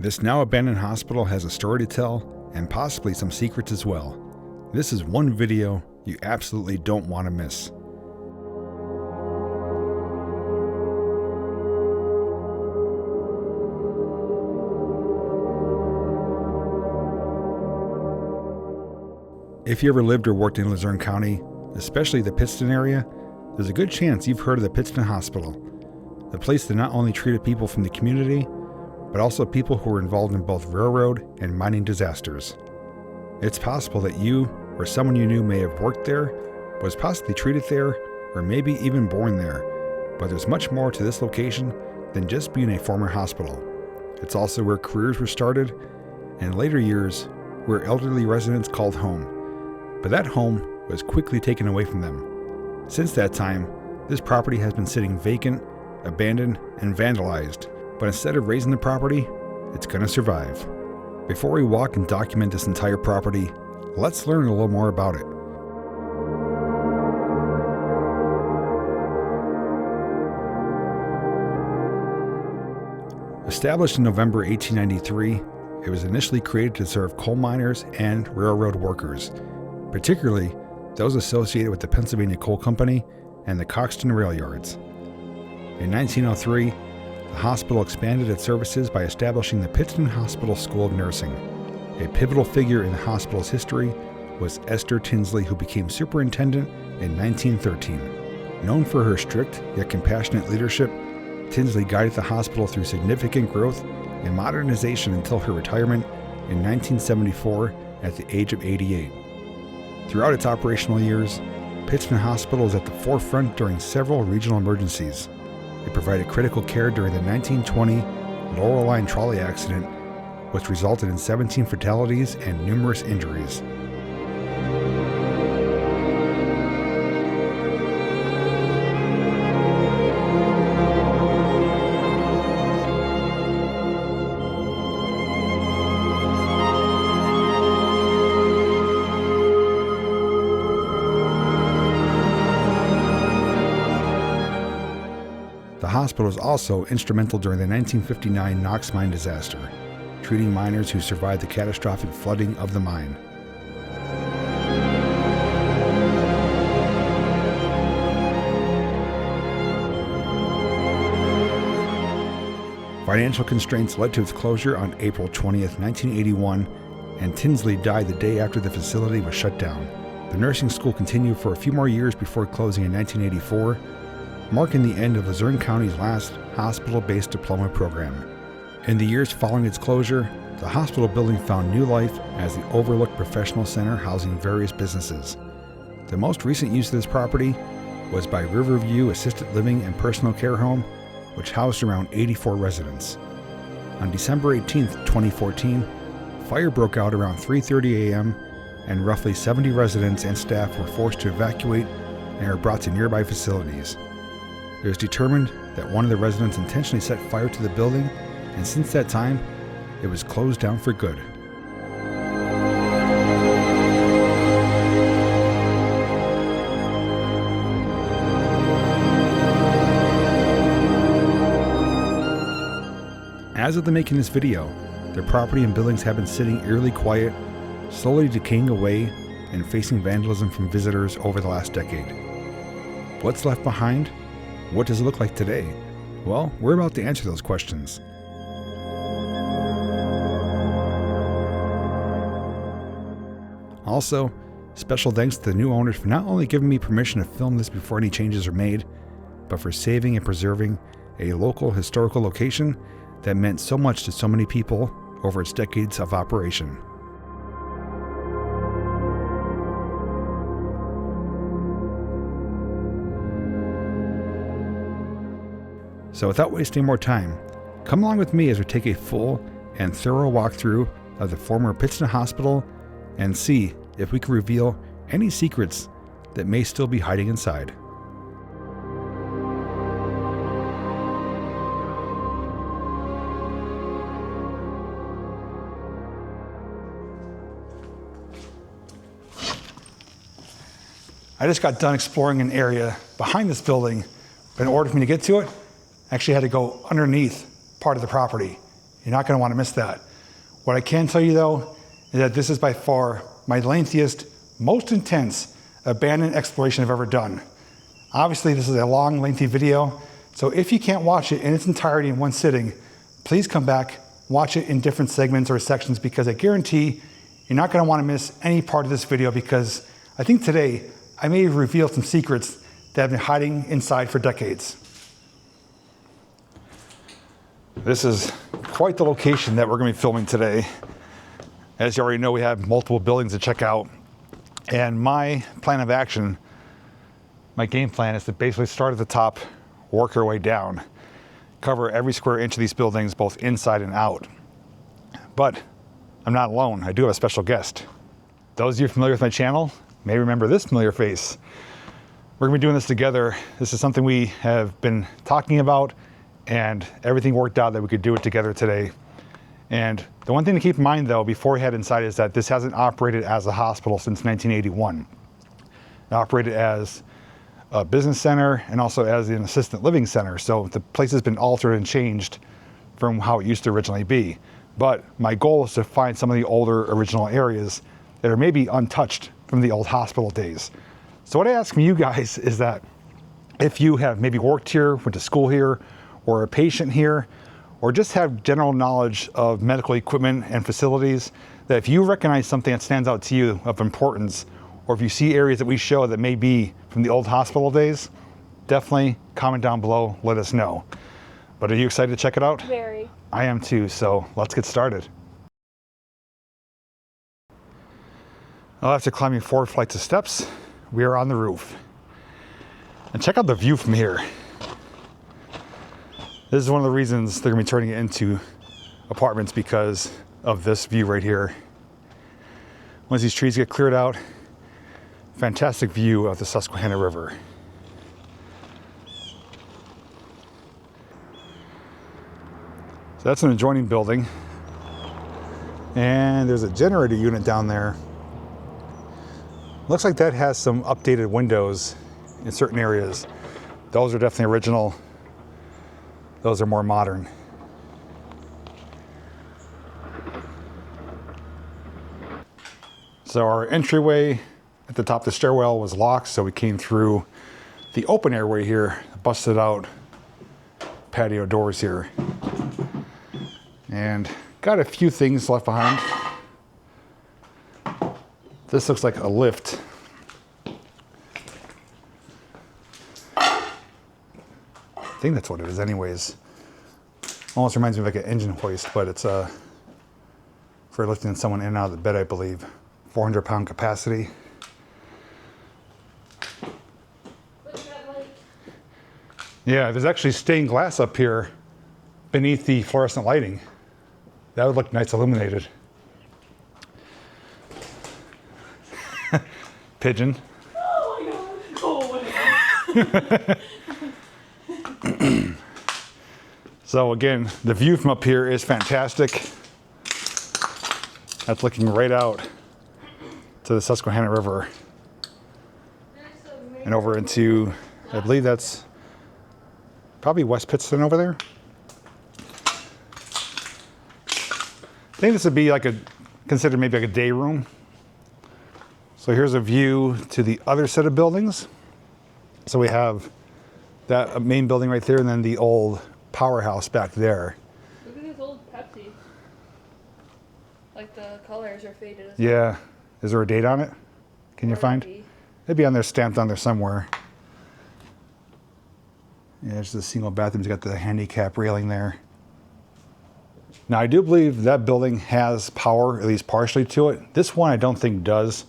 This now abandoned hospital has a story to tell and possibly some secrets as well. This is one video you absolutely don't want to miss. If you ever lived or worked in Luzerne County, especially the Pittston area, there's a good chance you've heard of the Pittston Hospital, the place that not only treated people from the community, but also people who were involved in both railroad and mining disasters. It's possible that you or someone you knew may have worked there, was possibly treated there, or maybe even born there. But there's much more to this location than just being a former hospital. It's also where careers were started, and in later years, where elderly residents called home. But that home was quickly taken away from them. Since that time, this property has been sitting vacant, abandoned, and vandalized. But instead of raising the property, it's gonna survive. Before we walk and document this entire property, let's learn a little more about it. Established in November 1893, it was initially created to serve coal miners and railroad workers, particularly those associated with the Pennsylvania Coal Company and the Coxton Rail Yards. In 1903, the hospital expanded its services by establishing the Pittston Hospital School of Nursing. A pivotal figure in the hospital's history was Esther Tinsley, who became superintendent in 1913. Known for her strict yet compassionate leadership, Tinsley guided the hospital through significant growth and modernization until her retirement in 1974 at the age of 88. Throughout its operational years, Pittston Hospital was at the forefront during several regional emergencies. It provided critical care during the 1920 Laurel Line trolley accident, which resulted in 17 fatalities and numerous injuries. The hospital was also instrumental during the 1959 Knox mine disaster, treating miners who survived the catastrophic flooding of the mine. Financial constraints led to its closure on April 20th, 1981, and Tinsley died the day after the facility was shut down. The nursing school continued for a few more years before closing in 1984, marking the end of Luzerne County's last hospital-based diploma program. In the years following its closure, the hospital building found new life as the overlooked professional center housing various businesses. The most recent use of this property was by Riverview Assisted Living and Personal Care Home, which housed around 84 residents. On December 18, 2014, fire broke out around 3:30 a.m. and roughly 70 residents and staff were forced to evacuate and were brought to nearby facilities. It was determined that one of the residents intentionally set fire to the building, and since that time, it was closed down for good. As of the making of this video, their property and buildings have been sitting eerily quiet, slowly decaying away and facing vandalism from visitors over the last decade. What's left behind? What does it look like today? Well, we're about to answer those questions. Also, special thanks to the new owners for not only giving me permission to film this before any changes are made, but for saving and preserving a local historical location that meant so much to so many people over its decades of operation. So without wasting more time, come along with me as we take a full and thorough walkthrough of the former Pittston Hospital and see if we can reveal any secrets that may still be hiding inside. I just got done exploring an area behind this building, but in order for me to get to it, I actually had to go underneath part of the property You're not going to want to miss that. What I can tell you though, is that this is by far my lengthiest, most intense abandoned exploration I've ever done. Obviously this is a long, lengthy video, so if you can't watch it in its entirety in one sitting, please come back, watch it in different segments or sections, because I guarantee you're not going to want to miss any part of this video, because I think today I may have revealed some secrets that have been hiding inside for decades. This is quite the location that we're going to be filming today. As you already know, we have multiple buildings to check out, and my plan of action, my game plan, is to basically start at the top, work our way down, cover every square inch of these buildings, both inside and out. But I'm not alone. I do have a special guest. Those of you familiar with my channel may remember this familiar face. We're gonna be doing this together. This is something we have been talking about, and everything worked out that we could do it together today. And the one thing to keep in mind though, before we head inside, is that this hasn't operated as a hospital since 1981. It operated as a business center and also as an assisted living center. So the place has been altered and changed from how it used to originally be. But my goal is to find some of the older original areas that are maybe untouched from the old hospital days. So what I ask from you guys is that if you have maybe worked here, went to school here, or a patient here, or just have general knowledge of medical equipment and facilities, that if you recognize something that stands out to you of importance, or if you see areas that we show that may be from the old hospital days, definitely comment down below, let us know. But are you excited to check it out? Very. I am too, so let's get started. After climbing 4 flights of steps, we are on the roof. And check out the view from here. This is one of the reasons they're gonna be turning it into apartments, because of this view right here. Once these trees get cleared out, fantastic view of the Susquehanna River. So that's an adjoining building. And there's a generator unit down there. Looks like that has some updated windows in certain areas. Those are definitely original. Those are more modern. So our entryway at the top of the stairwell was locked, so we came through the open airway here, busted out patio doors here. And got a few things left behind. This looks like a lift. I think that's what it is anyways. Almost reminds me of like an engine hoist, but it's for lifting someone in and out of the bed, I believe. 400-pound capacity. Yeah, there's actually stained glass up here beneath the fluorescent lighting. That would look nice illuminated. Pigeon. Oh my god. So again, the view from up here is fantastic. That's looking right out to the Susquehanna River. And over into, I believe that's probably West Pittston over there. I think this would be like considered maybe like a day room. So here's a view to the other set of buildings. So we have that main building right there, and then the old powerhouse back there. Look at these old Pepsi. Like the colors are faded. Yeah. Is there a date on it? Can you find? It'd be on there, stamped on there somewhere. Yeah, it's the single bathrooms. Got the handicap railing there. Now I do believe that building has power, at least partially to it. This one I don't think does,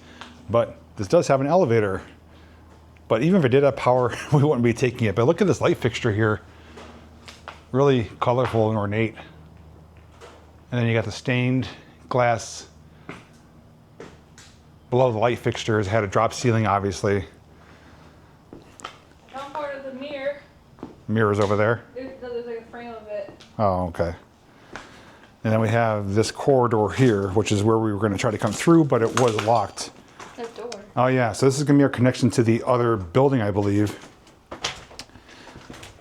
but this does have an elevator. But even if it did have power, we wouldn't be taking it. But look at this light fixture here. Really colorful and ornate. And then you got the stained glass below the light fixtures. Had a drop ceiling, obviously. I found part of the mirror. Mirrors over there. There's like a frame of it. Oh, okay. And then we have this corridor here, which is where we were going to try to come through, but it was locked. That door. Oh yeah, so this is going to be our connection to the other building, I believe.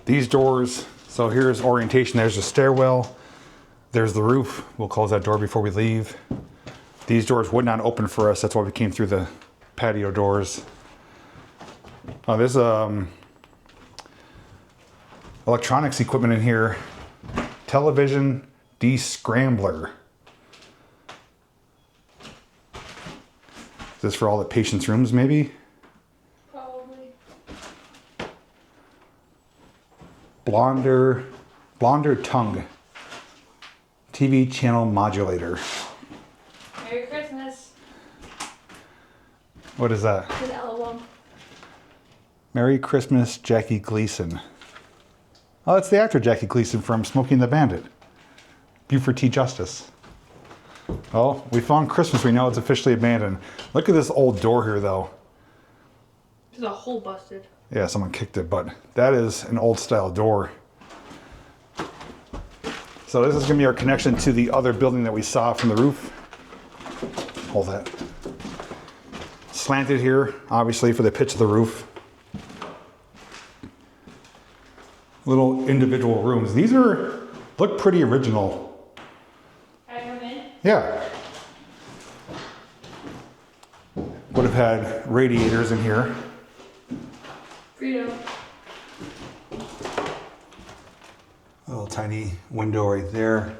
These doors, so here's orientation. There's a stairwell. There's the roof. We'll close that door before we leave. These doors would not open for us. That's why we came through the patio doors. Oh, there's electronics equipment in here. Television descrambler. Is this for all the patients' rooms, maybe? Probably. Blonder tongue. TV channel modulator. Merry Christmas. What is that? An album. Merry Christmas, Jackie Gleason. Oh, that's the actor Jackie Gleason from Smokey and the Bandit. Buford T. Justice. Oh, we found Christmas. We know it's officially abandoned. Look at this old door here, though. There's a hole busted. Yeah, someone kicked it, but that is an old style door. So this is going to be our connection to the other building that we saw from the roof. Hold that. Slanted here, obviously, for the pitch of the roof. Little individual rooms. These look pretty original. Can I come in? Yeah. Would have had radiators in here. Freedom. A little tiny window right there.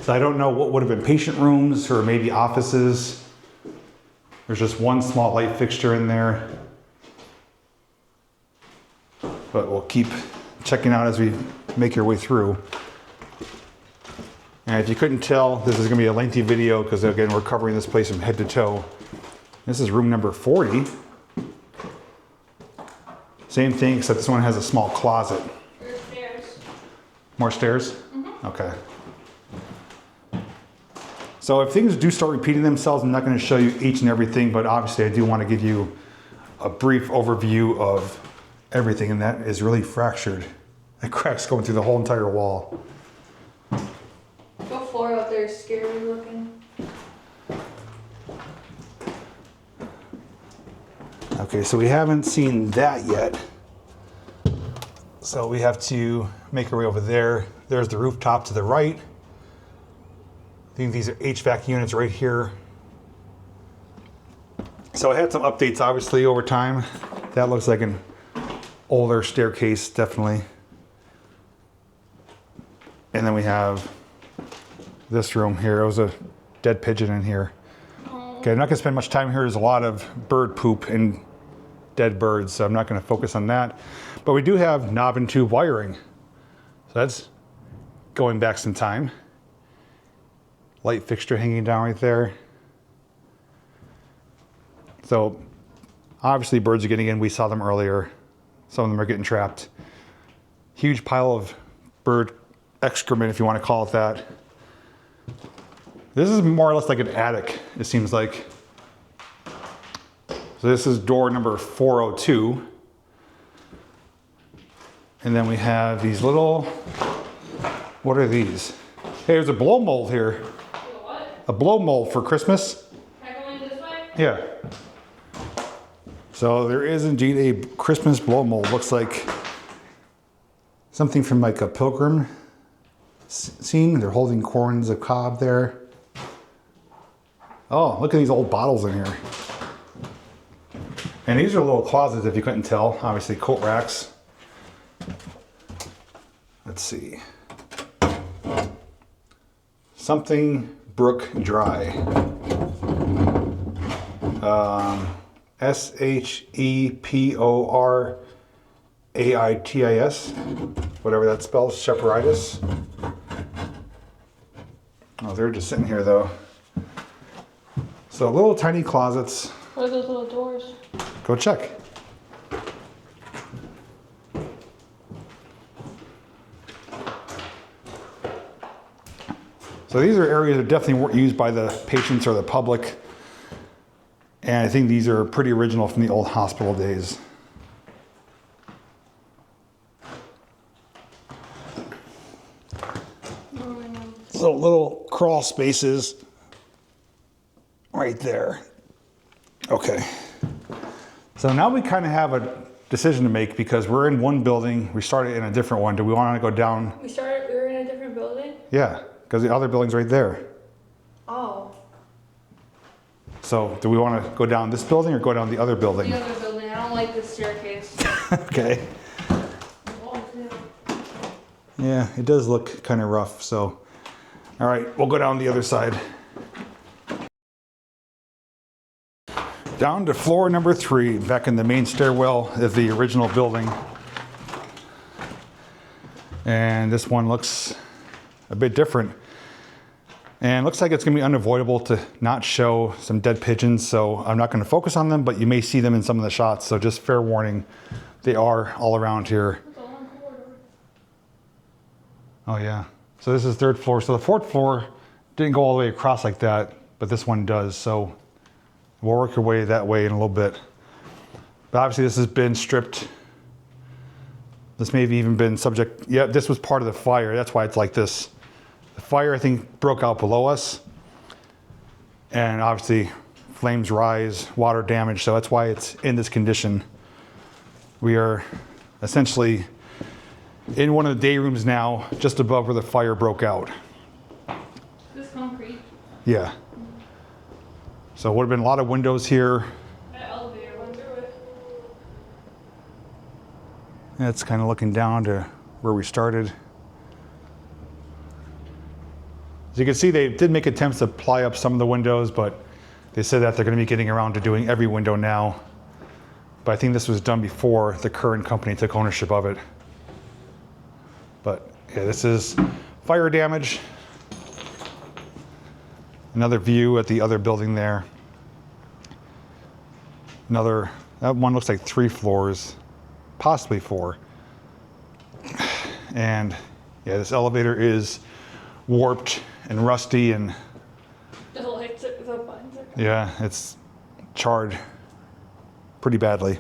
So I don't know what would have been patient rooms or maybe offices. There's just one small light fixture in there. But we'll keep checking out as we make our way through. And if you couldn't tell, this is going to be a lengthy video because again, we're covering this place from head to toe. This is room number 40. Same thing, except this one has a small closet. There's stairs. More stairs? Mm-hmm. Okay. So if things do start repeating themselves, I'm not going to show you each and everything, but obviously I do want to give you a brief overview of everything, and that is really fractured. The cracks going through the whole entire wall. The floor out there is scary looking. Okay, so we haven't seen that yet. So we have to make our way over there. There's the rooftop to the right. I think these are HVAC units right here. So I had some updates obviously over time. That looks like an older staircase, definitely. And then we have this room here. There was a dead pigeon in here. Okay, I'm not gonna spend much time here. There's a lot of bird poop and dead birds, so I'm not gonna focus on that. But we do have knob and tube wiring. So that's going back some time. Light fixture hanging down right there. So obviously birds are getting in. We saw them earlier. Some of them are getting trapped. Huge pile of bird excrement, if you want to call it that. This is more or less like an attic, it seems like. So this is door number 402. And then we have these little, what are these? Hey, there's a blow mold here. What? A blow mold for Christmas. Can I go in this way? Yeah. So there is indeed a Christmas blow mold. Looks like something from like a pilgrim scene. They're holding corns of cob there. Oh, look at these old bottles in here. And these are little closets, if you couldn't tell. Obviously, coat racks. Let's see. Something Brook Dry. SHEPORAITIS. Whatever that spells, Sheparitis. Oh, they're just sitting here though. So little tiny closets. What are those little doors? Go check. So these are areas that definitely weren't used by the patients or the public. And I think these are pretty original from the old hospital days. So little crawl spaces right there. Okay. So now we kind of have a decision to make because we're in one building. We started in a different one. Do we want to go down? We were in a different building? Yeah, because the other building's right there. Oh. So do we want to go down this building or go down the other building? The other building. I don't like this staircase. Okay. Yeah, it does look kind of rough, so. All right, we'll go down the other side. Down to floor number 3, back in the main stairwell of the original building. And this one looks a bit different. And looks like it's gonna be unavoidable to not show some dead pigeons, so I'm not gonna focus on them, but you may see them in some of the shots, so just fair warning, they are all around here. Oh yeah, so this is 3rd floor. So the 4th floor didn't go all the way across like that, but this one does, so we'll work our way that way in a little bit. But obviously this has been stripped. This may have even been subject, yeah, this was part of the fire, that's why it's like this. The fire, I think, broke out below us, and obviously flames rise, water damage, so that's why it's in this condition. We are essentially in one of the day rooms now, just above where the fire broke out. This concrete. Yeah. So would have been a lot of windows here. That elevator went through it. That's kind of looking down to where we started. As you can see, they did make attempts to ply up some of the windows, but they said that they're going to be getting around to doing every window now. But I think this was done before the current company took ownership of it. But yeah, this is fire damage. Another view at the other building there. Another, that one looks like 3 floors, possibly 4. And yeah, this elevator is warped and rusty, and The lights are, the buttons are. yeah, it's charred pretty badly.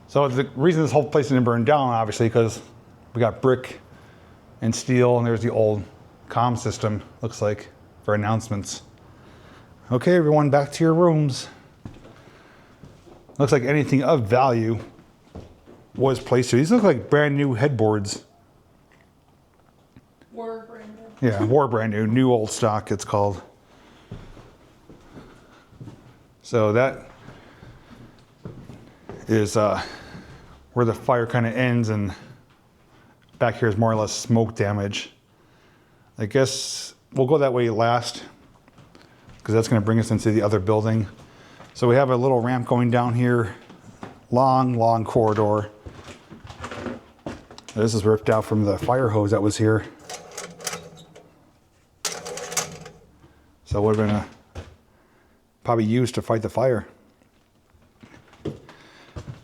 So the reason this whole place didn't burn down, obviously, because we got brick and steel, and there's the old comm system, looks like, for announcements. Okay, everyone, back to your rooms. Looks like anything of value was placed here. These look like brand new headboards. Were brand new. Yeah, war brand new old stock, it's called. So that is where the fire kind of ends, and back here is more or less smoke damage. I guess we'll go that way last, because that's going to bring us into the other building. So we have a little ramp going down here, long corridor. This is ripped out from the fire hose that was here. So we're gonna probably use to fight the fire.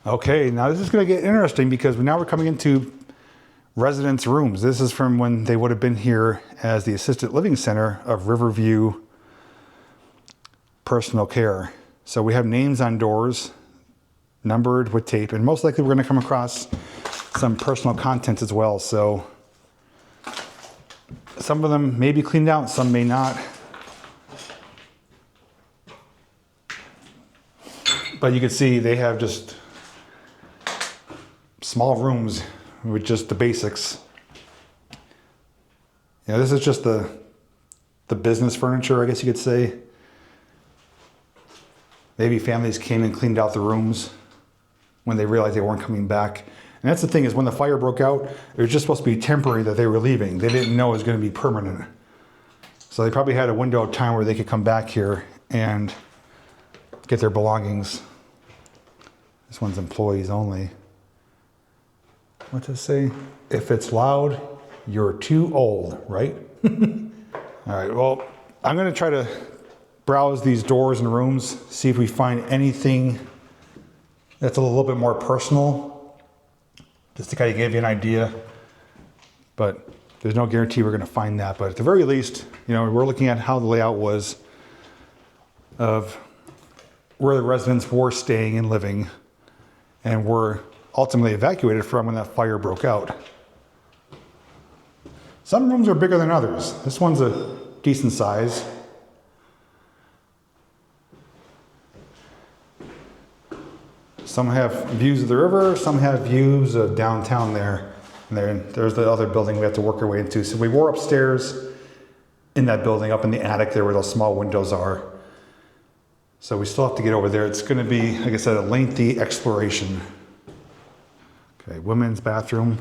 Okay, now this is gonna get interesting, because now we're coming into residents' rooms. This is from when they would have been here as the assisted living center of Riverview Personal Care. So we have names on doors, numbered with tape, and most likely we're gonna come across some personal contents as well. So some of them may be cleaned out, some may not. But you can see they have just small rooms with just the basics. Yeah, this is just the business furniture, I guess you could say. Maybe families came and cleaned out the rooms when they realized they weren't coming back. And that's the thing, is when the fire broke out, it was just supposed to be temporary that they were leaving. They didn't know it was going to be permanent. So they probably had a window of time where they could come back here and get their belongings. This one's employees only. What does it say? If it's loud, you're too old, right? All right, well, I'm gonna try to browse these doors and rooms, see if we find anything that's a little bit more personal, just to kind of give you an idea. But there's no guarantee we're gonna find that. But at the very least, you know, we're looking at how the layout was of where the residents were staying and living, and were ultimately evacuated from when that fire broke out. Some rooms are bigger than others. This one's a decent size. Some have views of the river, some have views of downtown there. And there's the other building we have to work our way into. So we were upstairs in that building, up in the attic there where those small windows are. So we still have to get over there. It's gonna be, like I said, a lengthy exploration. Okay, women's bathroom.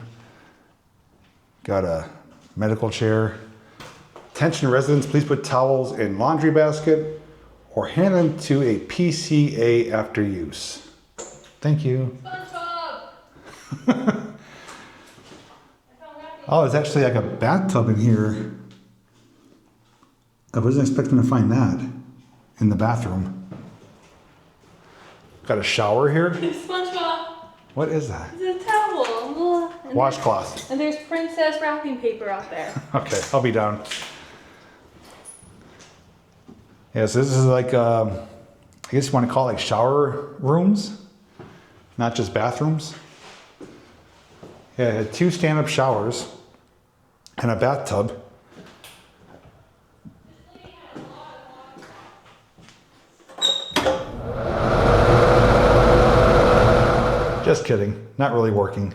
Got a medical chair. Attention residents, please put towels in laundry basket or hand them to a PCA after use. Thank you. Oh, there's actually like a bathtub in here. I wasn't expecting to find that in the bathroom. Got a shower here. SpongeBob. What is that? It's a towel. Washcloth. And there's princess wrapping paper out there. Okay, I'll be down. Yeah, so this is like, I guess you want to call it like shower rooms, not just bathrooms. Yeah, it had 2 stand-up showers and a bathtub. Just kidding, not really working.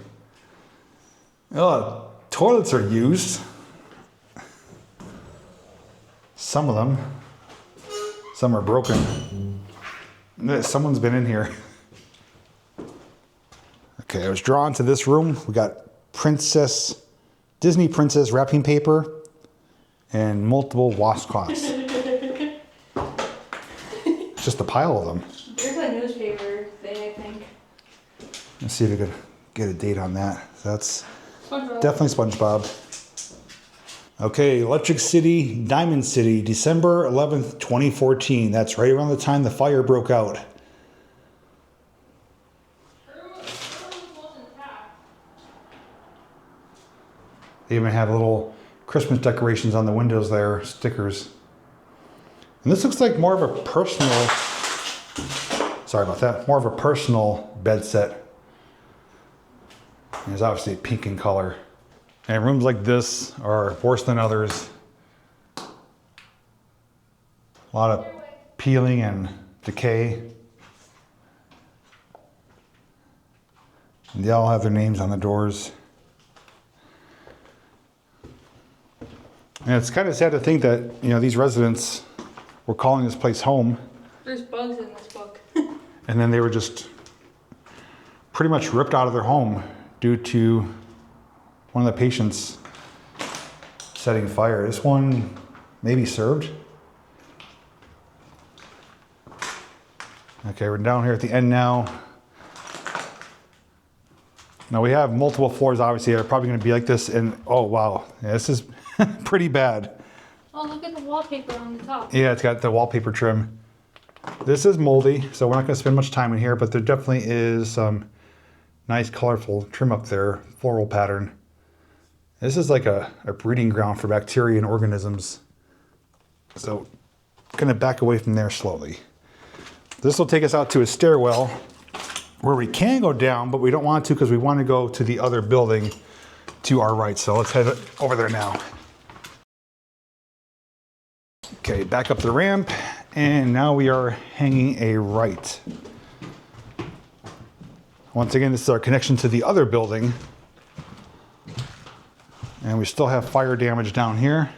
Oh, toilets are used. Some of them. Some are broken. Someone's been in here. Okay, I was drawn to this room. We got Disney princess wrapping paper and multiple washcloths. It's just a pile of them. There's a newspaper thing, I think. Let's see if we could get a date on that. That's SpongeBob. definitely SpongeBob. Okay, Electric City, Diamond City, December 11th, 2014. That's right around the time the fire broke out. They even have little Christmas decorations on the windows there, stickers. And this looks like more of a personal, sorry about that, more of a personal bed set. And it's obviously pink in color. And rooms like this are worse than others. A lot of peeling and decay. And they all have their names on the doors. And it's kind of sad to think that, you know, these residents were calling this place home. There's bugs in this book. And then they were just pretty much ripped out of their home due to one of the patients setting fire. This one maybe served. Okay, we're down here at the end now. Now we have multiple floors, obviously. They're probably going to be like this. And oh, wow. Yeah, this is pretty bad. Oh, look at the wallpaper on the top. Yeah, it's got the wallpaper trim. This is moldy, so we're not going to spend much time in here, but there definitely is some nice colorful trim up there, floral pattern. This is like a breeding ground for bacteria and organisms. So I'm going to back away from there slowly. This will take us out to a stairwell where we can go down, but we don't want to because we want to go to the other building to our right. So let's head over there now. Okay, back up the ramp, and now we are hanging a right. Once again, this is our connection to the other building. And we still have fire damage down here.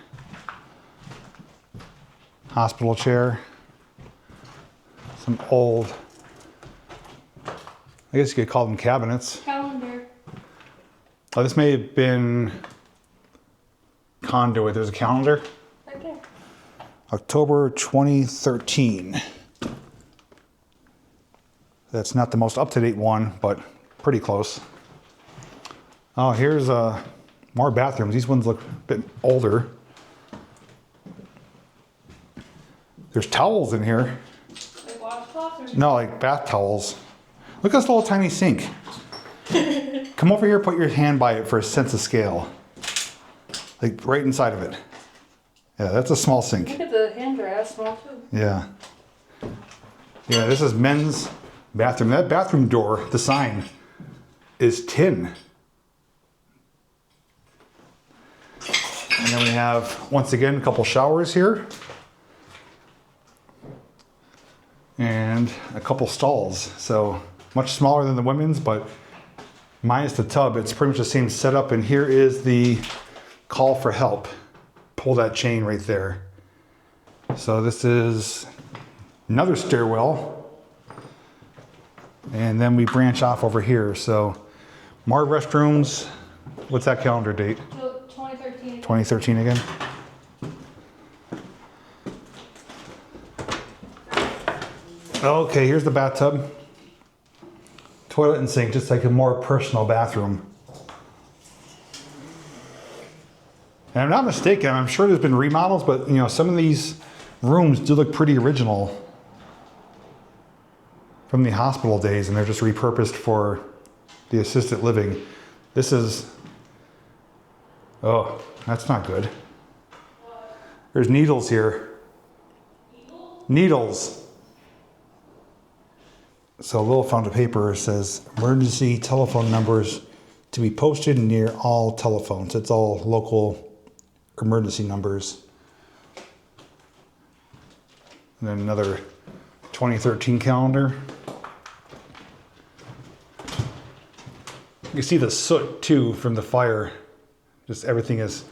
Hospital chair. Some old, I guess you could call them cabinets. Calendar. Oh, this may have been conduit. There's a calendar. Right there. October 2013. That's not the most up-to-date one, but pretty close. Oh, here's more bathrooms. These ones look a bit older. There's towels in here. Like washcloths or No, like bath towels. Look at this little tiny sink. Come over here, put your hand by it for a sense of scale. Like right inside of it. Yeah, that's a small sink. Look at the hand dryer, that's small too. Yeah. Yeah, this is men's bathroom. That bathroom door, the sign, is tin. And then we have, once again, a couple showers here. And a couple stalls. So much smaller than the women's, but minus the tub. It's pretty much the same setup. And here is the call for help. Pull that chain right there. So this is another stairwell. And then we branch off over here. So more restrooms. What's that calendar date? So 2013. 2013 again. Okay, here's the bathtub. Toilet and sink, just like a more personal bathroom. And I'm not mistaken, I'm sure there's been remodels, but you know, some of these rooms do look pretty original from the hospital days, and they're just repurposed for the assisted living. This is, oh, that's not good. There's needles here. Needles. So a little found of paper says emergency telephone numbers to be posted near all telephones. It's all local emergency numbers. And then another 2013 calendar. You can see the soot too from the fire. Just everything is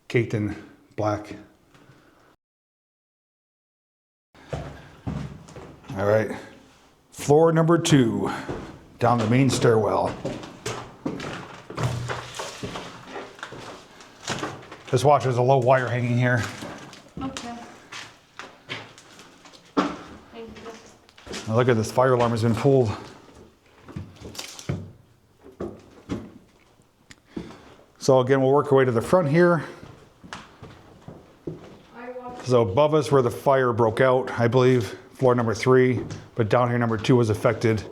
caked in black. All right, floor number 2, down the main stairwell. Just watch, there's a low wire hanging here. Okay. Thank you. Now look at this, fire alarm has been pulled. So again, we'll work our way to the front here. So above us where the fire broke out, I believe, floor number 3, but down here number 2 was affected,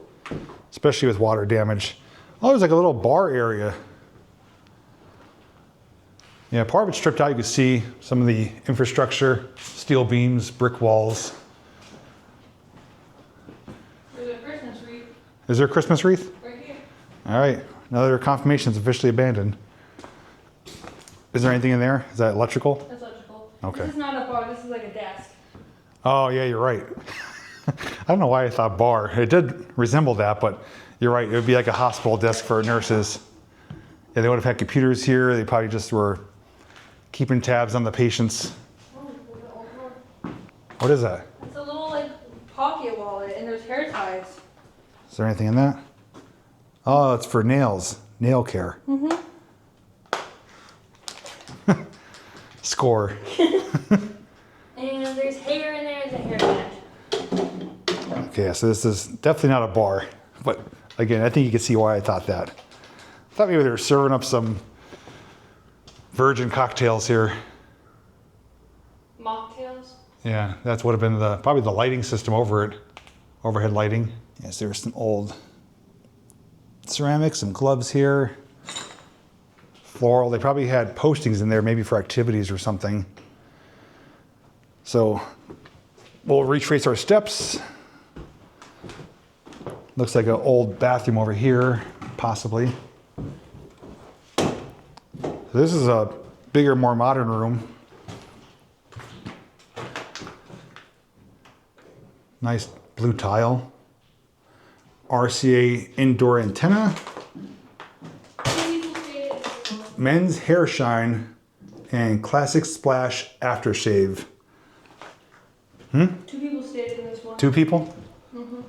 especially with water damage. Oh, there's like a little bar area. Yeah, part of it's stripped out. You can see some of the infrastructure, steel beams, brick walls. There's a Christmas wreath. Is there a Christmas wreath? Right here. All right, another confirmation is officially abandoned. Is there anything in there? Is that electrical? That's electrical. Okay. This is not a bar, this is like a desk. Oh yeah, you're right. I don't know why I thought bar. It did resemble that, but you're right. It would be like a hospital desk for nurses. Yeah, they would have had computers here. They probably just were keeping tabs on the patients. Oh, there's an old drawer. What is that? It's a little like pocket wallet and there's hair ties. Is there anything in that? Oh, it's for nails. Nail care. Mm-hmm. Score. And there's hair in there, there's a hair band. Okay, so this is definitely not a bar. But again, I think you can see why I thought that. I thought maybe they were serving up some virgin cocktails here. Mocktails? Yeah, that's would have been probably the lighting system over it. Overhead lighting. Yes, there's some old ceramics, some gloves here. Floral, they probably had postings in there maybe for activities or something. So we'll retrace our steps. Looks like an old bathroom over here, possibly. So this is a bigger, more modern room. Nice blue tile. RCA indoor antenna. Men's hair shine and classic splash aftershave. 2 people stayed in this one. 2 people? Mm-hmm.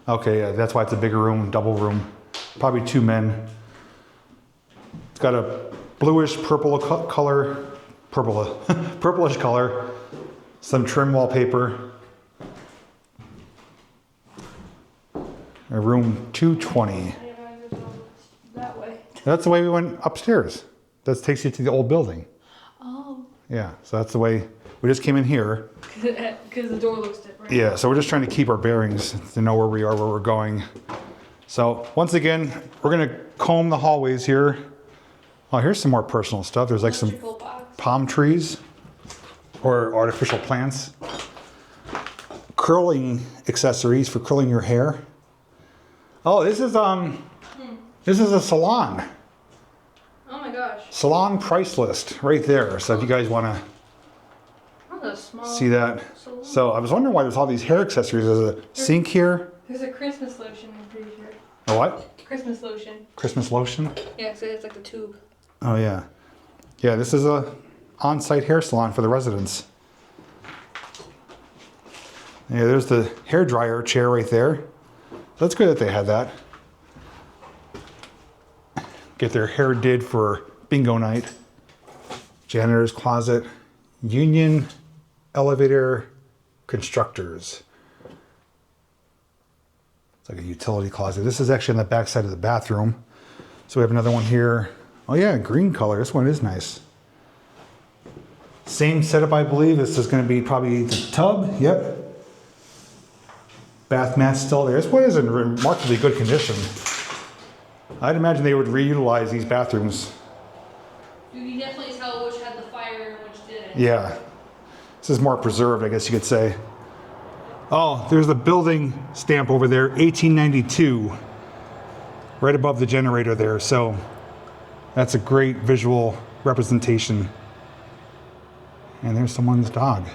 Okay, yeah, that's why it's a bigger room, double room. Probably 2 men. It's got a bluish purple color, purplish color, some trim wallpaper. Room 220. That way. That's the way we went upstairs. That takes you to the old building. Oh. Yeah, so that's the way, we just came in here. Because the door looks different. Yeah, so we're just trying to keep our bearings to know where we are, where we're going. So once again, we're gonna comb the hallways here. Oh, here's some more personal stuff. There's like some palm trees or artificial plants. Curling accessories for curling your hair. Oh, this is a salon. Oh my gosh. Salon price list right there. So if you guys want to see that. Salon. So I was wondering why there's all these hair accessories. There's a sink here. There's a Christmas lotion, I'm pretty sure. A what? Christmas lotion. Christmas lotion? Yeah, so it's like the tube. Oh yeah. Yeah, this is a on-site hair salon for the residents. Yeah, there's the hair dryer chair right there. That's good that they had that. Get their hair did for bingo night. Janitor's closet. Union elevator constructors. It's like a utility closet. This is actually on the back side of the bathroom. So we have another one here. Oh yeah, green color. This one is nice. Same setup, I believe. This is going to be probably the tub. Yep. Bath mat's still there. This one is in remarkably good condition. I'd imagine they would reutilize these bathrooms. You can definitely tell which had the fire and which didn't. Yeah. This is more preserved, I guess you could say. Oh, there's the building stamp over there, 1892. Right above the generator there. So that's a great visual representation. And there's someone's dog.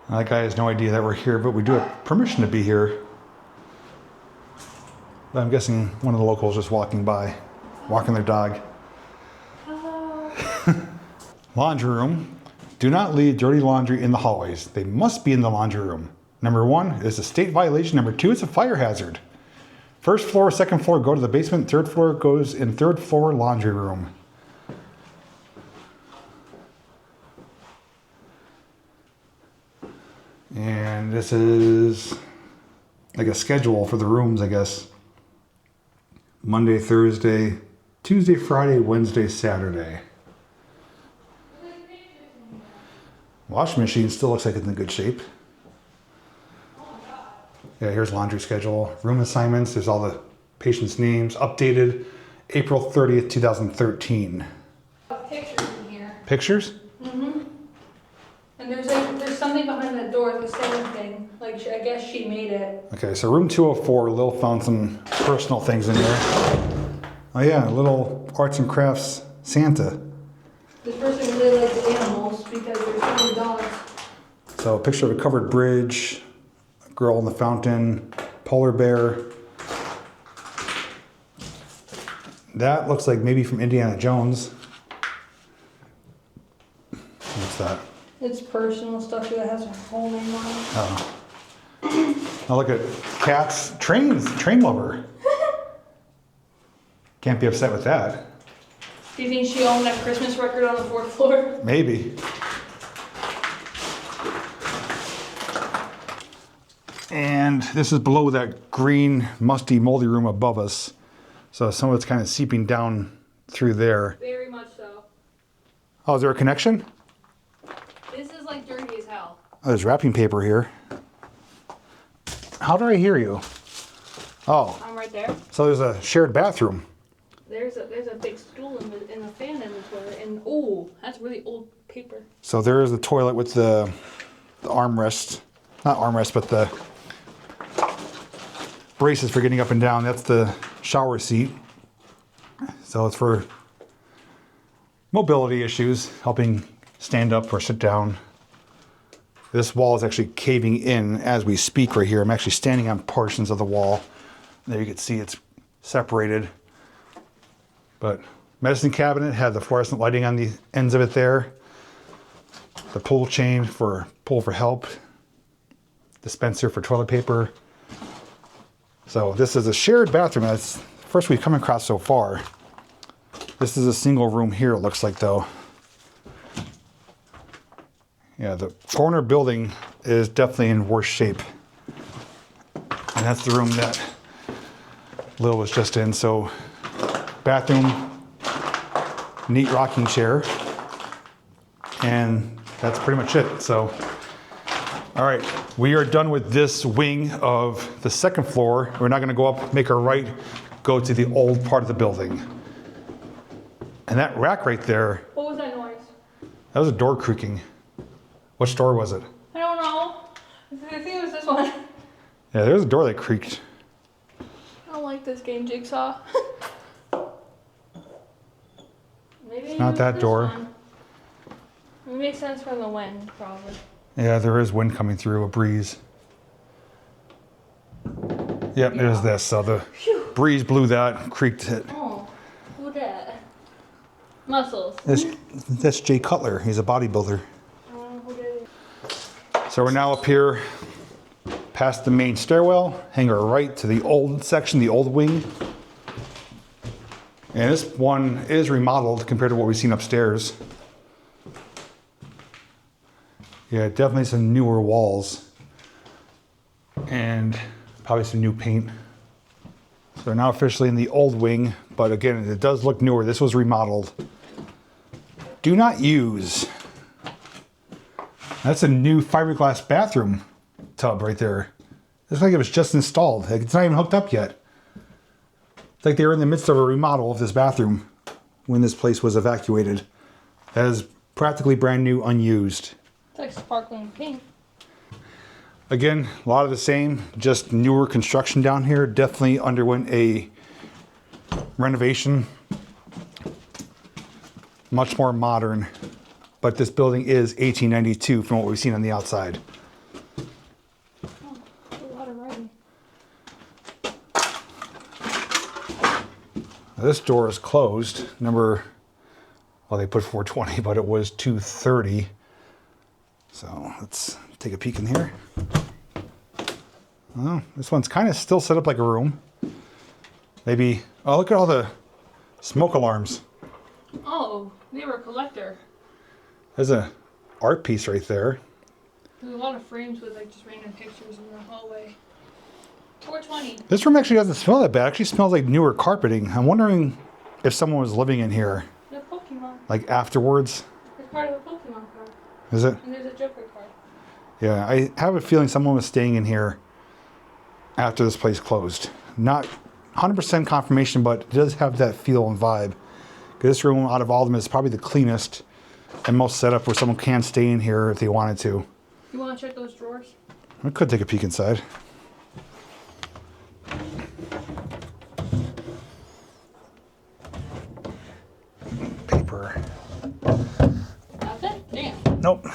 That guy has no idea that we're here, but we do have permission to be here. But I'm guessing one of the locals just walking by, walking their dog. Hello. Laundry room. Do not leave dirty laundry in the hallways. They must be in the laundry room. Number 1 is a state violation. Number 2, it's a fire hazard. First floor, second floor, go to the basement. Third floor goes in third floor laundry room. And this is like a schedule for the rooms, I guess. Monday, Thursday, Tuesday, Friday, Wednesday, Saturday. Washing machine still looks like it's in good shape. Yeah, here's laundry schedule. Room assignments, there's all the patients' names. Updated April 30th, 2013. Pictures in here. Pictures? Mm-hmm. And there's something behind that door, the same thing. Like, I guess she made it. Okay, so room 204, Lil found some personal things in there. Oh yeah, a little arts and crafts Santa. This person really likes animals because there's so many dogs. So a picture of a covered bridge, a girl in the fountain, polar bear. That looks like maybe from Indiana Jones. What's that? It's personal stuff that has her whole name on it. Oh. Now look at cats, train lover. Can't be upset with that. Do you think she owned that Christmas record on the 4th floor? Maybe. And this is below that green, musty, moldy room above us. So some of it's kind of seeping down through there. Very much so. Oh, is there a connection? This is like dirty as hell. Oh, there's wrapping paper here. How do I hear you? Oh, I'm right there. so there's a shared bathroom. There's a big stool in the fan in the toilet, and oh, that's really old paper. So there is the toilet with the armrest, not armrest, but the braces for getting up and down. That's the shower seat. So it's for mobility issues, helping stand up or sit down. This wall is actually caving in as we speak right here. I'm actually standing on portions of the wall. There you can see it's separated. But medicine cabinet had the fluorescent lighting on the ends of it there. The pull chain for pull for help. Dispenser for toilet paper. So this is a shared bathroom. That's the first we've come across so far. This is a single room here, it looks like, though. Yeah, the corner building is definitely in worse shape. And that's the room that Lil was just in. So bathroom, neat rocking chair, and that's pretty much it. So, all right, we are done with this wing of the second floor. We're not gonna go up, make our right, go to the old part of the building. And that rack right there, What was that noise? that was a door creaking. Which door was it? I don't know. I think it was this one. Yeah, there was a door that creaked. I don't like this game, Jigsaw. Maybe It's not that this door. one. It makes sense from the wind, probably. Yeah, there is wind coming through, a breeze. Yep, there's this. So the Phew. breeze blew that, creaked it. Oh, who that? Muscles. That's Jay Cutler. He's a bodybuilder. Who did it? So we're now up here past the main stairwell, hang our right to the old section, the old wing. And this one is remodeled compared to what we've seen upstairs. Yeah, definitely some newer walls. And probably some new paint. So we're now officially in the old wing, but again, it does look newer. This was remodeled. Do not use. That's a new fiberglass bathroom tub right there. Looks like it was just installed. Like, it's not even hooked up yet. It's like they were in the midst of a remodel of this bathroom when this place was evacuated. That is practically brand new, unused. It's like sparkling pink. Again, a lot of the same, just newer construction down here. Definitely underwent a renovation. Much more modern. But this building is 1892 from what we've seen on the outside. Oh, a lot of writing. Now, this door is closed. Number, well, they put 420, but it was 230. So let's take a peek in here. Oh, this one's kind of still set up like a room. Maybe, oh, look at all the smoke alarms. Oh, they were a collector. There's an art piece right there. There's a lot of frames with like just random pictures in the hallway. 420. This room actually doesn't smell that bad. It actually smells like newer carpeting. I'm wondering if someone was living in here, The Pokemon. like afterwards. It's part of a Pokemon card. Is it? And there's a Joker card. Yeah, I have a feeling someone was staying in here after this place closed. Not 100% confirmation, but it does have that feel and vibe. 'Cause this room, out of all of them, is probably the cleanest and most set up where someone can stay in here if they wanted to. You want to check those drawers? I could take a peek inside. Paper. That's it? Damn. Nope.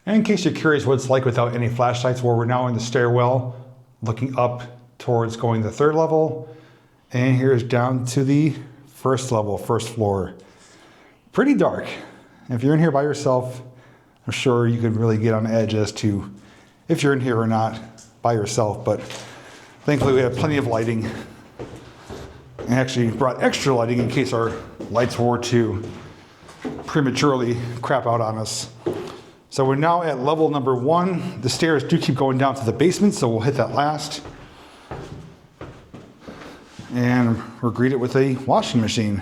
And in case you're curious what it's like without any flashlights, well, we're now in the stairwell, looking up towards going to the third level. And here's down to the first level, first floor. Pretty dark. If you're in here by yourself, I'm sure you could really get on edge as to if you're in here or not by yourself. But thankfully we have plenty of lighting. And actually brought extra lighting in case our lights were to prematurely crap out on us. So we're now at level number 1. The stairs do keep going down to the basement, so we'll hit that last. And we're greeted with a washing machine.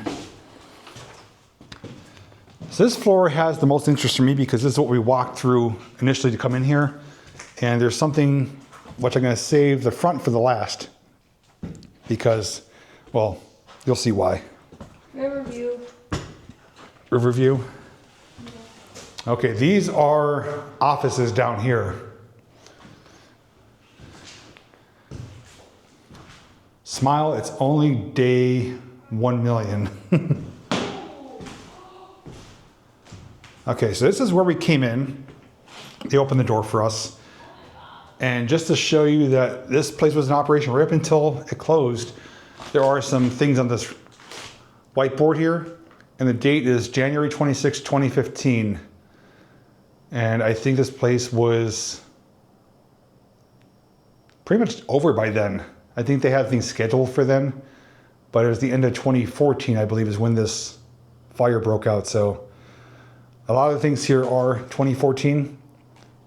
So this floor has the most interest for me because this is what we walked through initially to come in here. And there's something which I'm going to save the front for the last. Because, well, you'll see why. Riverview. Riverview. Okay, these are offices down here. Smile, it's only day 1 million. Okay, so this is where we came in. They opened the door for us. And just to show you that this place was in operation right up until it closed, there are some things on this whiteboard here. And the date is January 26, 2015. And I think this place was pretty much over by then. I think they had things scheduled for then, but it was the end of 2014, I believe, is when this fire broke out. So a lot of the things here are 2014,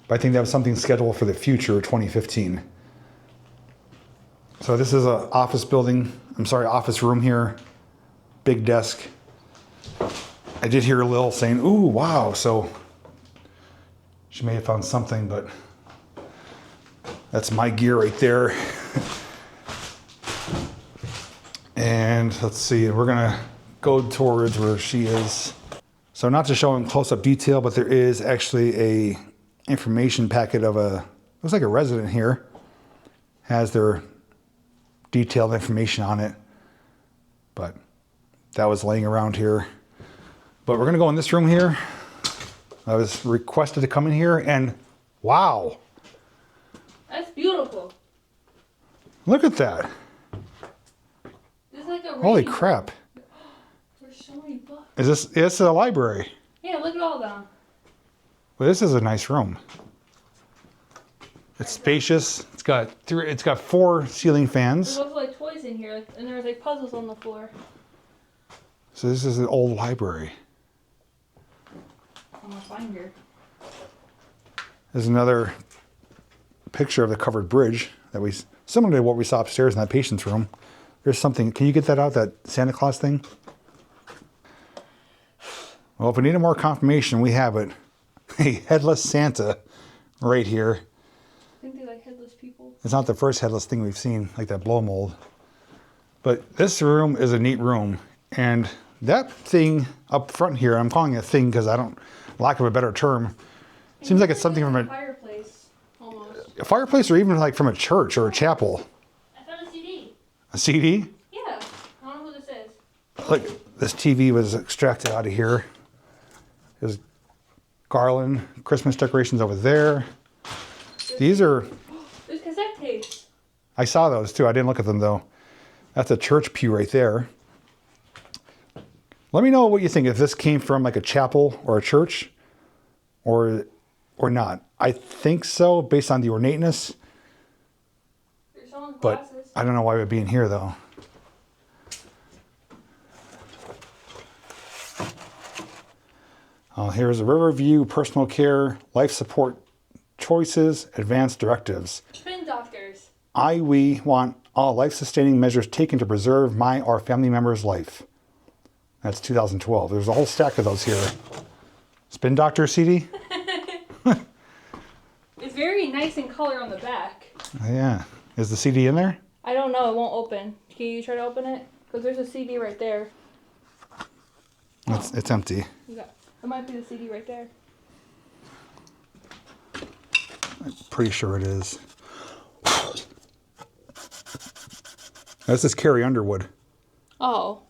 but I think they have something scheduled for the future, 2015. So this is an office building, office room here, big desk. I did hear Lil saying, ooh, wow. So she may have found something, but that's my gear right there. And let's see, we're gonna go towards where she is. So not to show in close-up detail, but there is actually a information packet of looks like a resident here. Has their detailed information on it. But that was laying around here. But we're gonna go in this room here. I was requested to come in here and wow. That's beautiful. Look at that. This is like a Holy reading crap. room. There's so many books. Is this, it's a library. Yeah, look at all them. Well, this is a nice room. It's spacious. It's got 4 ceiling There's fans. also like toys in here, and there's like puzzles on the floor. So this is an old library. I'm gonna find her. There's another picture of the covered bridge that similar to what we saw upstairs in that patient's room. There's something, can you get that out, that Santa Claus thing? Well, if we need a more confirmation, we have it. A headless Santa right here. I think they like headless people. It's not the first headless thing we've seen, like that blow mold. But this room is a neat room. And that thing up front here, I'm calling it a thing because lack of a better term, seems like it's something from fireplace, almost. a fireplace or even like from a church or a chapel. I found a CD. A CD? Yeah. I don't know who this is. Look, this TV was extracted out of here. There's garland, Christmas decorations over there. These are... There's cassette tapes. I saw those too. I didn't look at them though. That's a church pew right there. Let me know what you think, if this came from like a chapel or a church or not. I think so based on the ornateness, There's someone's but glasses. I don't know why it would be in here though. Here's a Riverview Personal Care Life Support Choices Advanced Directives. Spin doctors. We want all life-sustaining measures taken to preserve my or family member's life. That's 2012. There's a whole stack of those here. Spin Doctor CD? It's very nice in color on the back. Yeah. Is the CD in there? I don't know. It won't open. Can you try to open it? Because there's a CD right there. It's empty. It might be the CD right there. I'm pretty sure it is. This is Carrie Underwood. Oh.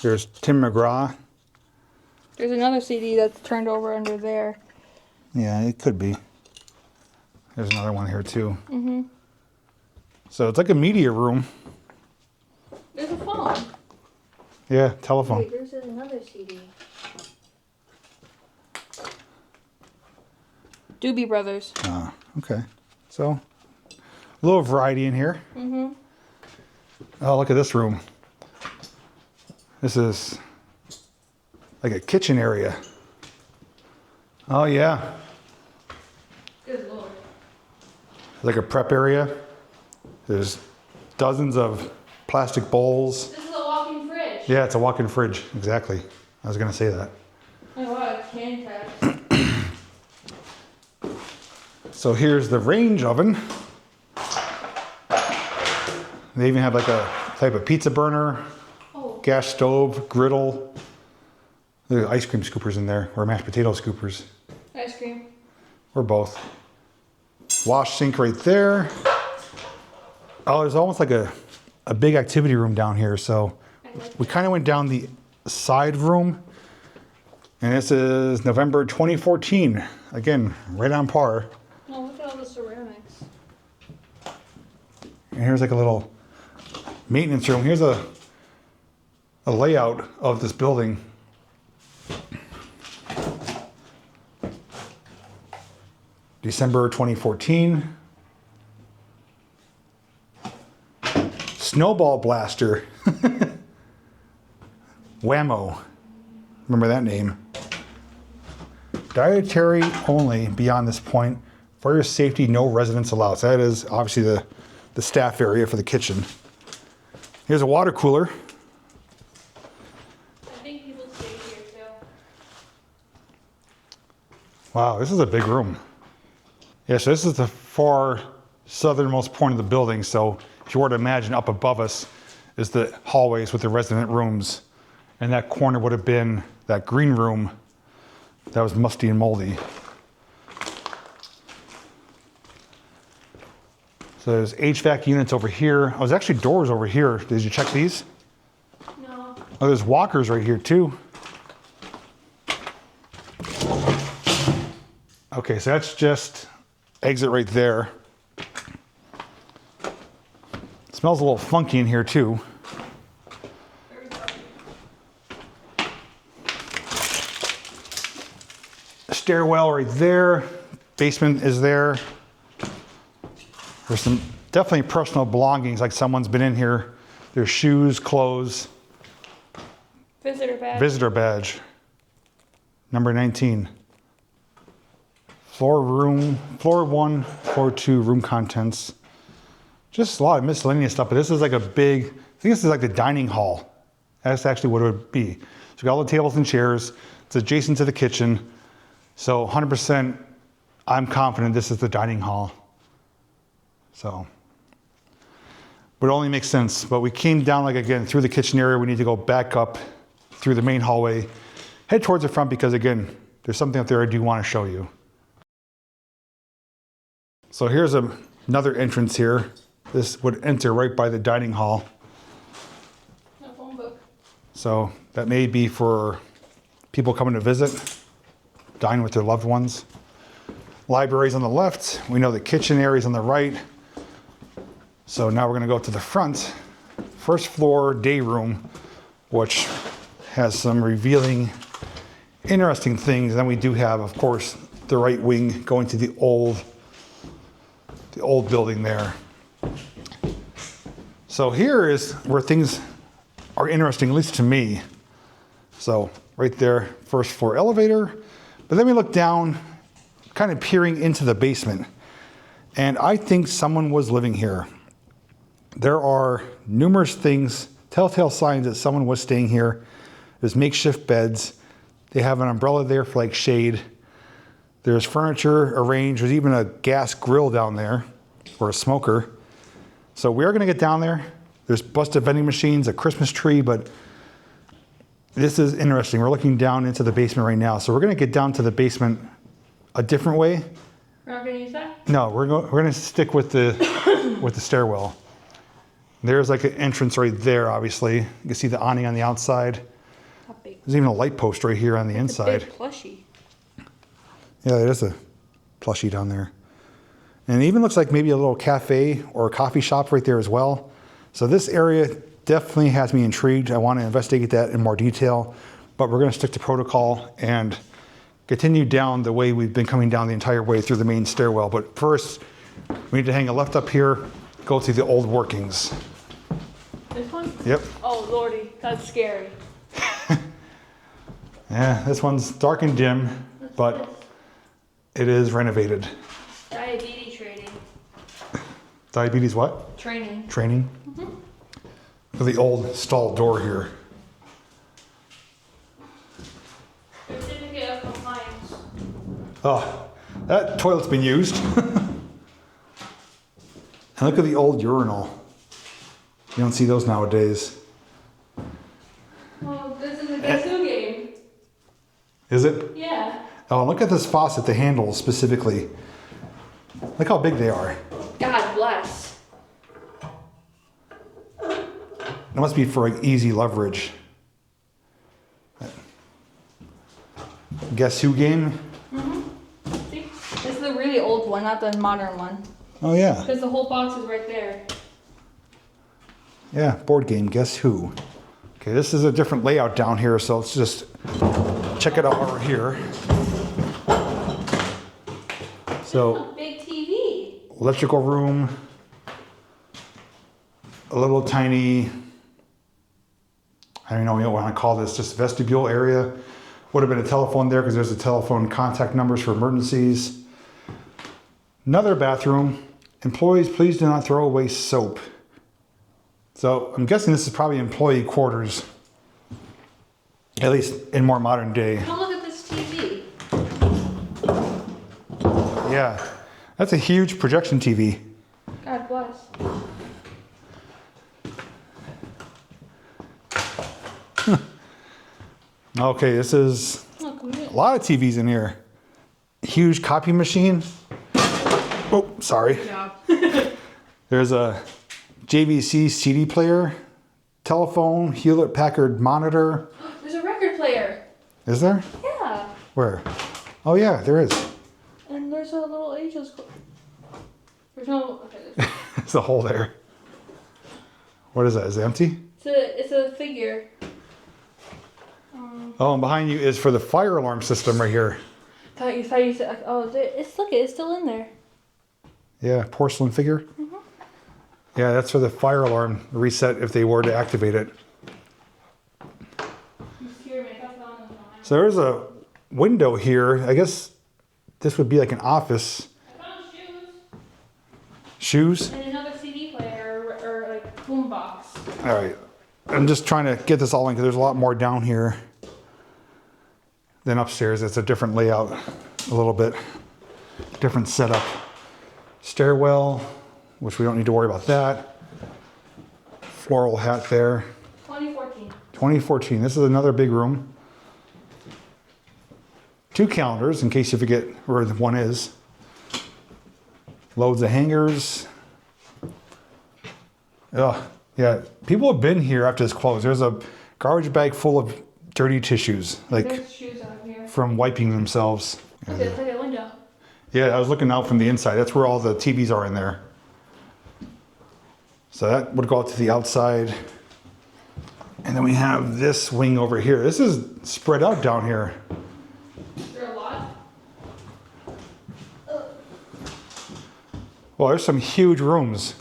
There's Tim McGraw. There's another CD that's turned over under there. Yeah, it could be. There's another one here too. Mm-hmm. So it's like a media room. There's a phone. Yeah, telephone. Wait, there's another CD. Doobie Brothers. Okay. So, a little variety in here. Mm-hmm. Oh, look at this room. This is like a kitchen area. Oh, yeah. Good Lord. Like a prep area. There's dozens of plastic bowls. This is a walk-in fridge. Yeah, it's a walk-in fridge. Exactly. I was going to say that. Oh, wow, can taps. So here's the range oven. They even have like a type of pizza burner, gas stove, griddle. There's ice cream scoopers in there, or mashed potato scoopers. Ice cream. Or both. Wash sink right there. Oh, there's almost like a big activity room down here. So we kind of went down the side room. And this is November 2014. Again, right on par. Oh, look at all the ceramics. And here's like a little maintenance room. Here's a layout of this building. December 2014. Snowball Blaster. Whammo. Remember that name. Dietary only beyond this point. For your safety, no residents allowed. So that is obviously the staff area for the kitchen. Here's a water cooler. I think people stay here too. Wow, this is a big room. Yeah, so this is the far southernmost point of the building. So if you were to imagine up above us is the hallways with the resident rooms. And that corner would have been that green room that was musty and moldy. So there's HVAC units over here. Oh, there's actually doors over here. Did you check these? No. Oh, there's walkers right here too. Okay, so that's just exit right there. Smells a little funky in here too. Stairwell right there. Basement is there. There's some definitely personal belongings, like someone's been in here. There's shoes, clothes. Visitor badge. Visitor badge. Number 19. Floor 1, floor 2, room contents. Just a lot of miscellaneous stuff, but this is like a big, I think this is like the dining hall. That's actually what it would be. So we got all the tables and chairs. It's adjacent to the kitchen. So 100%, I'm confident this is the dining hall. So, but it only makes sense. But we came down, like again, through the kitchen area. We need to go back up through the main hallway, head towards the front because again, there's something up there I do want to show you. So here's another entrance here. This would enter right by the dining hall. No phone book. So that may be for people coming to visit, dine with their loved ones. Library's on the left. We know the kitchen area's on the right. So now we're gonna go to the front. First floor day room, which has some revealing, interesting things. And then we do have, of course, the right wing going to the old building there. So here is where things are interesting, at least to me. So right there, first floor elevator. But then we look down, kind of peering into the basement. And I think someone was living here. There are numerous things, telltale signs that someone was staying here. There's makeshift beds. They have an umbrella there for like shade. There's furniture arranged. There's even a gas grill down there or a smoker. So we are going to get down there. There's busted vending machines, a Christmas tree, but this is interesting. We're looking down into the basement right now. So we're going to get down to the basement a different way. We're not going to use that? No, we're going to stick with the with the stairwell. There's like an entrance right there, obviously. You can see the awning on the outside. How big? There's even a light post right here on the inside. A big plushie. Yeah, there's a plushie down there. And it even looks like maybe a little cafe or a coffee shop right there as well. So this area definitely has me intrigued. I want to investigate that in more detail, but we're going to stick to protocol and continue down the way we've been coming down the entire way through the main stairwell. But first, we need to hang a left up here, go to the old workings. This one? Yep. Oh, lordy, that's scary. Yeah, this one's dark and dim, but it is renovated. Diabetes training. Diabetes what? Training. Training. For the old stall door here. Certificate of compliance. Oh, that toilet's been used. And look at the old urinal. You don't see those nowadays. Well, this is a Guess Who game. Is it? Yeah. Oh, look at this faucet, the handles specifically. Look how big they are. God bless. It must be for like easy leverage. Guess Who game? See? This is the really old one, not the modern one. Oh yeah. Because the whole box is right there. Yeah, board game, Guess Who. Okay, this is a different layout down here, so let's just check it out over here. So, Big TV. electrical room, a little tiny, I don't know what you want to call this, just vestibule area. Would have been a telephone there because there's a telephone contact numbers for emergencies. Another bathroom. Employees, please do not throw away soap. So I'm guessing this is probably employee quarters, at least in more modern day. Come look at this TV. Yeah, that's a huge projection TV. God bless. Okay, this is Look, come here. a lot of TVs in here. Huge copy machine. Oh, sorry. Good job. There's a JVC CD player, telephone, Hewlett-Packard monitor. There's a record player. Is there? Yeah. Where? Oh yeah, there is. And there's a little Angels. There's no. Okay. There's a hole there. What is that? Is it empty? It's a figure. Oh, and behind you is for the fire alarm system right here. Thought you said. Oh, it's still in there. Yeah, porcelain figure. Mm-hmm. Yeah, that's for the fire alarm reset if they were to activate it. So there's a window here. I guess this would be like an office. I found shoes. Shoes? And another CD player or like boombox. All right. I'm just trying to get this all in because there's a lot more down here than upstairs. It's a different layout, a little bit different setup. Stairwell, which we don't need to worry about that. Floral hat there. 2014. 2014. This is another big room. 2 calendars in case you forget where one is. Loads of hangers. Ugh. Yeah, people have been here after this closed. There's a garbage bag full of dirty tissues, like There's shoes out here. from wiping themselves. Okay, it's like a window. Yeah, I was looking out from the inside. That's where all the TVs are in there. So that would go out to the outside. And then we have this wing over here. This is spread out down here. Is there a lot? Well, there's some huge rooms.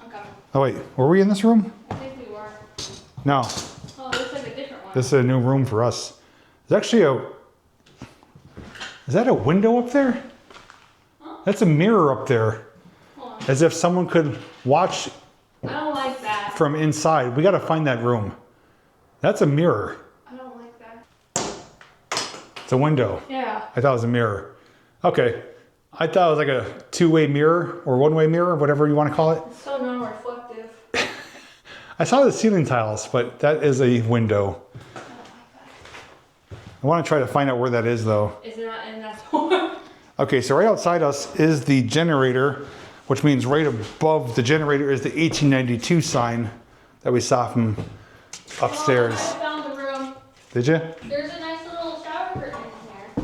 Okay. Oh wait, were we in this room? I think we were. No, Oh, it looks like a different one. this is a new room for us. There's actually is that a window up there? Huh? That's a mirror up there. Hold on. As if someone could watch I don't like that. from inside. We gotta find that room. That's a mirror. I don't like that. It's a window. Yeah. I thought it was a mirror. Okay. I thought it was like a 2-way mirror or 1-way mirror, whatever you want to call it. It's so non-reflective. I saw the ceiling tiles, but that is a window. I want to try to find out where that is though. It's not in that door. Okay, so right outside us is the generator, which means right above the generator is the 1892 sign that we saw from upstairs. Oh, I found the room. Did you? There's a nice little shower curtain in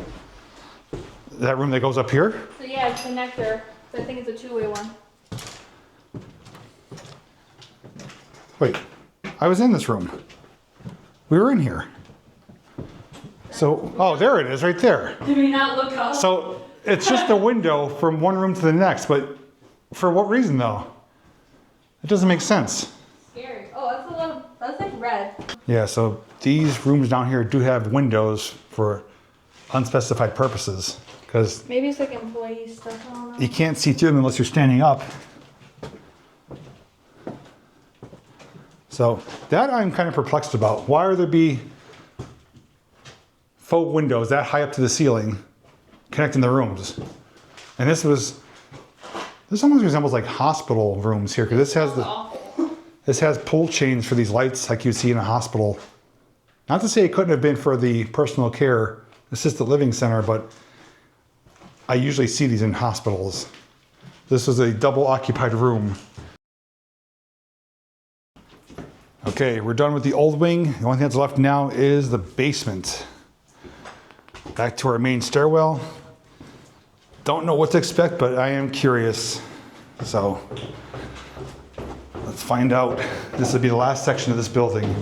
here. That room that goes up here? So yeah, it's a connector. So I think it's a 2-way one. Wait, I was in this room. We were in here. So, oh, there it is right there. Did we not look up? So it's just a window from one room to the next, but for what reason though? It doesn't make sense. Scary. Oh, that's like red. Yeah, so these rooms down here do have windows for unspecified purposes because Maybe it's like employee stuff. I don't know. you can't see through them unless you're standing up. So that I'm kind of perplexed about. Why would there be faux windows that high up to the ceiling connecting the rooms? And this almost resembles like hospital rooms here because this has pull chains for these lights like you see in a hospital. Not to say it couldn't have been for the personal care assisted living center, but I usually see these in hospitals. This is a double occupied room. Okay, we're done with the old wing. The only thing that's left now is the basement. Back to our main stairwell. Don't know what to expect, but I am curious. So let's find out. This will be the last section of this building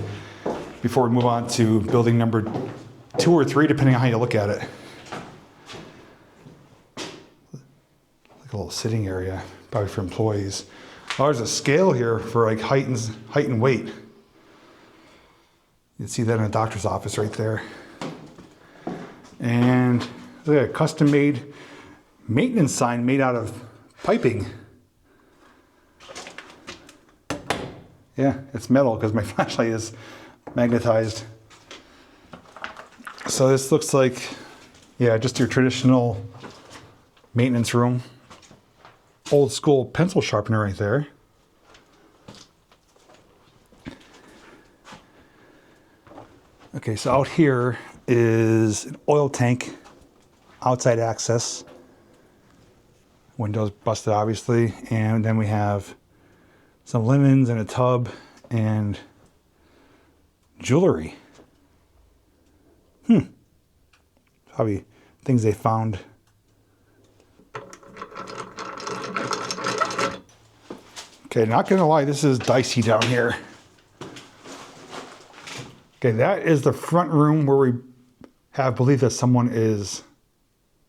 before we move on to building number 2 or 3, depending on how you look at it. Like a little sitting area, probably for employees. Oh, there's a scale here for like height and weight. You can see that in a doctor's office right there. And look at a custom-made maintenance sign made out of piping. Yeah, it's metal because my flashlight is magnetized. So this looks like, yeah, just your traditional maintenance room. Old school pencil sharpener right there. Okay, so out here is an oil tank, outside access. Windows busted, obviously. And then we have some linens and a tub and Jewelry. Probably things they found. Okay, not gonna lie, this is dicey down here. Okay, that is the front room where we have believed that someone is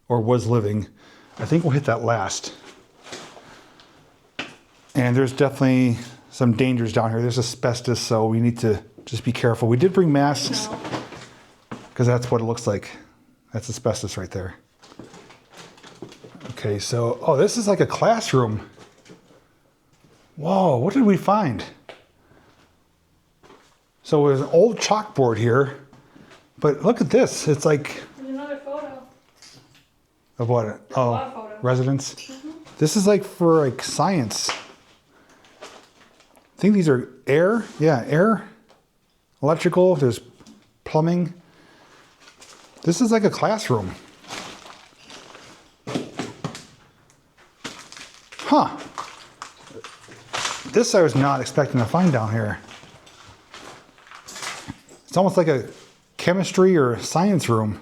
or was living. I think we'll hit that last. And there's definitely some dangers down here. There's asbestos, so we need to just be careful. We did bring masks because that's what it looks like. That's asbestos right there. Okay, so, oh, this is like a classroom. Whoa, what did we find? So there's an old chalkboard here, but look at this. It's like... There's another photo. Of what? A Oh, lot of photos. residents. This is like for like science. I think these are air. Yeah, air. Electrical. There's plumbing. This is like a classroom. Huh. This I was not expecting to find down here. It's almost like a chemistry or science room.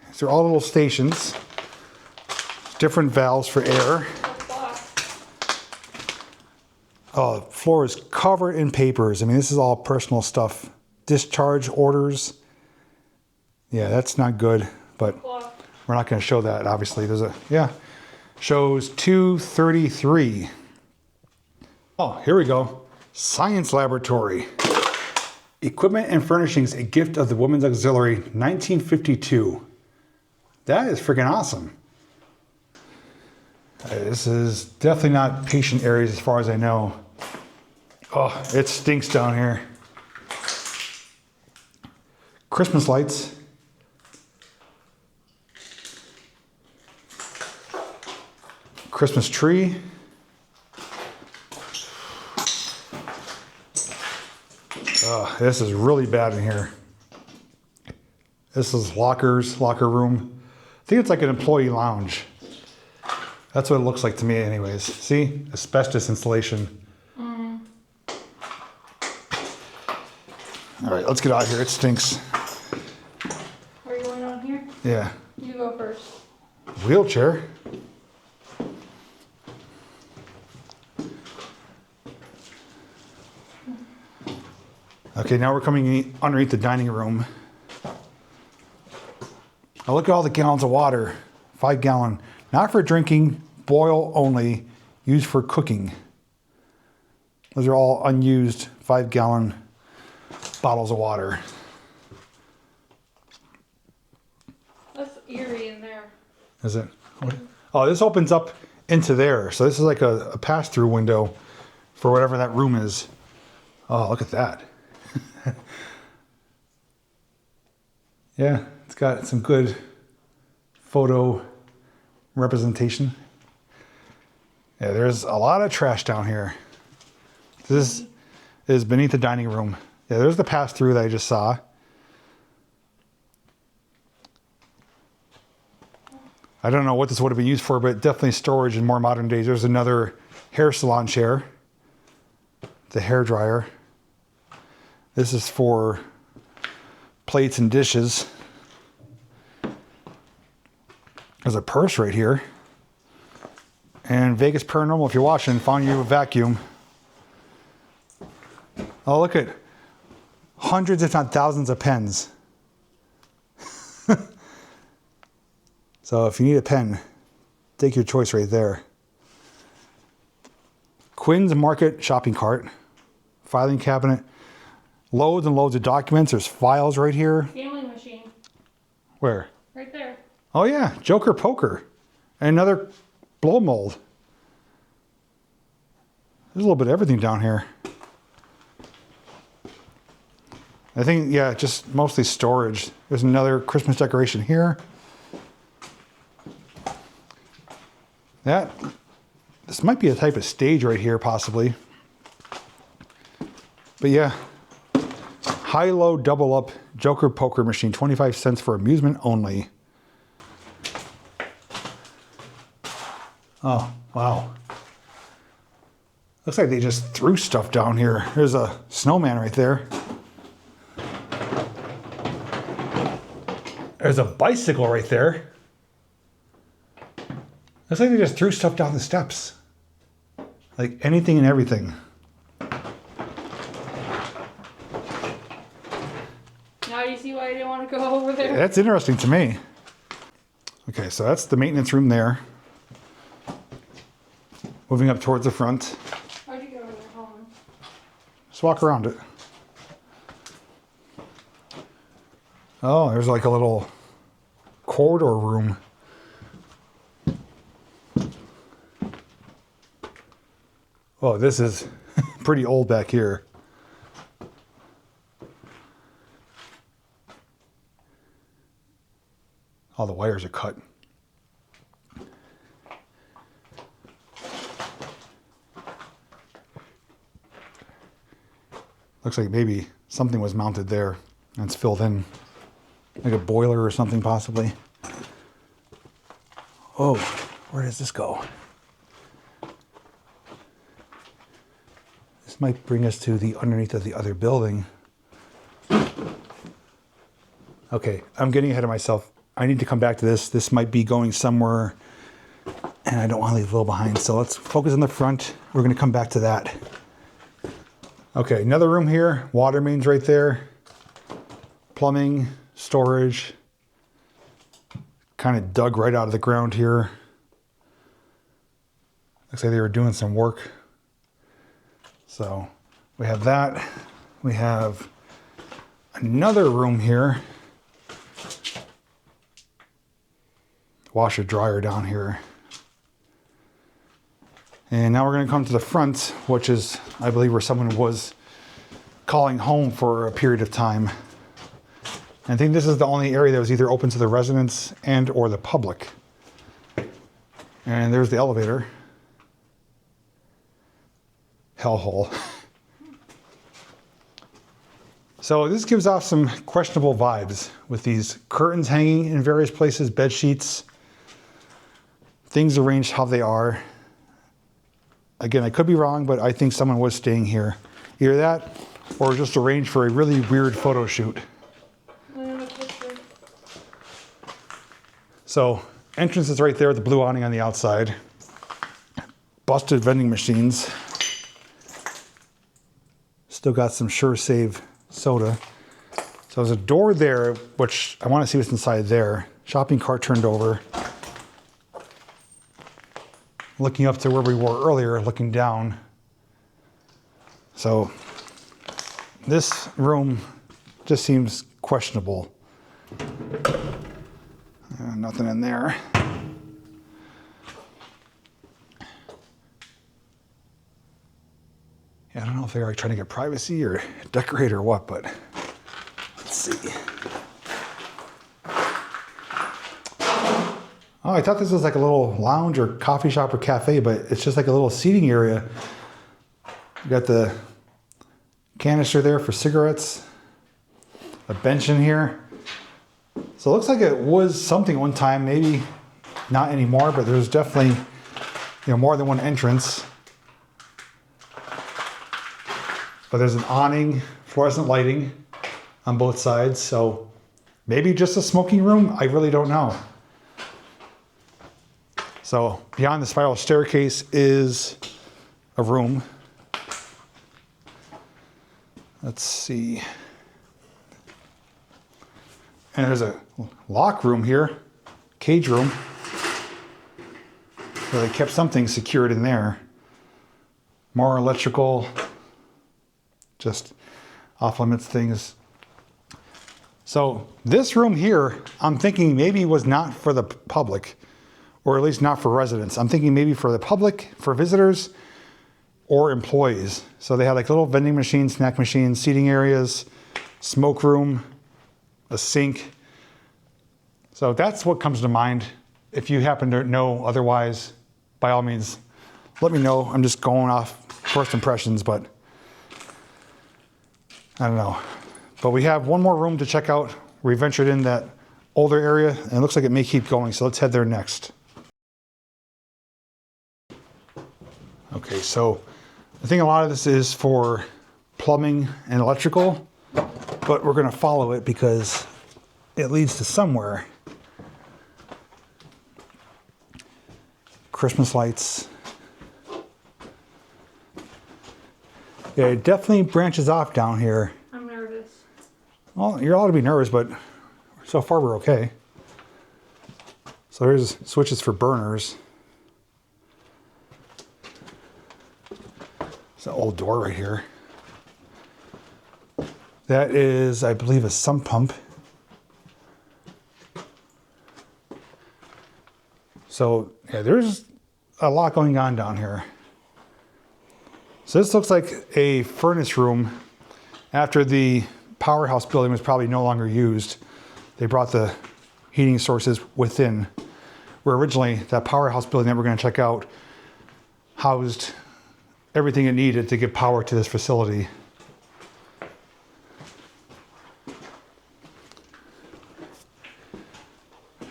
These are all little stations. Different valves for air. Oh, the floor is covered in papers. I mean, this is all personal stuff. Discharge orders. Yeah, that's not good, but we're not going to show that, obviously. There's a, yeah, shows 233. Oh, here we go. Science laboratory. Equipment and furnishings, a gift of the Women's Auxiliary, 1952. That is freaking awesome. This is definitely not patient areas as far as I know. Oh, it stinks down here. Christmas lights. Christmas tree. Oh, this is really bad in here. This is locker room. I think it's like an employee lounge. That's what it looks like to me anyways. See? Asbestos insulation. All right, let's get out of here. It stinks. Are you going on here? Yeah. You go first. Wheelchair. Okay, now we're coming underneath the dining room. Now look at all the gallons of water. 5 gallon. Not for drinking, boil only, used for cooking. Those are all unused 5 gallon bottles of water. That's eerie in there. Is it? Oh, this opens up into there. So this is like a pass-through window for whatever that room is. Oh, look at that. Yeah, it's got some good photo representation. Yeah, there's a lot of trash down here. This is beneath the dining room. Yeah, there's the pass-through that I just saw. I don't know what this would have been used for, but definitely storage in more modern days. There's another hair salon chair. The hair dryer. This is for plates and dishes. There's a purse right here. And Vegas Paranormal, if you're watching, found you a vacuum. Oh, look at hundreds, if not thousands of pens. So if you need a pen, take your choice right there. Quinn's Market shopping cart, filing cabinet, loads and loads of documents. There's files right here. Gambling machine. Where? Right there. Oh yeah, Joker Poker. And another blow mold. There's a little bit of everything down here. I think, yeah, just mostly storage. There's another Christmas decoration here. This might be a type of stage right here, possibly. But yeah, high-low double-up Joker Poker machine, 25 cents for amusement only. Oh, wow. Looks like they just threw stuff down here. There's a snowman right there. There's a bicycle right there. Looks like they just threw stuff down the steps. Like anything and everything. Now you see why I didn't want to go over there? That's interesting to me. Okay, so that's the maintenance room there. Moving up towards the front. How'd you get over there? Hold on. Just walk around it. Oh, there's like a little corridor room. Oh, this is pretty old back here. All the wires are cut. Looks like maybe something was mounted there and it's filled in. Like a boiler or something possibly. Oh, where does this go? This might bring us to the underneath of the other building. Okay, I'm getting ahead of myself. I need to come back to this. This might be going somewhere and I don't want to leave Will behind. So let's focus on the front. We're going to come back to that. Okay, another room here. Water mains right there. Plumbing, storage. Kind of dug right out of the ground here. Looks like they were doing some work. So we have that. We have another room here. Washer dryer down here. And now we're going to come to the front, which is, I believe, where someone was calling home for a period of time. I think this is the only area that was either open to the residents and or the public. And there's the elevator. Hellhole. So this gives off some questionable vibes with these curtains hanging in various places, bed sheets, things arranged how they are. Again, I could be wrong, but I think someone was staying here. Either that or just arranged for a really weird photo shoot. So entrance is right there with the blue awning on the outside. Busted vending machines. Still got some Sure Save soda. So there's a door there, which I want to see what's inside there. Shopping cart turned over. Looking up to where we were earlier, looking down. So this room just seems questionable. Nothing in there. Yeah, I don't know if they're trying to get privacy or decorate or what, but let's see. Oh, I thought this was like a little lounge or coffee shop or cafe, but it's just like a little seating area. You got the canister there for cigarettes, a bench in here. So it looks like it was something one time, maybe not anymore, but there's definitely, more than one entrance. But there's an awning, fluorescent lighting on both sides. So maybe just a smoking room. I really don't know. So beyond the spiral staircase is a room. Let's see. And there's a lock room here, cage room. So they kept something secured in there. More electrical, just off limits things. So this room here, I'm thinking maybe was not for the public, or at least not for residents. I'm thinking maybe for the public, for visitors, or employees. So they had like little vending machines, snack machines, seating areas, smoke room, a sink. So that's what comes to mind. If you happen to know otherwise, by all means, let me know. I'm just going off first impressions, but I don't know. But we have one more room to check out. We ventured in that older area and it looks like it may keep going. So let's head there next. Okay, so I think a lot of this is for plumbing and electrical, but we're gonna follow it because it leads to somewhere. Christmas lights. Yeah, it definitely branches off down here. I'm nervous. Well, you're allowed to be nervous, but so far we're okay. So there's switches for burners. It's an old door right here. That is, I believe, a sump pump. So yeah, there's a lot going on down here. So this looks like a furnace room after the powerhouse building was probably no longer used. They brought the heating sources within, where originally that powerhouse building that we're going to check out housed everything it needed to give power to this facility.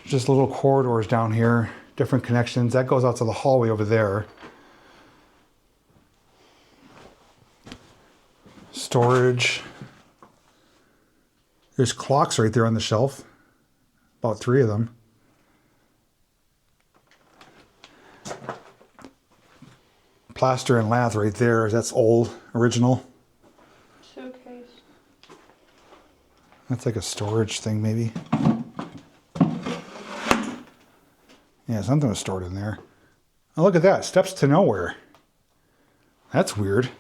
Just little corridors down here, different connections. That goes out to the hallway over there. Storage. There's clocks right there on the shelf. About 3 of them. Plaster and lath right there. That's old, original. Showcase. That's like a storage thing, maybe. Yeah, something was stored in there. Oh, look at that. Steps to nowhere. That's weird.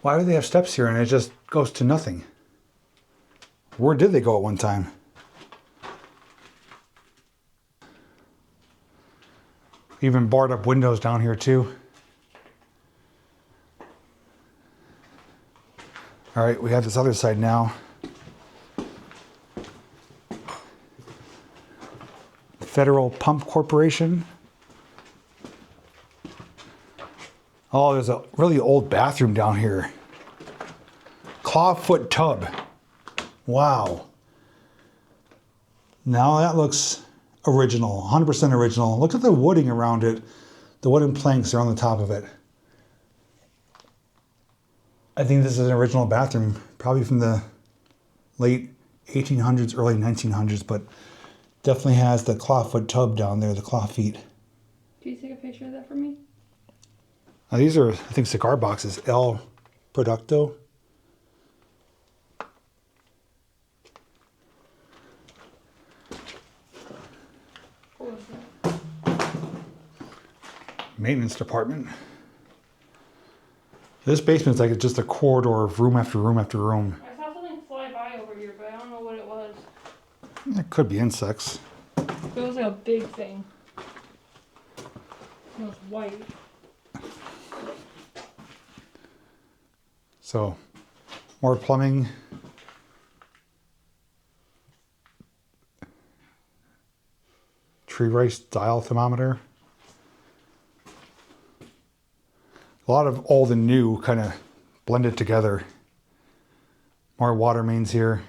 Why do they have steps here and it just goes to nothing? Where did they go at one time? Even barred up windows down here too. All right, we have this other side now. Federal Pump Corporation. Oh, there's a really old bathroom down here. Clawfoot tub. Wow. Now that looks original, 100% original. Look at the wooding around it. The wooden planks are on the top of it. I think this is an original bathroom, probably from the late 1800s, early 1900s, but definitely has the clawfoot tub down there, the claw feet. Can you take a picture of that for me? Now these are, I think, cigar boxes. El Producto. What was that? Maintenance department. This basement's like just a corridor of room after room after room. I saw something fly by over here, but I don't know what it was. It could be insects. It was like a big thing. It was white. So, more plumbing. Tree rice dial thermometer. A lot of old and new kind of blended together. More water mains here.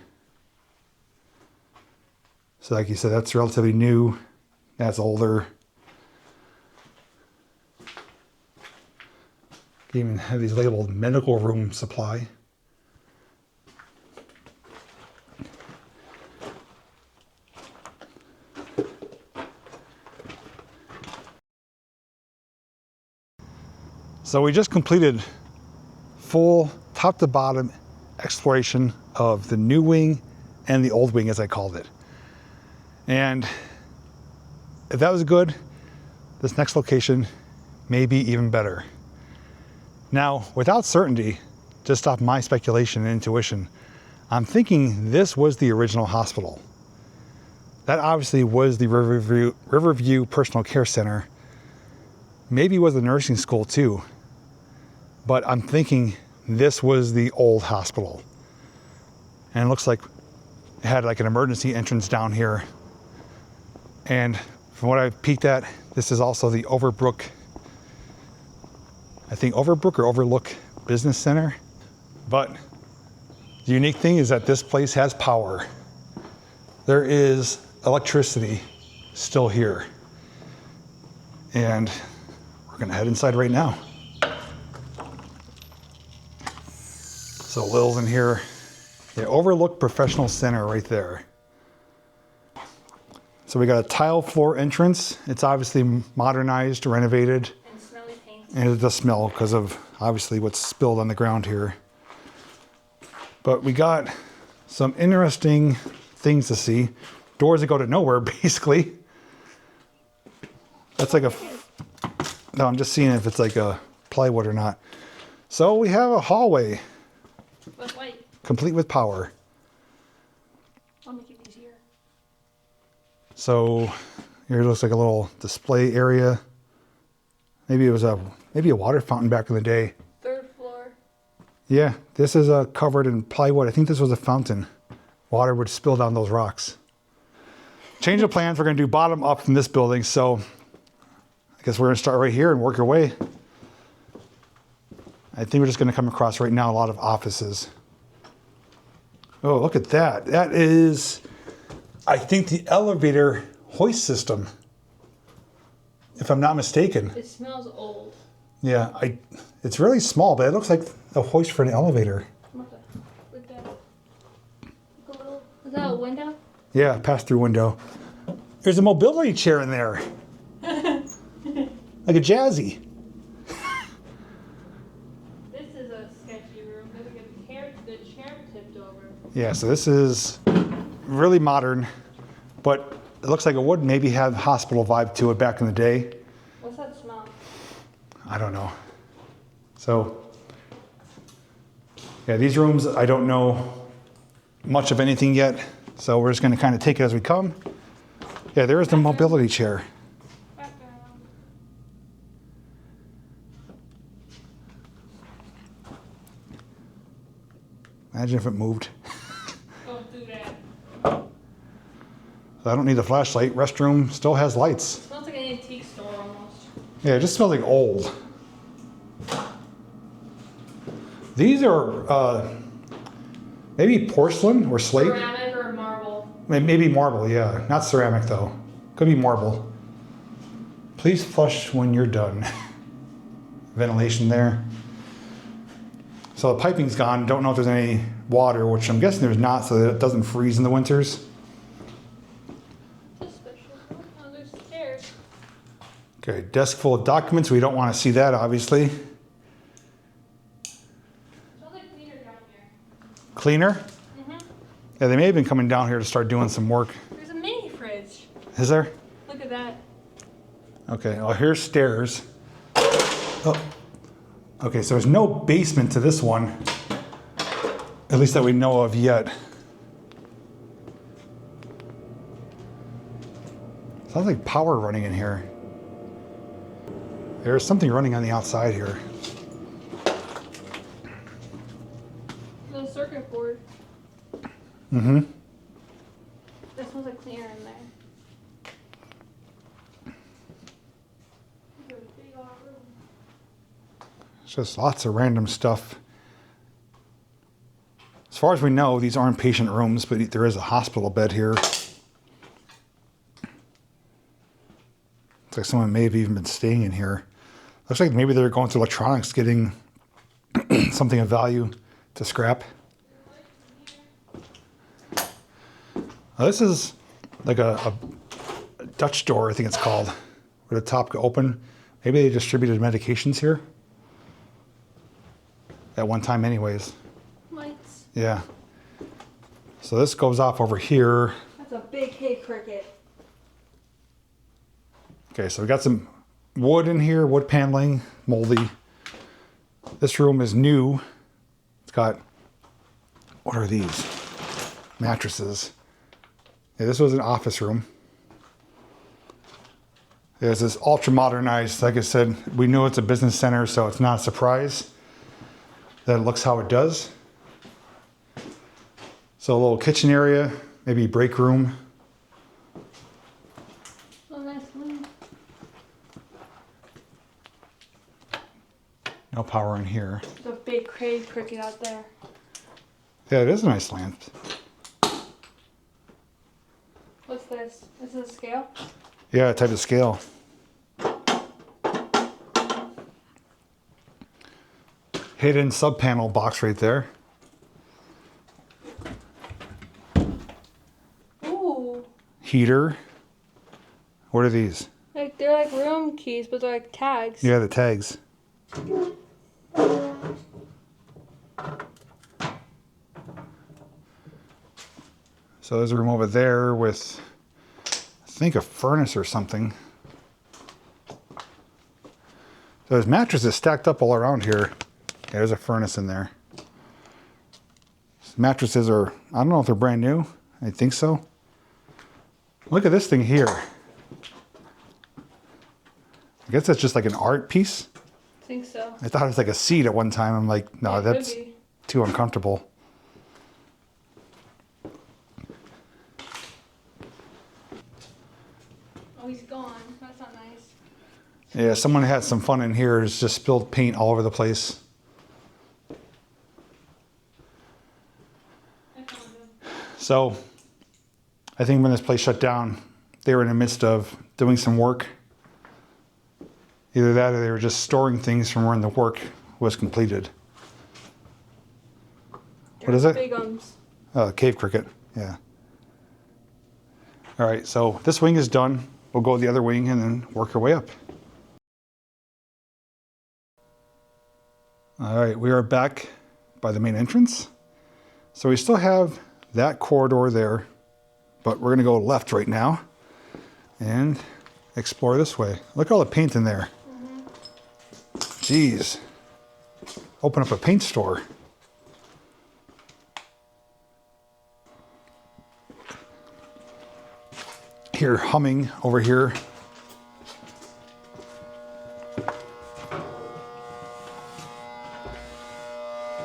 So like you said, that's relatively new. That's older. You even have these labeled medical room supply. So we just completed full top to bottom exploration of the new wing and the old wing, as I called it. And if that was good, this next location may be even better. Now, without certainty, just off my speculation and intuition, I'm thinking this was the original hospital. That obviously was the Riverview Personal Care Center. Maybe it was the nursing school too. But I'm thinking this was the old hospital. And it looks like it had like an emergency entrance down here. And from what I've peeked at, this is also the Overbrook, I think Overbrook or Overlook Business Center. But the unique thing is that this place has power. There is electricity still here. And we're gonna head inside right now. So Lil's in here. They overlook professional center right there. So we got a tile floor entrance. It's obviously modernized, renovated. And smelly paint. And it does smell because of obviously what's spilled on the ground here. But we got some interesting things to see. Doors that go to nowhere, basically. That's like a, no, I'm just seeing if it's like a plywood or not. So we have a hallway. With white. Complete with power. Let me keep these here. So here looks like a little display area. Maybe it was a water fountain back in the day. 3rd floor. Yeah, this is covered in plywood. I think this was a fountain. Water would spill down those rocks. Change of plans. We're going to do bottom up from this building. So I guess we're going to start right here and work our way. I think we're just going to come across right now a lot of offices. Oh, look at that. That is, I think, the elevator hoist system, if I'm not mistaken. It smells old. Yeah, it's really small, but it looks like a hoist for an elevator. Is that a window? Yeah, pass-through window. There's a mobility chair in there. Like a jazzy. This is a sketchy room. The chair tipped over. Yeah, so this is really modern, but it looks like it would maybe have hospital vibe to it back in the day. What's that smell? I don't know. So, yeah, these rooms, I don't know much of anything yet, so we're just going to kind of take it as we come. Yeah, there is the mobility chair. Imagine if it moved. Don't do that. I don't need a flashlight. Restroom still has lights. It smells like an antique store almost. Yeah, it just smells like old. These are maybe porcelain or slate. Ceramic or marble. Maybe marble, yeah. Not ceramic though. Could be marble. Please flush when you're done. Ventilation there. So the piping's gone. Don't know if there's any water, which I'm guessing there's not, so that it doesn't freeze in the winters. Suspicious. Oh, there's stairs. Okay, desk full of documents. We don't want to see that, obviously. Smells like cleaner down here. Cleaner? Mm-hmm. Yeah, they may have been coming down here to start doing some work. There's a mini fridge. Is there? Look at that. Okay, well, here's stairs. Oh. Okay, so there's no basement to this one, at least that we know of yet. Sounds like power running in here. There's something running on the outside here. The circuit board. Mm-hmm. That smells like cleaner in there. There's a big old room. It's just lots of random stuff. As far as we know, these aren't patient rooms, but there is a hospital bed here. Looks like someone may have even been staying in here. Looks like maybe they're going to electronics, getting something of value to scrap. This is like a Dutch door, I think it's called, where the top could open. Maybe they distributed medications here at one time anyways. Lights. Yeah. So this goes off over here. That's a big hay cricket. Okay, so we got some wood in here, wood paneling, moldy. This room is new. It's got, what are these? Mattresses. Yeah, this was an office room. There's this ultra modernized, like I said, we know it's a business center, so it's not a surprise that it looks how it does. So a little kitchen area, maybe break room. Oh, nice room. No power in here. There's a big hay cricket out there. Yeah, it is a nice lamp. What's this? Is this a scale? Yeah, a type of scale. hidden sub panel box right there. Ooh. Heater. What are these? Like they're like room keys, but they're like tags. Yeah, the tags. So there's a room over there with, I think, a furnace or something. So there's mattresses stacked up all around here. Yeah, there's a furnace in there. These mattresses are, I don't know if they're brand new. I think so. Look at this thing here. I guess that's just like an art piece. I think so. I thought it was like a seat at one time. I'm like, no, that's too uncomfortable. Oh, he's gone. That's not nice. Yeah, someone had some fun in here. It's just spilled paint all over the place. So, I think when this place shut down, they were in the midst of doing some work. Either that or they were just storing things from when the work was completed. What is it? Big gums. Cave cricket, yeah. All right, so this wing is done. We'll go to the other wing and then work our way up. All right, we are back by the main entrance. So we still have that corridor there, but we're gonna go left right now and explore this way. Look at all the paint in there. Jeez. Open up a paint store. Here, humming over here.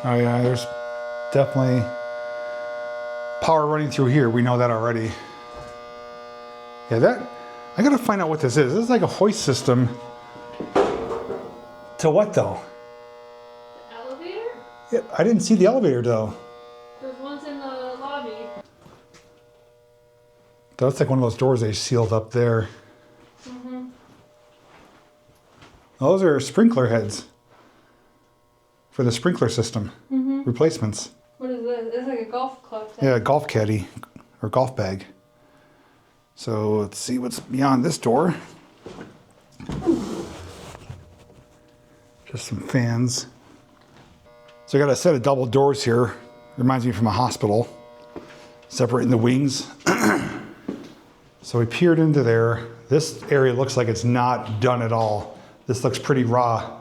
Oh yeah, there's definitely power running through here. We know that already. Yeah, I gotta find out what this is. This is like a hoist system. To what though? The elevator? Yeah, I didn't see the elevator though. There's ones in the lobby. That's like one of those doors they sealed up there. Those are sprinkler heads for the sprinkler system. Replacements. What is this? It's like a golf club thing. Yeah, golf caddy or golf bag. So let's see what's beyond this door. Just some fans. So I got a set of double doors here. Reminds me from a hospital. Separating the wings. So we peered into there. This area looks like it's not done at all. This looks pretty raw.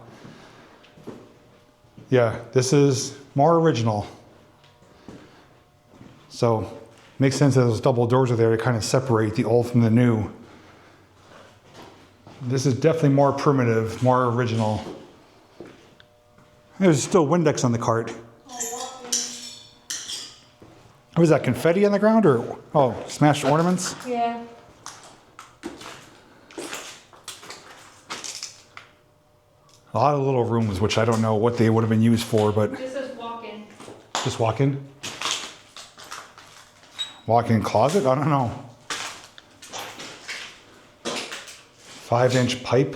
Yeah, this is more original. So makes sense that those double doors are there to kind of separate the old from the new. This is definitely more primitive, more original. There's still Windex on the cart. Was that confetti on the ground or, oh, smashed ornaments? Yeah. A lot of little rooms, which I don't know what they would have been used for, but. This is walk-in. Just walk-in? Walk-in closet? I don't know. 5-inch pipe.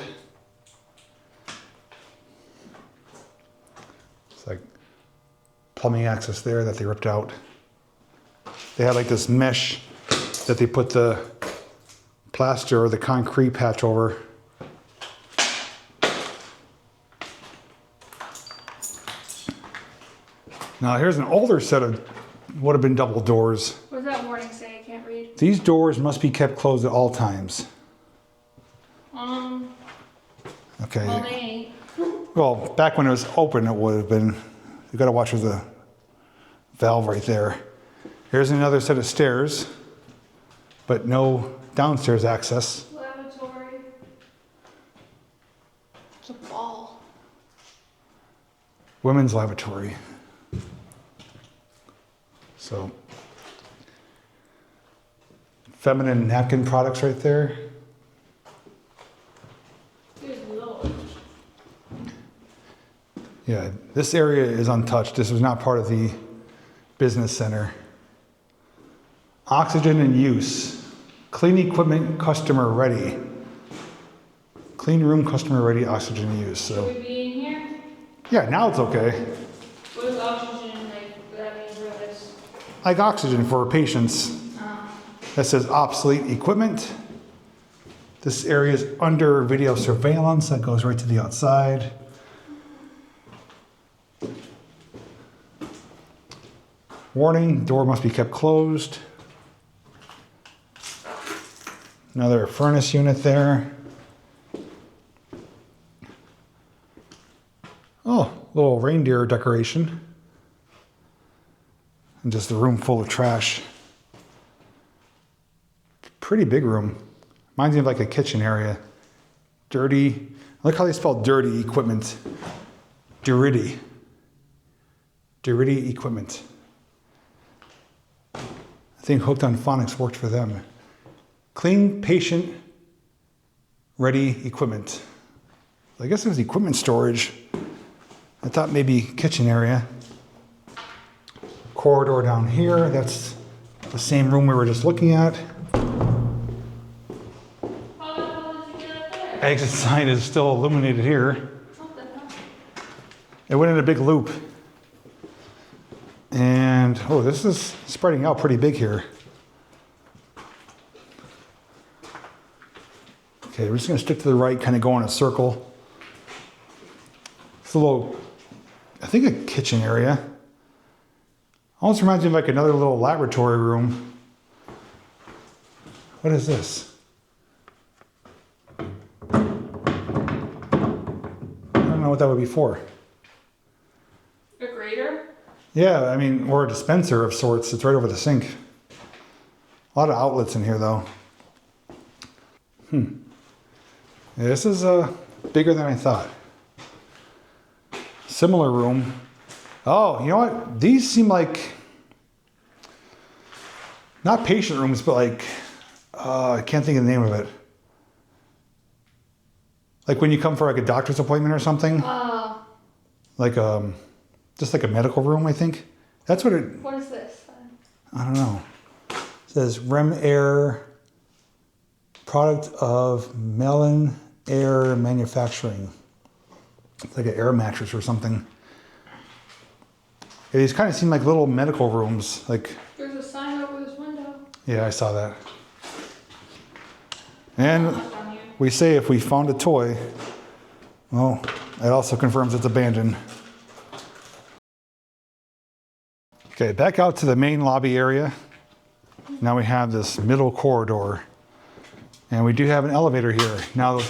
It's like plumbing access there that they ripped out. They had like this mesh that they put the plaster or the concrete patch over. Now here's an older set of would have been double doors. What does that warning say? I can't read. These doors must be kept closed at all times. Okay. Well, they ain't. Well, back when it was open, it would have been. You got to watch for the valve right there. Here's another set of stairs, but no downstairs access. Lavatory. It's a ball. Women's lavatory. So, feminine napkin products right there. Good Lord. Yeah, this area is untouched. This was not part of the business center. Oxygen in use. Clean equipment, customer ready. Clean room, customer ready, oxygen use. So, Should we be in here? Yeah, now it's okay. What is oxygen like? What that mean for this? Like oxygen for patients. That says obsolete equipment. This area is under video surveillance. That goes right to the outside. Warning, door must be kept closed. Another furnace unit there. Oh, little reindeer decoration. And just a room full of trash. Pretty big room. Reminds me of like a kitchen area. Dirty. Look how they spell dirty equipment. Dirty. Dirty equipment. I think Hooked on Phonics worked for them. Clean, patient, ready equipment. I guess it was equipment storage. I thought maybe kitchen area. Corridor down here. That's the same room we were just looking at. Exit sign is still illuminated here. It went in a big loop. And, oh, this is spreading out pretty big here. Okay, we're just gonna stick to the right, kind of go in a circle. It's a little, I think a kitchen area. Almost reminds me of like another little laboratory room. What is this? I don't know what that would be for. A grater? Yeah, I mean, or a dispenser of sorts. It's right over the sink. A lot of outlets in here, though. Yeah, this is bigger than I thought. Similar room. Oh, you know what? These seem like, not patient rooms, but like, I can't think of the name of it. Like when you come for like a doctor's appointment or something. Like just like a medical room, I think. That's what it. What is this? I don't know. It says Rem Air, product of Melon Air Manufacturing. It's like an air mattress or something. Yeah, these kind of seem like little medical rooms. Like. There's a sign over this window. Yeah, I saw that. And we say if we found a toy, well, it also confirms it's abandoned. Okay, back out to the main lobby area. Now we have this middle corridor. And we do have an elevator here. Now,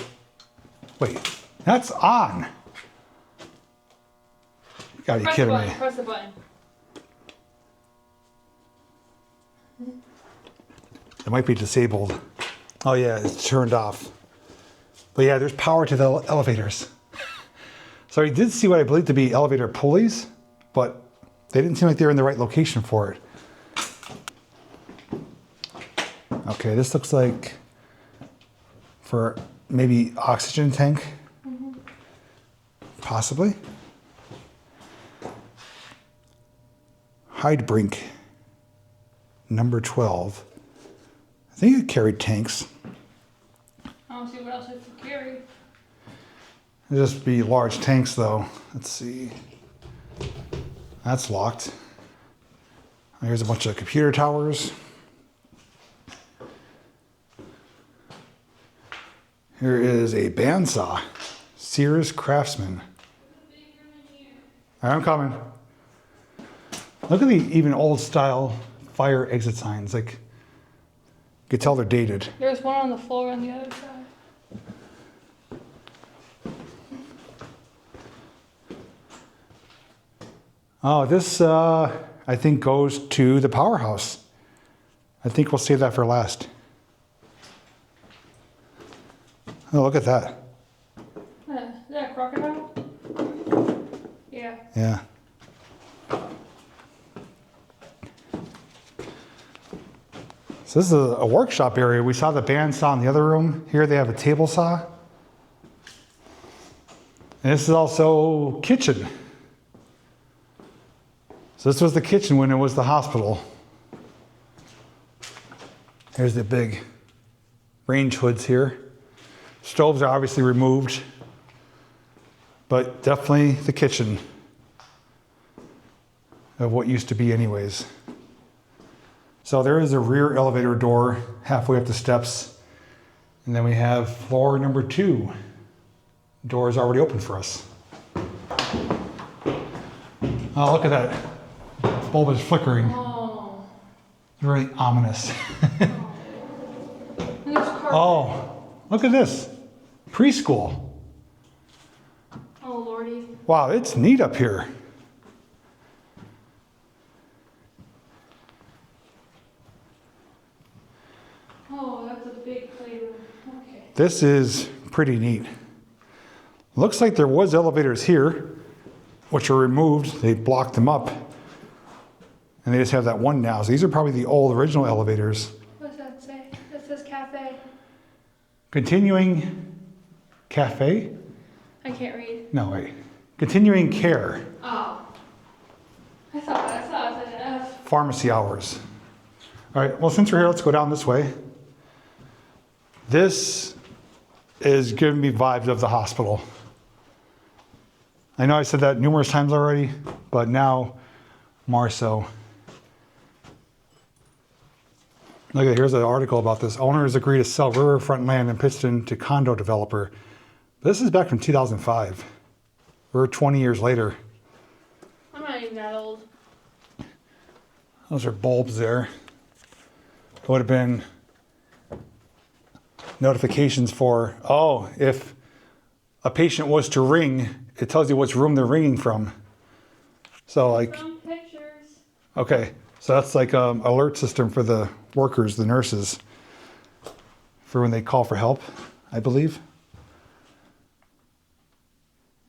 wait, that's on. You gotta be kidding me. Press the button. It might be disabled. Oh yeah, it's turned off. But yeah, there's power to the elevators. So I did see what I believe to be elevator pulleys, but they didn't seem like they were in the right location for it. Okay, this looks like for maybe oxygen tank. Possibly. Hyde Brink, number 12. I think it carried tanks. I don't see what else it could carry. It'd just be large tanks though. Let's see. That's locked. Here's a bunch of computer towers. Here is a bandsaw. Sears Craftsman. I'm coming. Look at the even old style fire exit signs. Like, you could tell they're dated. There's one on the floor on the other side. Oh, this I think goes to the powerhouse. I think we'll save that for last. Oh, look at that. Is that a crocodile? Yeah. Yeah. So this is a workshop area. We saw the bandsaw in the other room. Here they have a table saw. And this is also kitchen. So this was the kitchen when it was the hospital. Here's the big range hoods here. Stoves are obviously removed. but definitely the kitchen of what used to be anyways. So there is a rear elevator door halfway up the steps. And then we have floor number 2. Door is already open for us. Oh, look at that. Bulb is flickering. Oh. Very ominous. And there's carpet. Oh, look at this. Preschool. Oh, Lordy. Wow, it's neat up here. Oh, that's a big playroom. Okay. This is pretty neat. Looks like there was elevators here, which were removed. They blocked them up. And they just have that one now. So these are probably the old original elevators. What does that say? That says cafe. Continuing cafe? I can't read. No, wait. Continuing care. Oh. I saw it was an F. Pharmacy hours. All right, well, since we're here, let's go down this way. This is giving me vibes of the hospital. I know I said that numerous times already, but now more so. Look at, here's an article about this. Owners agree to sell riverfront land in Pittston to condo developer. This is back from 2005. We're 20 years later. I'm not even that old. Those are bulbs there. It would have been notifications for, oh, if a patient was to ring, it tells you which room they're ringing from. So like, Some pictures. okay, so that's like an alert system for the workers, the nurses, for when they call for help, I believe.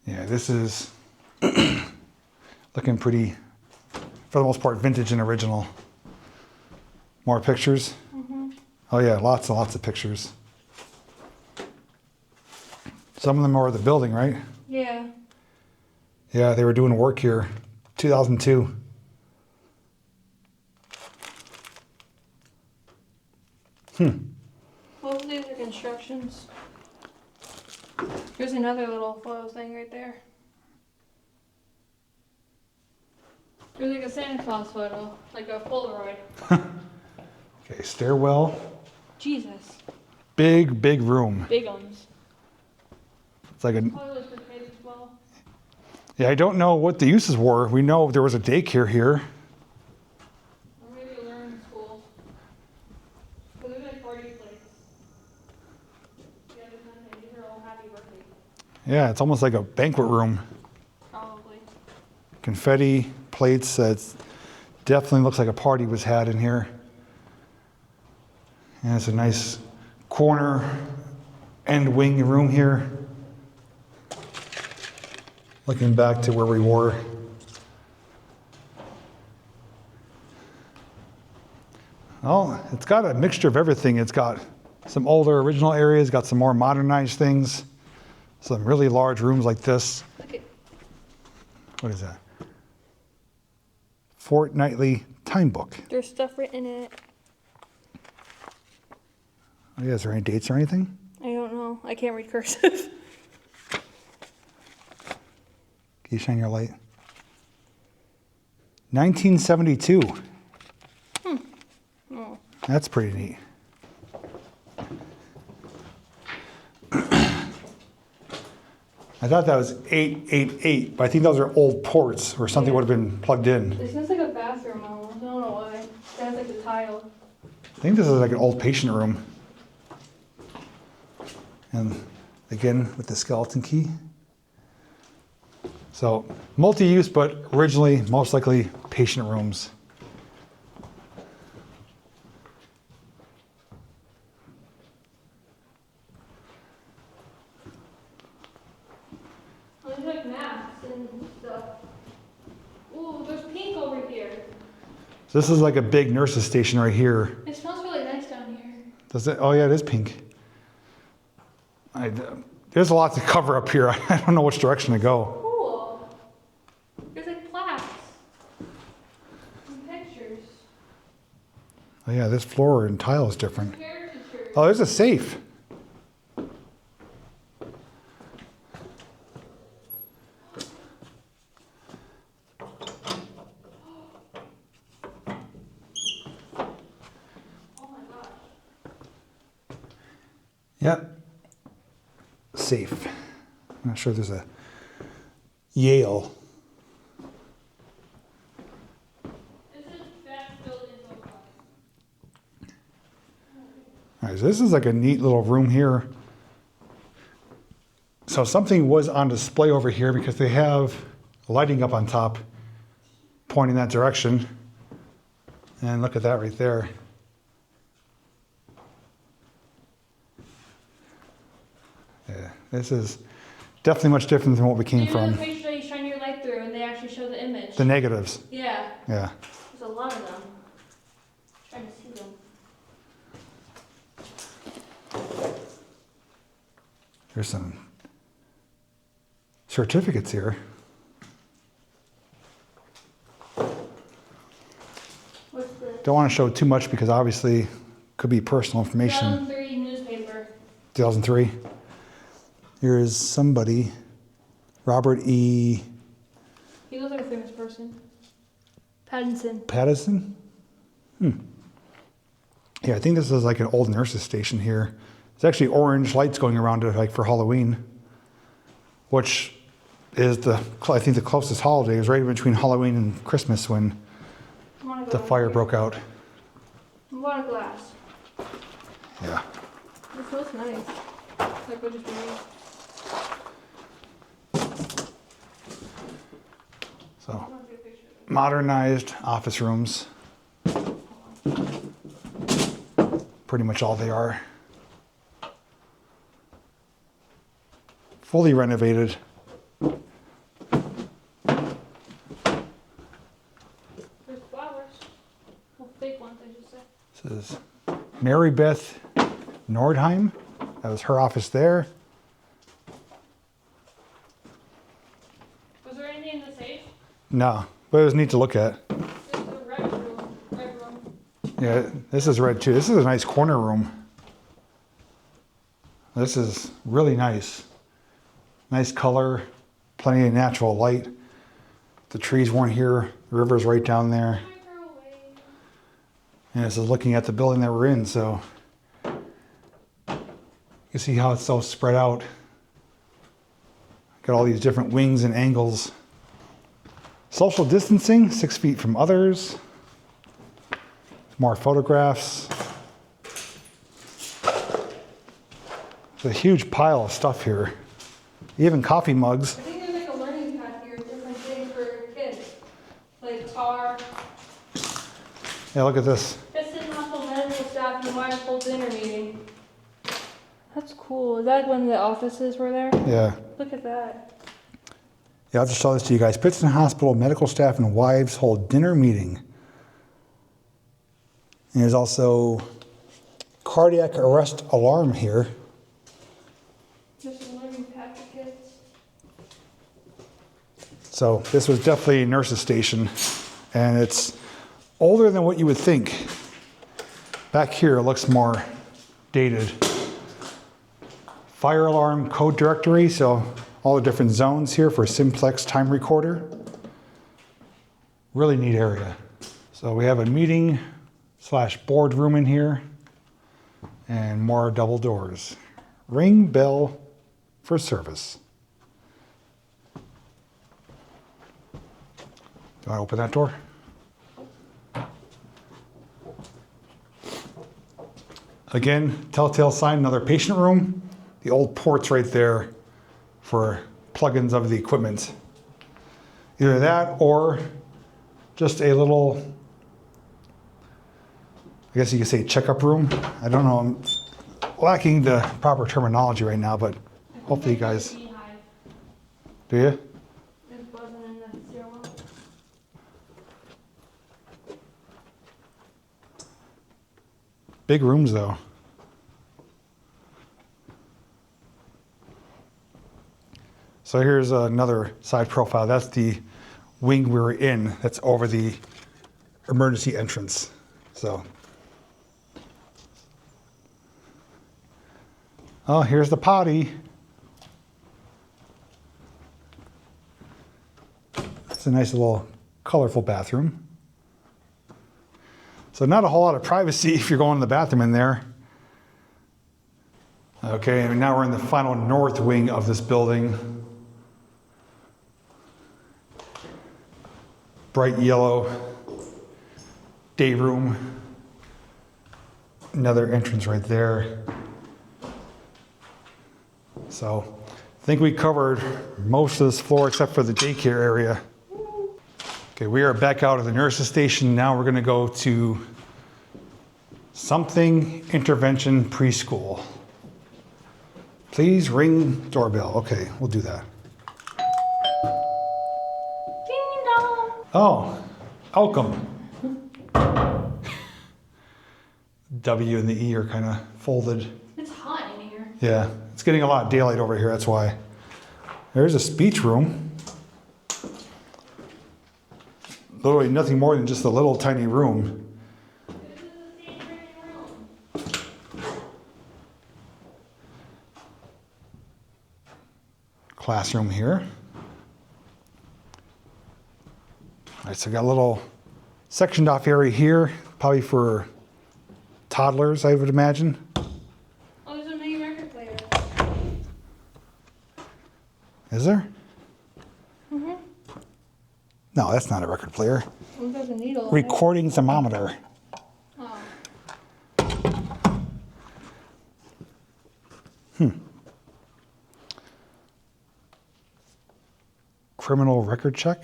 Yeah, this is looking pretty, for the most part, vintage and original. More pictures? Mm-hmm. Oh yeah, lots and lots of pictures. Some of them are the building, right? Yeah. Yeah, they were doing work here, 2002. Most of these are constructions. Here's another little photo thing right there. There's like a Santa Claus photo, like a Polaroid. Okay, stairwell. Jesus. Big, big room. Big ones. It's like a, Toilets for kids as well. yeah, I don't know what the uses were. We know there was a daycare here. Or maybe a learning school. But there's like party plates. Yeah, there's nothing. These are all happy birthday. Yeah, it's almost like a banquet room. Probably. Confetti, plates. It definitely looks like a party was had in here. And it's a nice corner end wing room here. Looking back to where we were. Oh, it's got a mixture of everything. It's got some older original areas, got some more modernized things, some really large rooms like this. Look at. What is that? Fortnightly time book. There's stuff written in it. Oh yeah, is there any dates or anything? I don't know. I can't read cursive. Can you shine your light? 1972. Oh. That's pretty neat. I thought that was 888, but I think those are old ports or something would have been plugged in. This looks like a bathroom almost. I don't know why. It has like a tile. I think this is like an old patient room. And again, with the skeleton key. So multi-use, but originally most likely patient rooms. Oh, there's like maps and stuff. Ooh, there's pink over here. So this is like a big nurse's station right here. It smells really nice down here. Does it? Oh yeah, it is pink. There's a lot to cover up here. I don't know which direction to go. Cool. There's like plaques and pictures. Oh yeah, this floor and tile is different. Caricatures. Oh, there's a safe. Yep. Safe. I'm not sure there's a Yale. This is best building so far. All right, so this is like a neat little room here. So something was on display over here because they have lighting up on top pointing that direction. And look at that right there. Yeah, this is definitely much different than what we came from. The picture that you shine your light through and they actually show the image. The negatives. Yeah. Yeah. There's a lot of them. I'm trying to see them. There's some certificates here. What's the Don't want to show too much because obviously could be personal information. 2003 newspaper? 2003. Here is somebody, Robert E. He looks like a famous person. Pattinson. Patterson? Yeah, I think this is like an old nurse's station here. There's actually orange lights going around it like for Halloween, which is I think the closest holiday is right in between Halloween and Christmas when the fire broke out. A lot of glass. Yeah. It smells nice. Like we're just doing. So, modernized office rooms. Pretty much all they are. Fully renovated. There's flowers. Well, fake ones, I should say. This is Mary Beth Nordheim. That was her office there. Was there anything in the safe? No, but it was neat to look at. This is a red room. Red room. Yeah, this is red too. This is a nice corner room. This is really nice. Nice color, plenty of natural light. The trees weren't here. The river's right down there. Microwave. And this is looking at the building that we're in, so you see how it's so spread out. Got all these different wings and angles. Social distancing, 6 feet from others. More photographs. There's a huge pile of stuff here. Even coffee mugs. I think there's like a learning path here, different things for kids. Like guitar. Yeah, look at this. Pittston Hospital medical staff and wives hold dinner meeting. That's cool. Is that when the offices were there? Yeah. Look at that. Yeah, I'll just show this to you guys. Pittston Hospital medical staff and wives hold dinner meeting. And there's also cardiac arrest alarm here. Just a learning path for kids. So this was definitely a nurse's station, and it's older than what you would think. Back here it looks more dated. Fire alarm code directory, so all the different zones here for simplex time recorder. Really neat area. So we have a meeting / board room in here, and more double doors. Ring bell for service. Do I open that door? Again, telltale sign, another patient room. The old port's right there for plugins of the equipment. Either that or just a little, I guess you could say checkup room. I don't know, I'm lacking the proper terminology right now, but hopefully you guys, do you? It wasn't in the stairwell. Big rooms though. So here's another side profile. That's the wing we were in. That's over the emergency entrance. So, oh, here's the potty. It's a nice little colorful bathroom. So not a whole lot of privacy if you're going to the bathroom in there. Okay, and now we're in the final north wing of this building. Bright yellow day room. Another entrance right there. So I think we covered most of this floor except for the daycare area. Okay, we are back out of the nurse's station. Now we're gonna go to something intervention preschool. Please ring doorbell. Okay, we'll do that. Ding dong. Oh, welcome. W and the E are kind of folded. It's hot in here. Yeah, it's getting a lot of daylight over here, that's why. There's a speech room. Literally nothing more than just a little tiny room. This is the same room. Classroom here. All right, so I got a little sectioned off area here, probably for toddlers, I would imagine. Oh, there's a mini record player. Is there? Mm-hmm. No, that's not a record player. Oh, there's a needle. Recording thermometer. Oh. Criminal record check.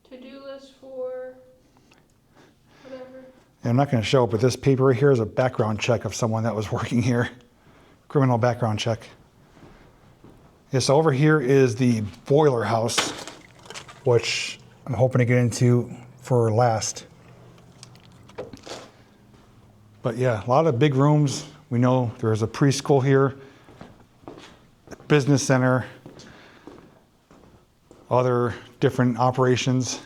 To-do list for whatever. And I'm not going to show it, but this paper right here is a background check of someone that was working here. Criminal background check. Yeah, so over here is the boiler house, which I'm hoping to get into for last. But yeah, a lot of big rooms. We know there's a preschool here, business center, other different operations.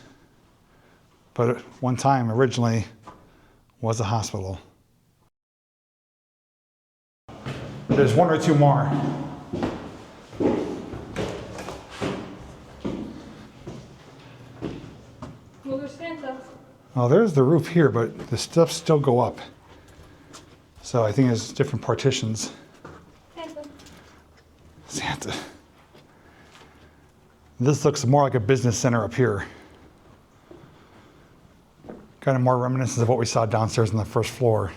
But at one time, originally, was a hospital. There's one or two more. Well, there's Santa. Well, there's the roof here, but the steps still go up. So I think there's different partitions. Santa. Santa. This looks more like a business center up here. Kind of more reminiscent of what we saw downstairs on the first floor.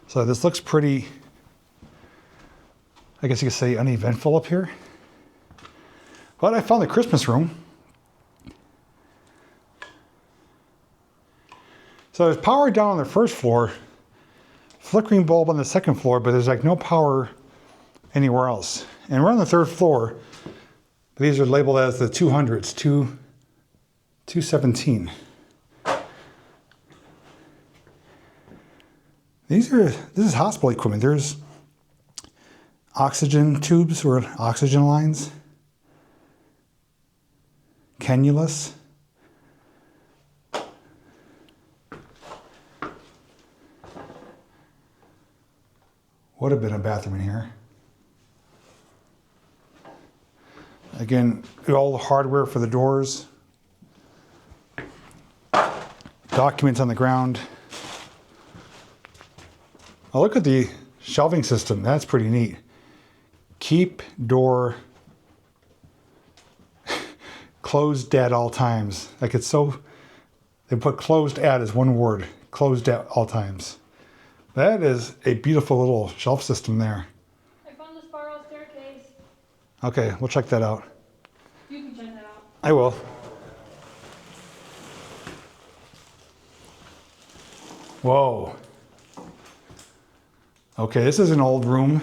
So this looks pretty, I guess you could say, uneventful up here. But I found the Christmas room. So there's power down on the first floor, flickering bulb on the second floor, but there's like no power anywhere else. And we're on the third floor. These are labeled as the 200s, 217. This is hospital equipment. There's oxygen tubes or oxygen lines, cannulas. Would have been a bathroom in here. Again, all the hardware for the doors. Documents on the ground. Oh, look at the shelving system. That's pretty neat. Keep door closed at all times. Like it's so, they put closed at as one word. Closed at all times. That is a beautiful little shelf system there. I found the spiral staircase. Okay, we'll check that out. You can check that out. I will. Whoa. Okay, this is an old room.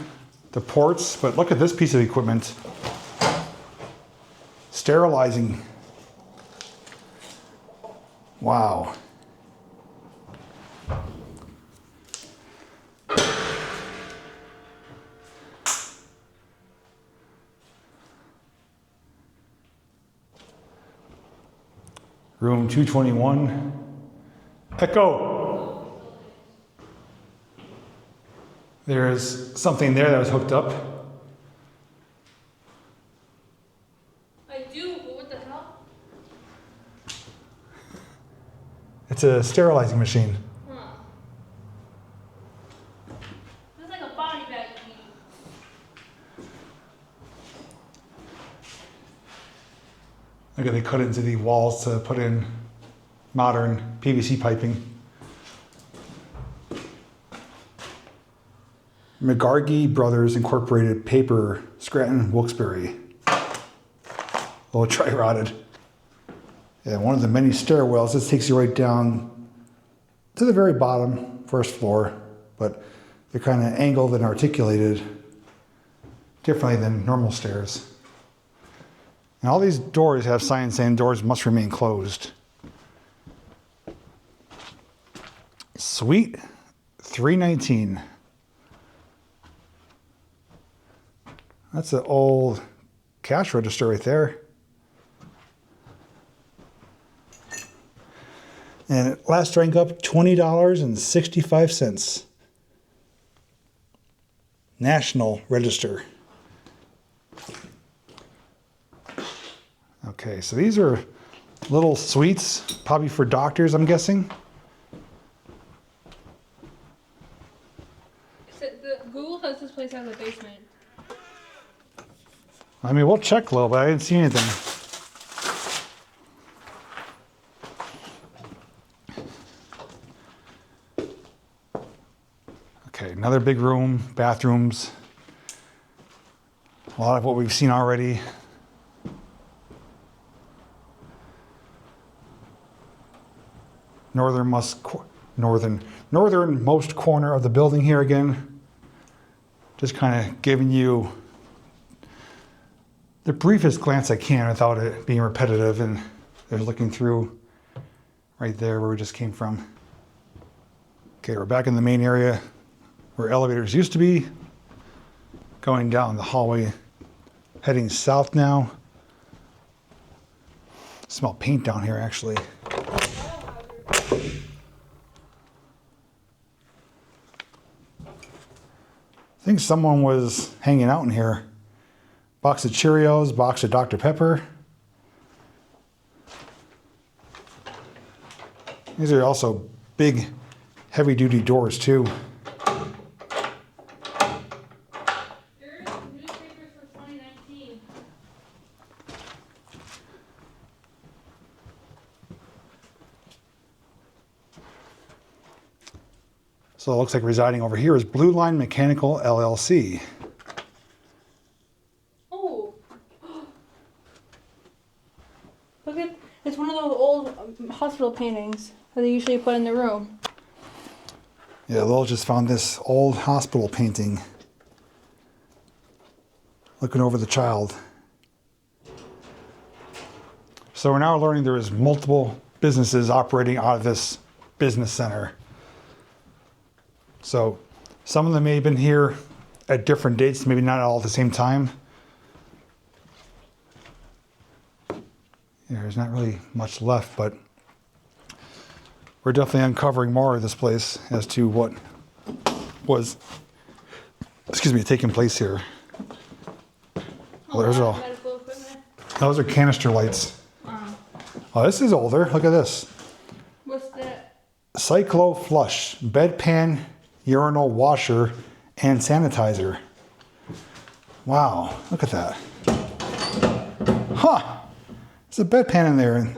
The ports, but look at this piece of equipment. Sterilizing. Wow. Room 221. Echo. There's something there that was hooked up. I do, but what the hell? It's a sterilizing machine. Huh. There's like everything they could into the walls to put in modern PVC piping. McGargy Brothers Incorporated Paper, Scranton, Wilkes-Barre. Little tri-rotted. Yeah, one of the many stairwells. This takes you right down to the very bottom, first floor, but they're kind of angled and articulated differently than normal stairs. And all these doors have signs saying doors must remain closed. Suite 319. That's an old cash register right there. And it last drank up $20.65. National Register. Okay, so these are little suites, probably for doctors, I'm guessing. Google says this place has a basement. I mean, we'll check a little, but I didn't see anything. Okay, another big room, bathrooms. A lot of what we've seen already. Northernmost corner of the building here again. Just kind of giving you the briefest glance I can without it being repetitive, and there's looking through right there where we just came from. Okay, we're back in the main area where elevators used to be, going down the hallway, heading south now. Smell paint down here actually. I think someone was hanging out in here. Box of Cheerios, box of Dr. Pepper. These are also big, heavy-duty doors too. There are newspapers for 2019. So it looks like residing over here is Blue Line Mechanical LLC. Oh. Look at, it's one of those old hospital paintings that they usually put in the room. Yeah, Lowell just found this old hospital painting. Looking over the child. So we're now learning there is multiple businesses operating out of this business center. So some of them may have been here at different dates, maybe not all at the same time. There's not really much left, but we're definitely uncovering more of this place as to what was, taking place here. Well, there's all, Medical equipment. those are canister lights. Oh, this is older. Look at this. What's that? Cyclo Flush, bedpan, urinal washer, and sanitizer. Wow, look at that. Huh, there's a bedpan in there. And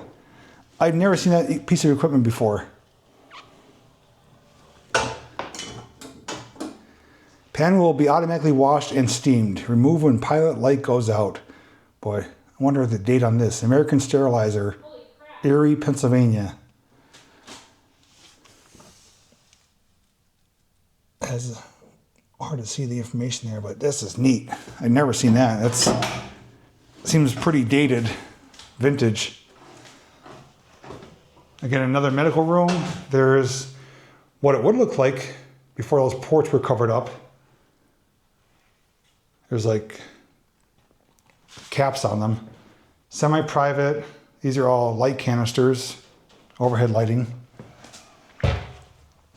I'd never seen that piece of equipment before. Pan will be automatically washed and steamed. Remove when pilot light goes out. Boy, I wonder the date on this. American Sterilizer, Erie, Pennsylvania. It's hard to see the information there, but this is neat. I've never seen that. That's seems pretty dated, vintage. Again, another medical room. There's what it would look like before those ports were covered up. There's like caps on them. Semi-private. These are all light canisters, overhead lighting,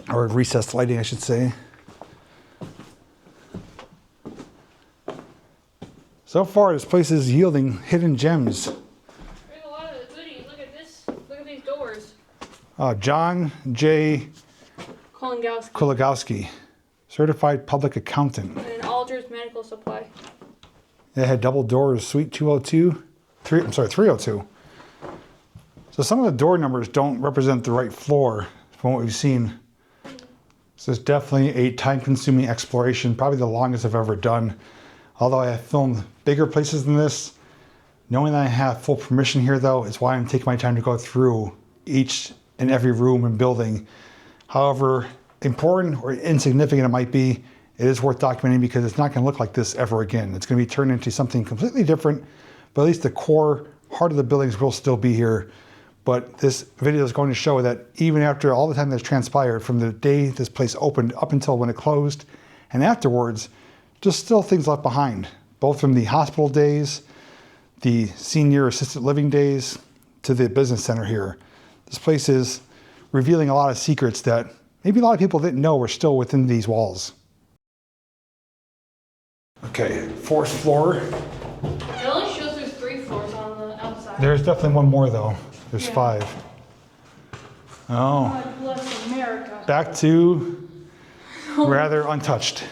or recessed lighting, I should say. So far, this place is yielding hidden gems. There's a lot of goodies. Look at this. Look at these doors. John J. Kolingowski. Kuligowski, certified public accountant. And Alders Medical Supply. They had double doors, suite 302. So some of the door numbers don't represent the right floor from what we've seen. So it's definitely a time-consuming exploration, probably the longest I've ever done. Although I have filmed bigger places than this, knowing that I have full permission here though, is why I'm taking my time to go through each and every room and building. However important or insignificant it might be, it is worth documenting because it's not going to look like this ever again. It's going to be turned into something completely different, but at least the core heart of the buildings will still be here. But this video is going to show that even after all the time that's transpired from the day this place opened up until when it closed and afterwards, just still things left behind, both from the hospital days, the senior assisted living days, to the business center here. This place is revealing a lot of secrets that maybe a lot of people didn't know were still within these walls. Okay, fourth floor. It only shows there's 3 floors on the outside. There's definitely one more though. There's 5. Oh. God bless America. Back to rather untouched.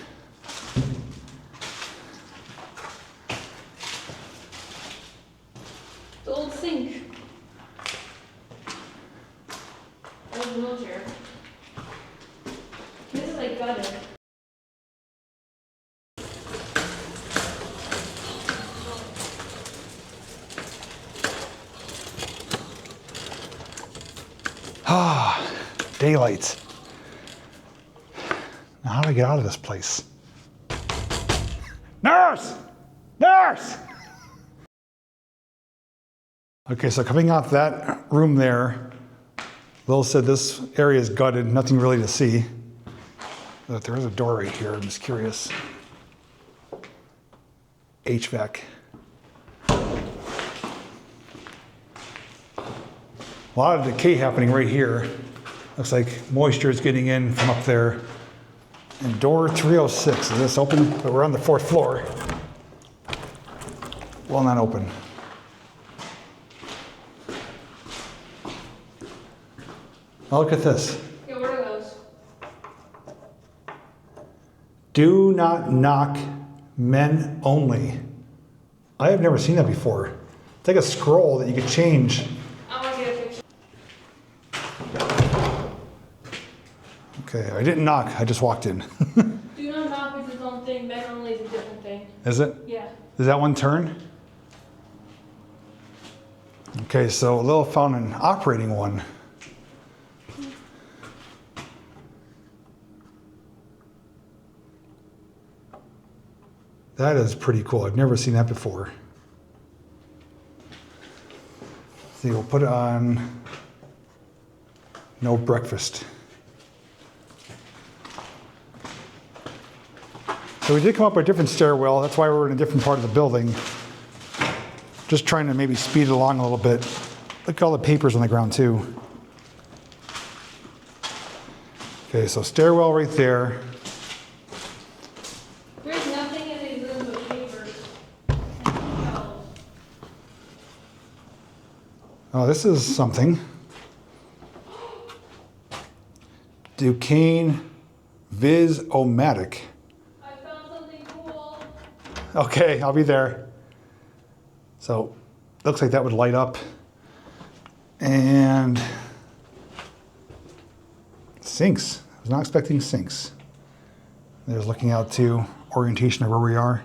The old sink. Old wheelchair. This is like gutted. Ah, daylight. Now how do I get out of this place? Nurse! Nurse! Okay, so coming out that room there, Lil said this area is gutted, nothing really to see. But there is a door right here, I'm just curious. HVAC. A lot of decay happening right here. Looks like moisture is getting in from up there. And door 306, is this open? But we're on the 4th floor. Well, not open. Oh, look at this. Yeah, what are those? Do not knock, men only. I have never seen that before. It's like a scroll that you could change. I want to get a picture. Okay, I didn't knock, I just walked in. Do not knock is its own thing. Men only is a different thing. Is it? Yeah. Does that one turn? Okay, so Lil found an operating one. That is pretty cool. I've never seen that before. See, we'll put it on no breakfast. So we did come up a different stairwell. That's why we're in a different part of the building. Just trying to maybe speed it along a little bit. Look at all the papers on the ground too. Okay, so stairwell right there. There's nothing in these rooms but papers. Oh, this is something. Duquesne Vis-O-Matic. I found something cool. Okay, I'll be there. So, looks like that would light up. And sinks. I was not expecting sinks. There's looking out to orientation of where we are.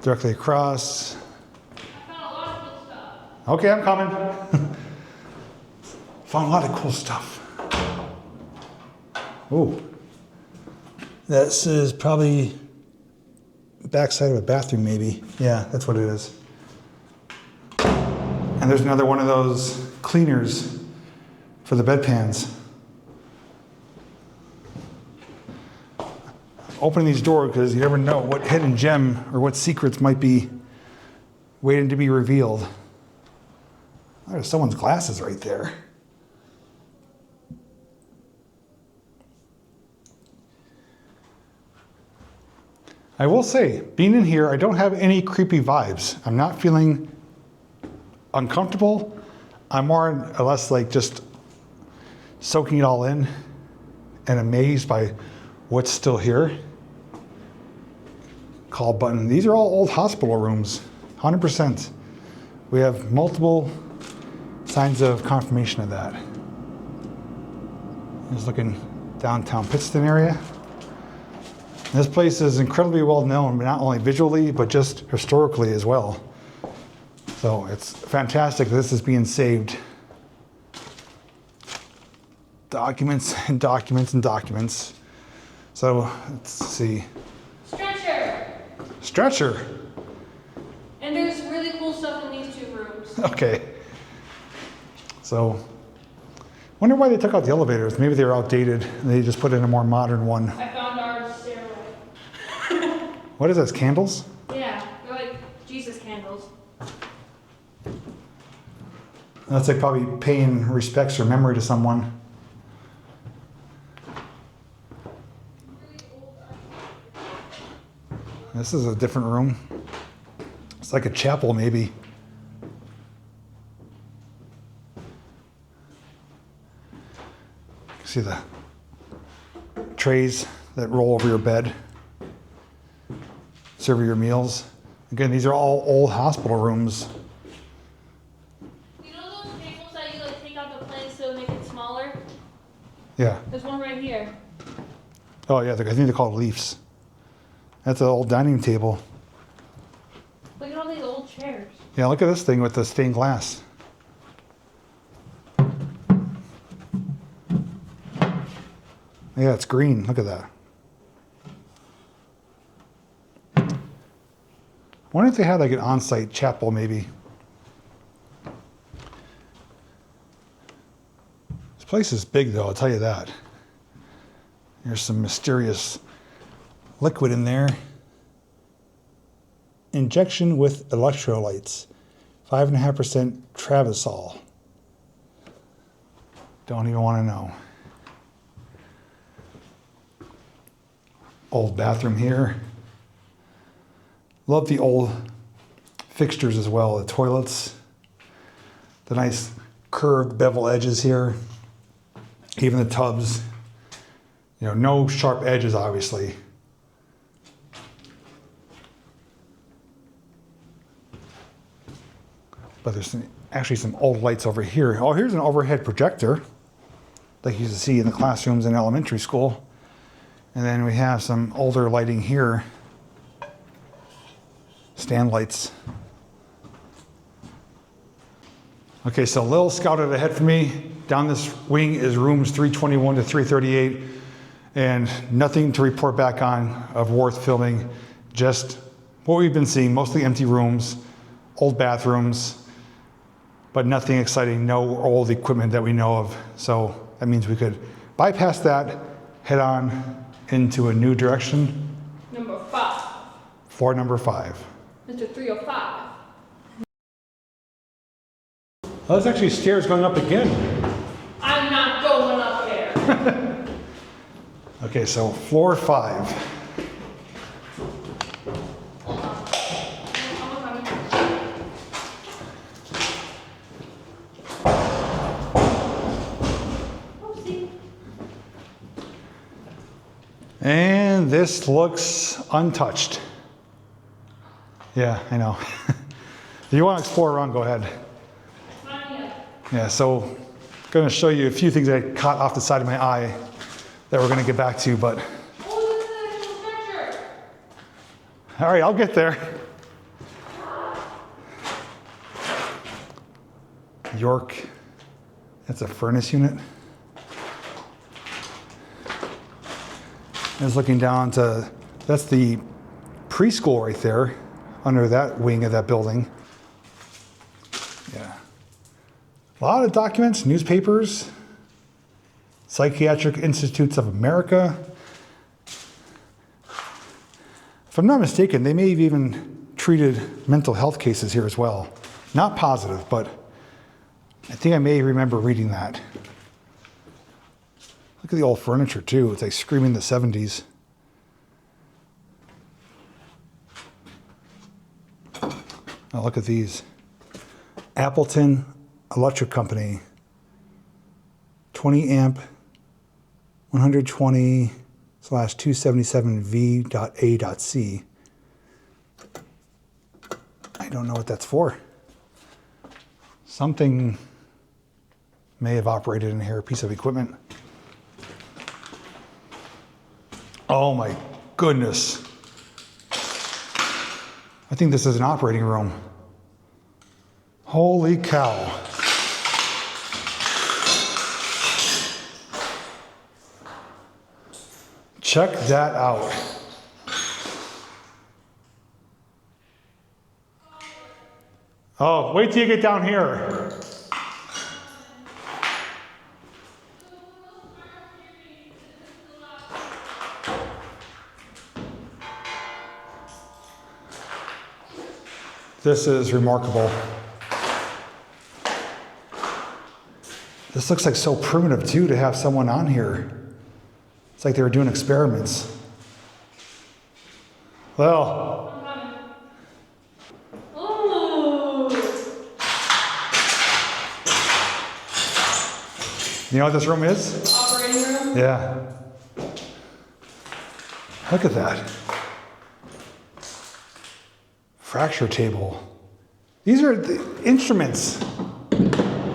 Directly across. I found a lot of cool stuff. Okay, I'm coming. Found a lot of cool stuff. Oh. This is probably backside of a bathroom, maybe. Yeah, that's what it is. And there's another one of those cleaners for the bedpans. Opening these doors because you never know what hidden gem or what secrets might be waiting to be revealed. There's someone's glasses right there. I will say, being in here, I don't have any creepy vibes. I'm not feeling uncomfortable. I'm more or less like just soaking it all in and amazed by what's still here. call button. These are all old hospital rooms, 100%. We have multiple signs of confirmation of that. Just looking downtown Pittston area. This place is incredibly well known, not only visually, but just historically as well. So it's fantastic that this is being saved. Documents and documents and documents. So let's see. Stretcher. Stretcher. And there's really cool stuff in these 2 rooms. Okay. So, wonder why they took out the elevators. Maybe they were outdated and they just put in a more modern one. I found our stairway. What is this, candles? Yeah, they're like Jesus candles. That's like probably paying respects or memory to someone. This is a different room. It's like a chapel, maybe. See the trays that roll over your bed, serve your meals. Again, these are all old hospital rooms. You know those tables that you like take out the plane so make it smaller? Yeah. There's one right here. Oh yeah, I think they're called leafs. That's an old dining table. Look at all these old chairs. Yeah, look at this thing with the stained glass. Yeah, it's green. Look at that. I wonder if they had like an on-site chapel, maybe. This place is big, though, I'll tell you that. There's some mysterious liquid in there. Injection with electrolytes. 5.5% Travisol. Don't even want to know. Old bathroom here. Love the old fixtures as well. The toilets. The nice curved bevel edges here. Even the tubs. You know, no sharp edges, obviously. But there's actually some old lights over here. Oh, here's an overhead projector, like you used to see in the classrooms in elementary school. And then we have some older lighting here. Stand lights. Okay, so a little scouted ahead for me. Down this wing is rooms 321 to 338. And nothing to report back on of worth filming. Just what we've been seeing, mostly empty rooms, old bathrooms, but nothing exciting, no old equipment that we know of. So that means we could bypass that, head on into a new direction. Number 5. Floor number 5. Mr. 305. Oh, there's actually stairs going up again. I'm not going up there. Okay, so floor 5. Hold on. I'm coming. Oh, see? And this looks untouched. Yeah, I know. If you want to explore around, go ahead. Not yet. Yeah, so I'm going to show you a few things I caught off the side of my eye that we're going to get back to, but Oh, look at that stretcher. all right, I'll get there. York, that's a furnace unit. I was looking down to, that's the preschool right there, under that wing of that building. Yeah. A lot of documents, newspapers, Psychiatric Institutes of America. If I'm not mistaken, they may have even treated mental health cases here as well. Not positive, but I think I may remember reading that. Look at the old furniture too. It's like screaming the 70s. Oh, look at these. Appleton Electric Company. 20 amp, 120/277V.A.C. I don't know what that's for. Something may have operated in here, a piece of equipment. Oh my goodness. I think this is an operating room. Holy cow. Check that out. Oh, wait till you get down here. This is remarkable. This looks like so primitive too to have someone on here. It's like they were doing experiments. Well. Ooh. You know what this room is? The operating room? Yeah. Look at that. Fracture table. These are the instruments.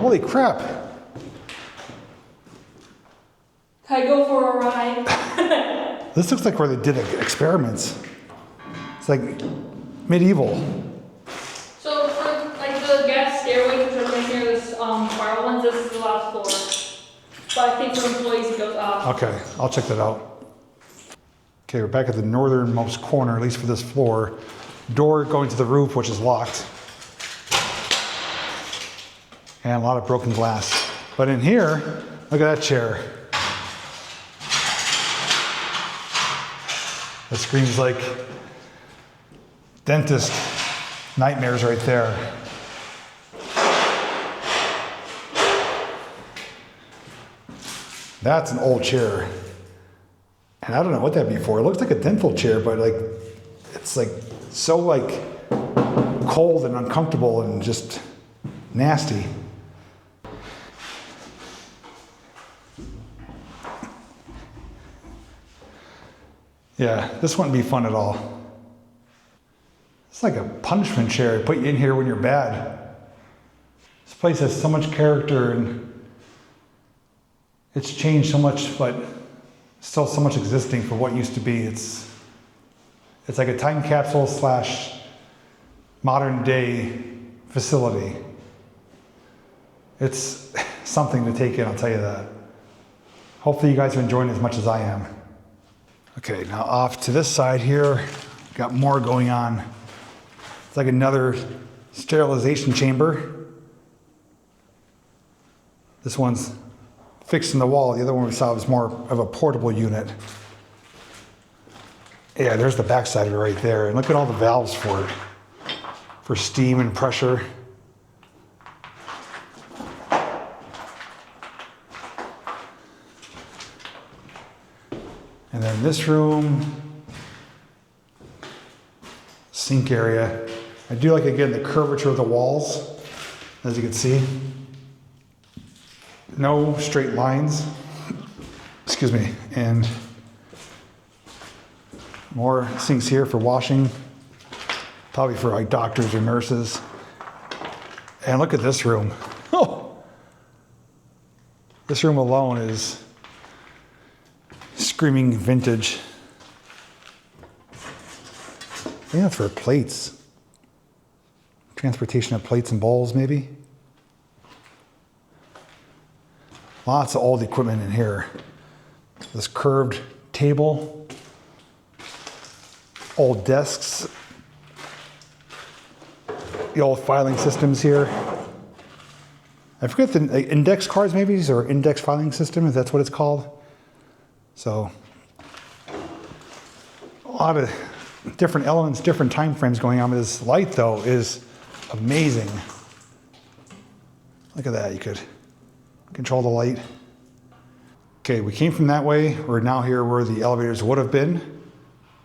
Holy crap. Can I go for a ride? This looks like where they did experiments. It's like medieval. So for like the gas stairway, which are right near this spiral ones, this is the last floor. But I think for employees it goes up. Okay, I'll check that out. Okay, we're back at the northernmost corner, at least for this floor. Door going to the roof, which is locked. And a lot of broken glass. But in here, look at that chair. That screams like dentist nightmares right there. That's an old chair. And I don't know what that'd be for. It looks like a dental chair, but like it's like so like cold and uncomfortable and just nasty. Yeah, this wouldn't be fun at all. It's like a punishment chair. Put you in here when you're bad. This place has so much character and it's changed so much, but still so much existing for what used to be. It's like a time capsule / modern day facility. It's something to take in, I'll tell you that. Hopefully you guys are enjoying it as much as I am. Okay, now off to this side here, got more going on. It's like another sterilization chamber. This one's fixed in the wall. The other one we saw was more of a portable unit. Yeah, there's the back side of it right there. And look at all the valves for it, for steam and pressure. And then this room, sink area. I do like, again, the curvature of the walls, as you can see. No straight lines, excuse me, and more sinks here for washing, probably for like doctors or nurses. And look at this room. Oh, this room alone is screaming vintage. I think that's for plates. Transportation of plates and bowls, maybe. Lots of old equipment in here. This curved table, old desks, the old filing systems here. I forget the index cards maybe, or index filing system, if that's what it's called. So, a lot of different elements, different time frames going on. But this light though is amazing. Look at that, you could control the light. Okay, we came from that way. We're now here where the elevators would have been. You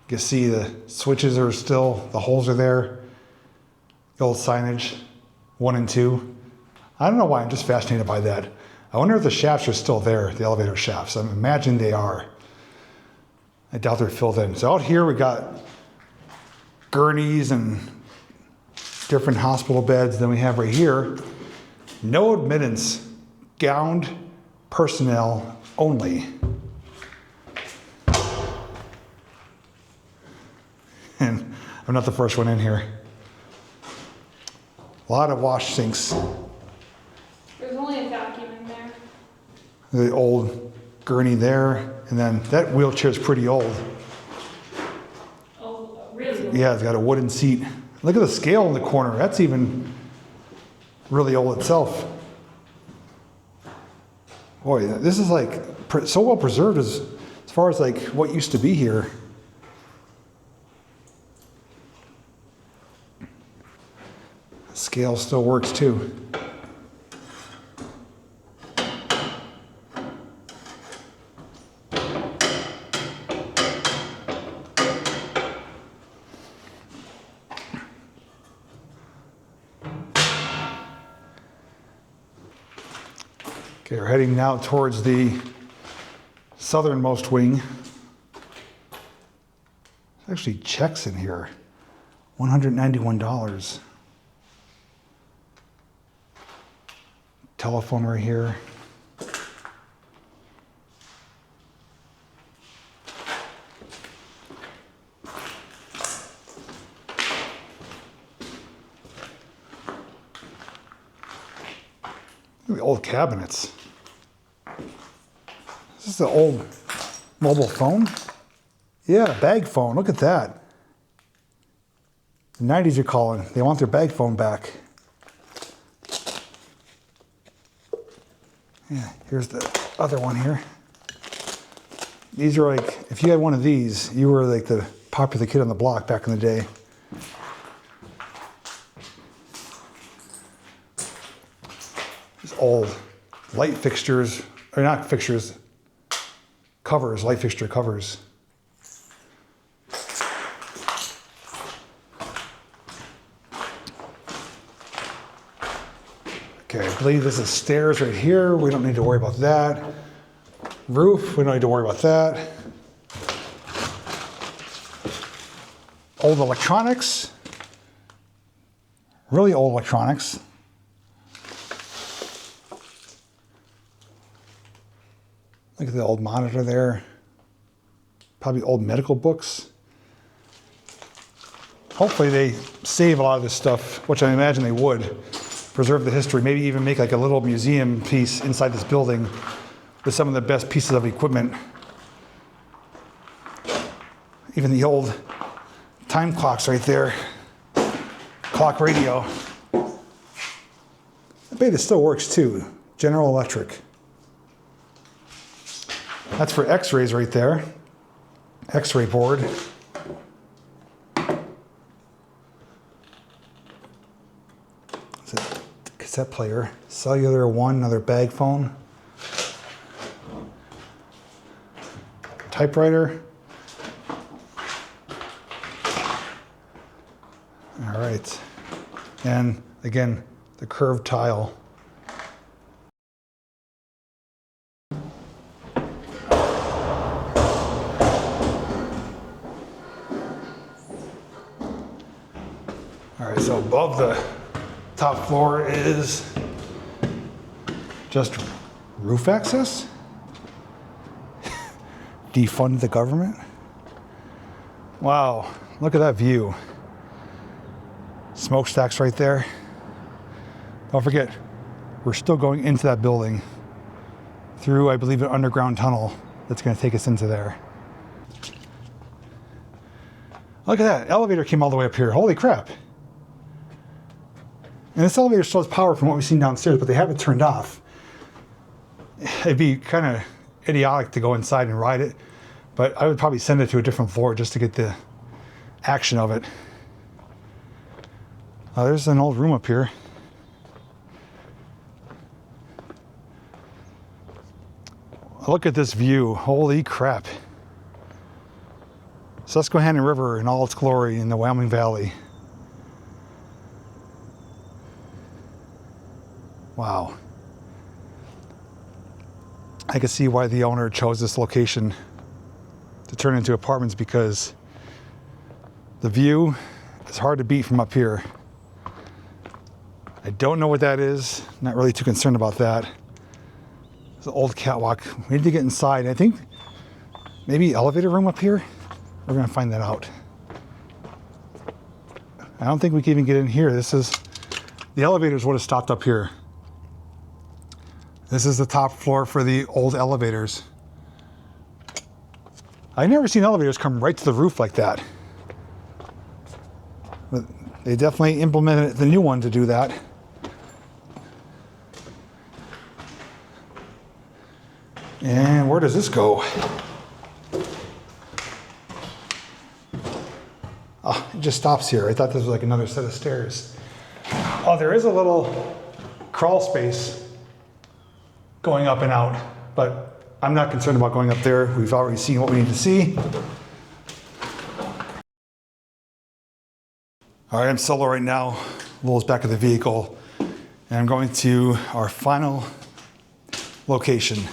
can see the switches are still, the holes are there. The old signage, 1 and 2. I don't know why, I'm just fascinated by that. I wonder if the shafts are still there, the elevator shafts. I'm imagining they are. I doubt they're filled in. So out here we got gurneys and different hospital beds. Then we have right here, no admittance, gowned personnel only. And I'm not the first one in here. A lot of wash sinks. There's only a vacuum in there. The old gurney there, and then that wheelchair is pretty old. Oh, really? Old? Yeah, it's got a wooden seat. Look at the scale in the corner. That's even really old itself. Boy, this is like so well preserved as far as like what used to be here. Scale still works too. Okay, we're heading now towards the southernmost wing. There's actually checks in here. $191. Telephone right here. Look at the old cabinets. Is this the old mobile phone? Yeah, bag phone. Look at that. The 90s are calling. They want their bag phone back. Yeah, here's the other one here. These are like, if you had one of these, you were like the popular kid on the block back in the day. These old light fixtures, or not fixtures, covers, light fixture covers. Okay, I believe this is stairs right here. We don't need to worry about that. Roof, we don't need to worry about that. Old electronics. Really old electronics. Look at the old monitor there. Probably old medical books. Hopefully they save a lot of this stuff, which I imagine they would. Preserve the history, maybe even make like a little museum piece inside this building with some of the best pieces of equipment. Even the old time clocks right there. Clock radio. I bet it still works too. General Electric. That's for x-rays right there. X-ray board. It's a cassette player. Cellular one, another bag phone. Typewriter. All right. And again, the curved tile. All right, so above the top floor is just roof access. Defund the government. Wow, look at that view. Smokestacks right there. Don't forget, we're still going into that building through, I believe, an underground tunnel that's going to take us into there. Look at that, elevator came all the way up here. Holy crap. And this elevator still has power from what we've seen downstairs, but they have it turned off. It'd be kind of idiotic to go inside and ride it, but I would probably send it to a different floor just to get the action of it. There's an old room up here. Look at this view. Holy crap. Susquehanna River in all its glory in the Wyoming Valley. Wow. I can see why the owner chose this location to turn into apartments, because the view is hard to beat from up here. I don't know what that is. Not really too concerned about that. It's an old catwalk. We need to get inside. I think maybe elevator room up here. We're gonna find that out. I don't think we can even get in here. The elevators would have stopped up here. This is the top floor for the old elevators. I've never seen elevators come right to the roof like that. But they definitely implemented the new one to do that. And where does this go? Oh, it just stops here. I thought this was like another set of stairs. Oh, there is a little crawl space going up and out, but I'm not concerned about going up there. We've already seen what we need to see. All right, I'm solo right now. Lowell's back at the vehicle, and I'm going to our final location.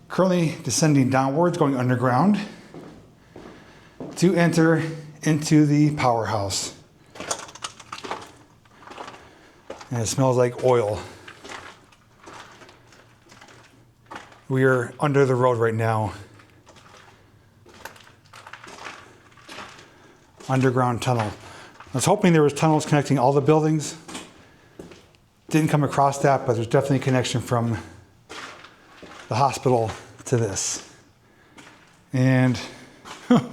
Currently descending downwards, going underground to enter into the powerhouse. And it smells like oil. We are under the road right now. Underground tunnel. I was hoping there was tunnels connecting all the buildings. Didn't come across that, but there's definitely a connection from the hospital to this. And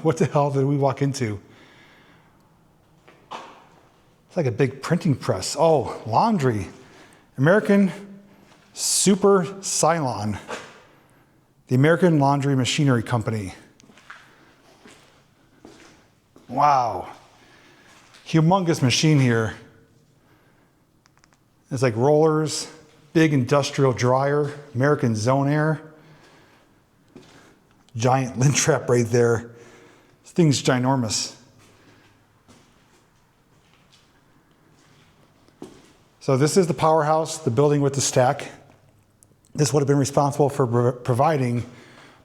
what the hell did we walk into? It's like a big printing press. Oh, laundry. American Super Cylon. The American Laundry Machinery Company. Wow. Humongous machine here. It's like rollers, big industrial dryer, American Zone Air. Giant lint trap right there. This thing's ginormous. So this is the powerhouse, the building with the stack. This would have been responsible for providing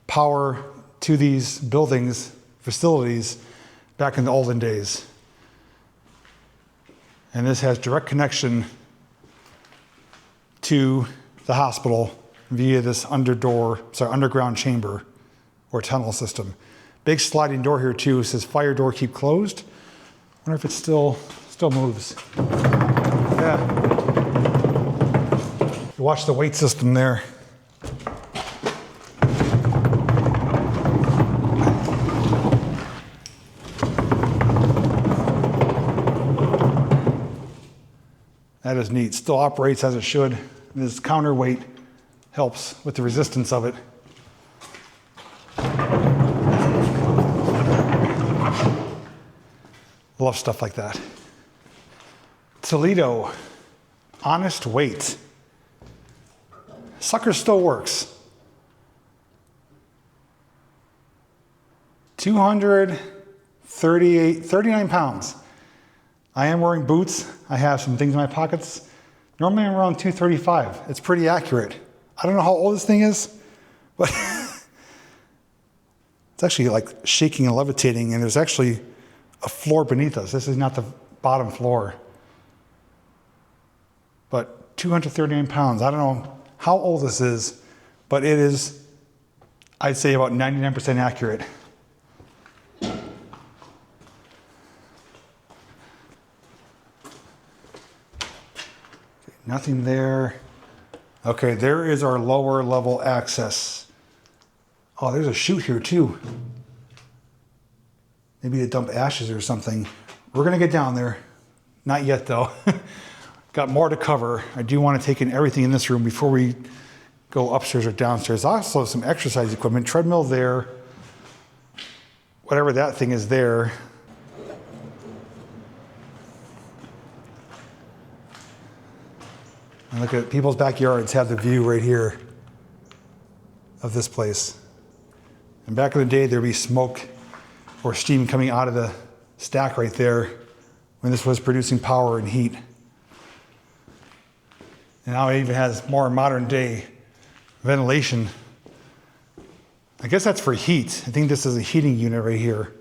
power to these buildings, facilities, back in the olden days. And this has direct connection to the hospital via this underground chamber or tunnel system. Big sliding door here too. It says fire door keep closed. Wonder if it still moves. Yeah. You watch the weight system there. That is neat. Still operates as it should. This counterweight helps with the resistance of it. Love stuff like that. Toledo, honest weight. Sucker still works. 39 pounds. I am wearing boots. I have some things in my pockets. Normally I'm around 235. It's pretty accurate. I don't know how old this thing is, but it's actually like shaking and levitating, and there's actually a floor beneath us. This is not the bottom floor. But 239 pounds. I don't know how old this is, but it is, I'd say, about 99% accurate. Nothing there. Okay, there is our lower level access. Oh, there's a chute here too. Maybe to dump ashes or something. We're gonna get down there. Not yet though. Got more to cover. I do want to take in everything in this room before we go upstairs or downstairs. Also some exercise equipment, treadmill there. Whatever that thing is there. And look at people's backyards have the view right here of this place. And back in the day, there'd be smoke or steam coming out of the stack right there when this was producing power and heat. And now it even has more modern day ventilation. I guess that's for heat. I think this is a heating unit right here.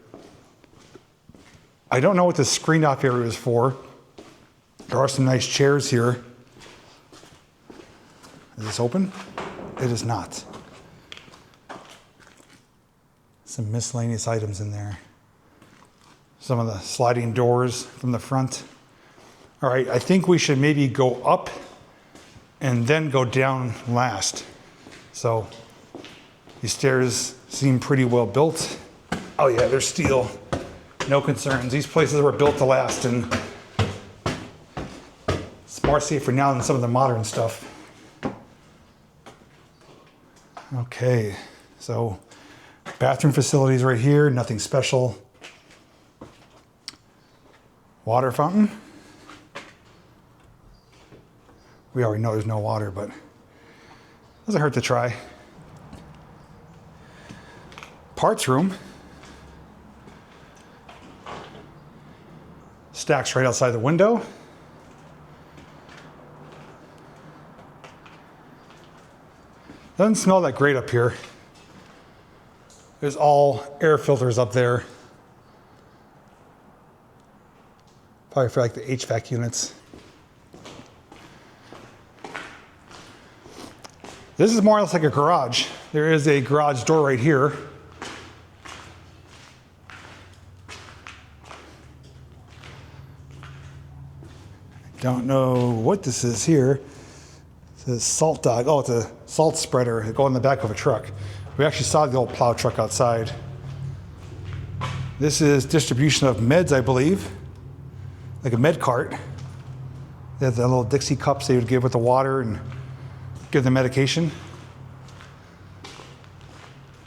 I don't know what this screened off area is for. There are some nice chairs here. Is this open? It is not. Some miscellaneous items in there. Some of the sliding doors from the front. All right, I think we should maybe go up and then go down last. So these stairs seem pretty well built. Oh yeah, they're steel. No concerns. These places were built to last, and it's more safer now than some of the modern stuff. Okay, so bathroom facilities right here, nothing special. Water fountain. We already know there's no water, but doesn't hurt to try. Parts room. Stacks right outside the window. Doesn't smell that great up here. There's all air filters up there. Probably for like the HVAC units. This is more or less like a garage. There is a garage door right here. Don't know what this is here. It says salt dog. Oh, it's a salt spreader. It goes in the back of a truck. We actually saw the old plow truck outside. This is distribution of meds, I believe. Like a med cart. They have the little Dixie cups they would give with the water and give the medication.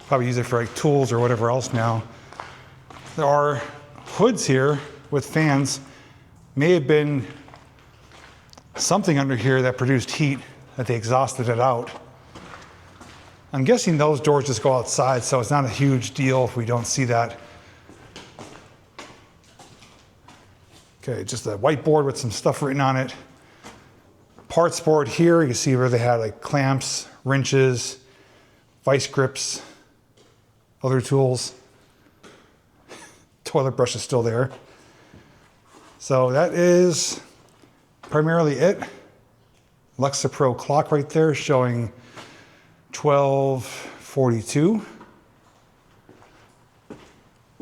Probably use it for like tools or whatever else now. There are hoods here with fans. May have been something under here that produced heat that they exhausted it out. I'm guessing those doors just go outside, so it's not a huge deal if we don't see that. Okay, just a whiteboard with some stuff written on it. Parts board here, you can see where they had like clamps, wrenches, vice grips, other tools. Toilet brush is still there. So that is primarily it. Lexapro clock right there showing 12:42.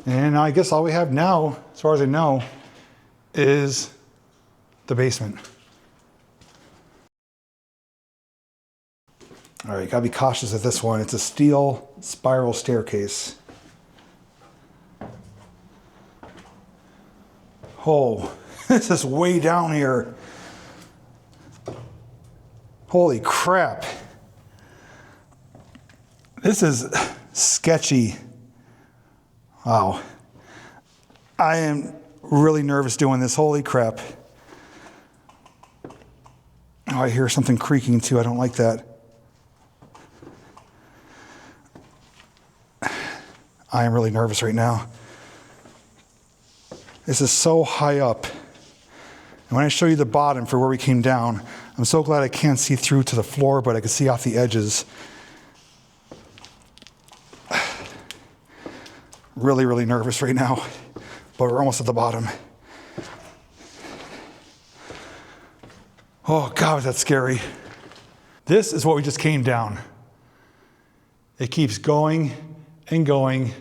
And I guess all we have now, as far as I know, is the basement. All right, gotta be cautious of this one. It's a steel spiral staircase. Oh, this is way down here. Holy crap. This is sketchy. Wow. I am really nervous doing this. Holy crap. Oh, I hear something creaking too. I don't like that. I am really nervous right now. This is so high up. And when I show you the bottom for where we came down, I'm so glad I can't see through to the floor, but I can see off the edges. Really, really nervous right now, but we're almost at the bottom. Oh God, was that scary. This is what we just came down. It keeps going and going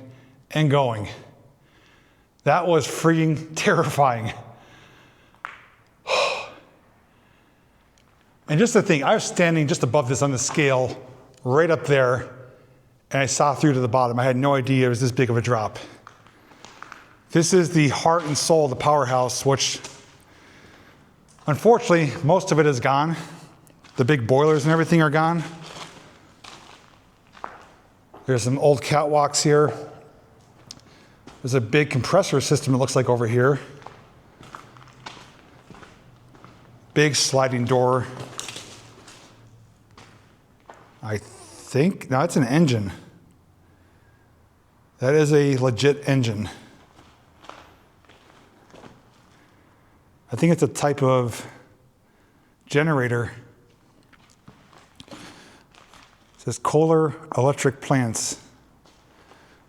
and going. That was freaking terrifying. And just to think, I was standing just above this on the scale, right up there, and I saw through to the bottom. I had no idea it was this big of a drop. This is the heart and soul of the powerhouse, which unfortunately, most of it is gone. The big boilers and everything are gone. There's some old catwalks here. There's a big compressor system, it looks like, over here. Big sliding door. I think, no, it's an engine. That is a legit engine. I think it's a type of generator. It says Kohler Electric Plants.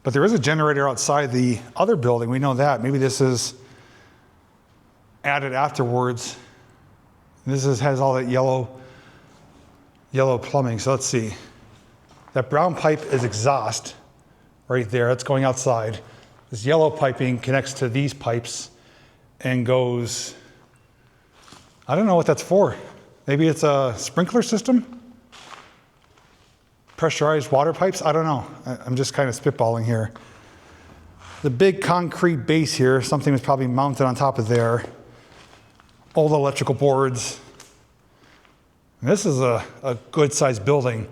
But there is a generator outside the other building, we know that. Maybe this is added afterwards And has all that yellow plumbing. So let's see. That brown pipe is exhaust right there. That's going outside. This yellow piping connects to these pipes and goes, I don't know what that's for. Maybe it's a sprinkler system? Pressurized water pipes? I don't know. I'm just kind of spitballing here. The big concrete base here, something was probably mounted on top of there. Old electrical boards. And this is a good sized building.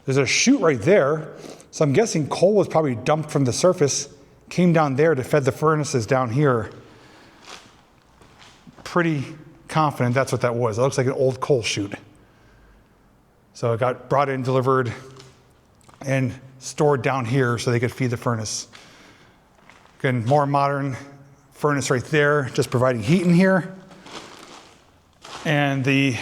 There's a chute right there. So I'm guessing coal was probably dumped from the surface, came down there to fed the furnaces down here. Pretty confident that's what that was. It looks like an old coal chute. So it got brought in, delivered, and stored down here so they could feed the furnace. Again, more modern furnace right there, just providing heat in here. And the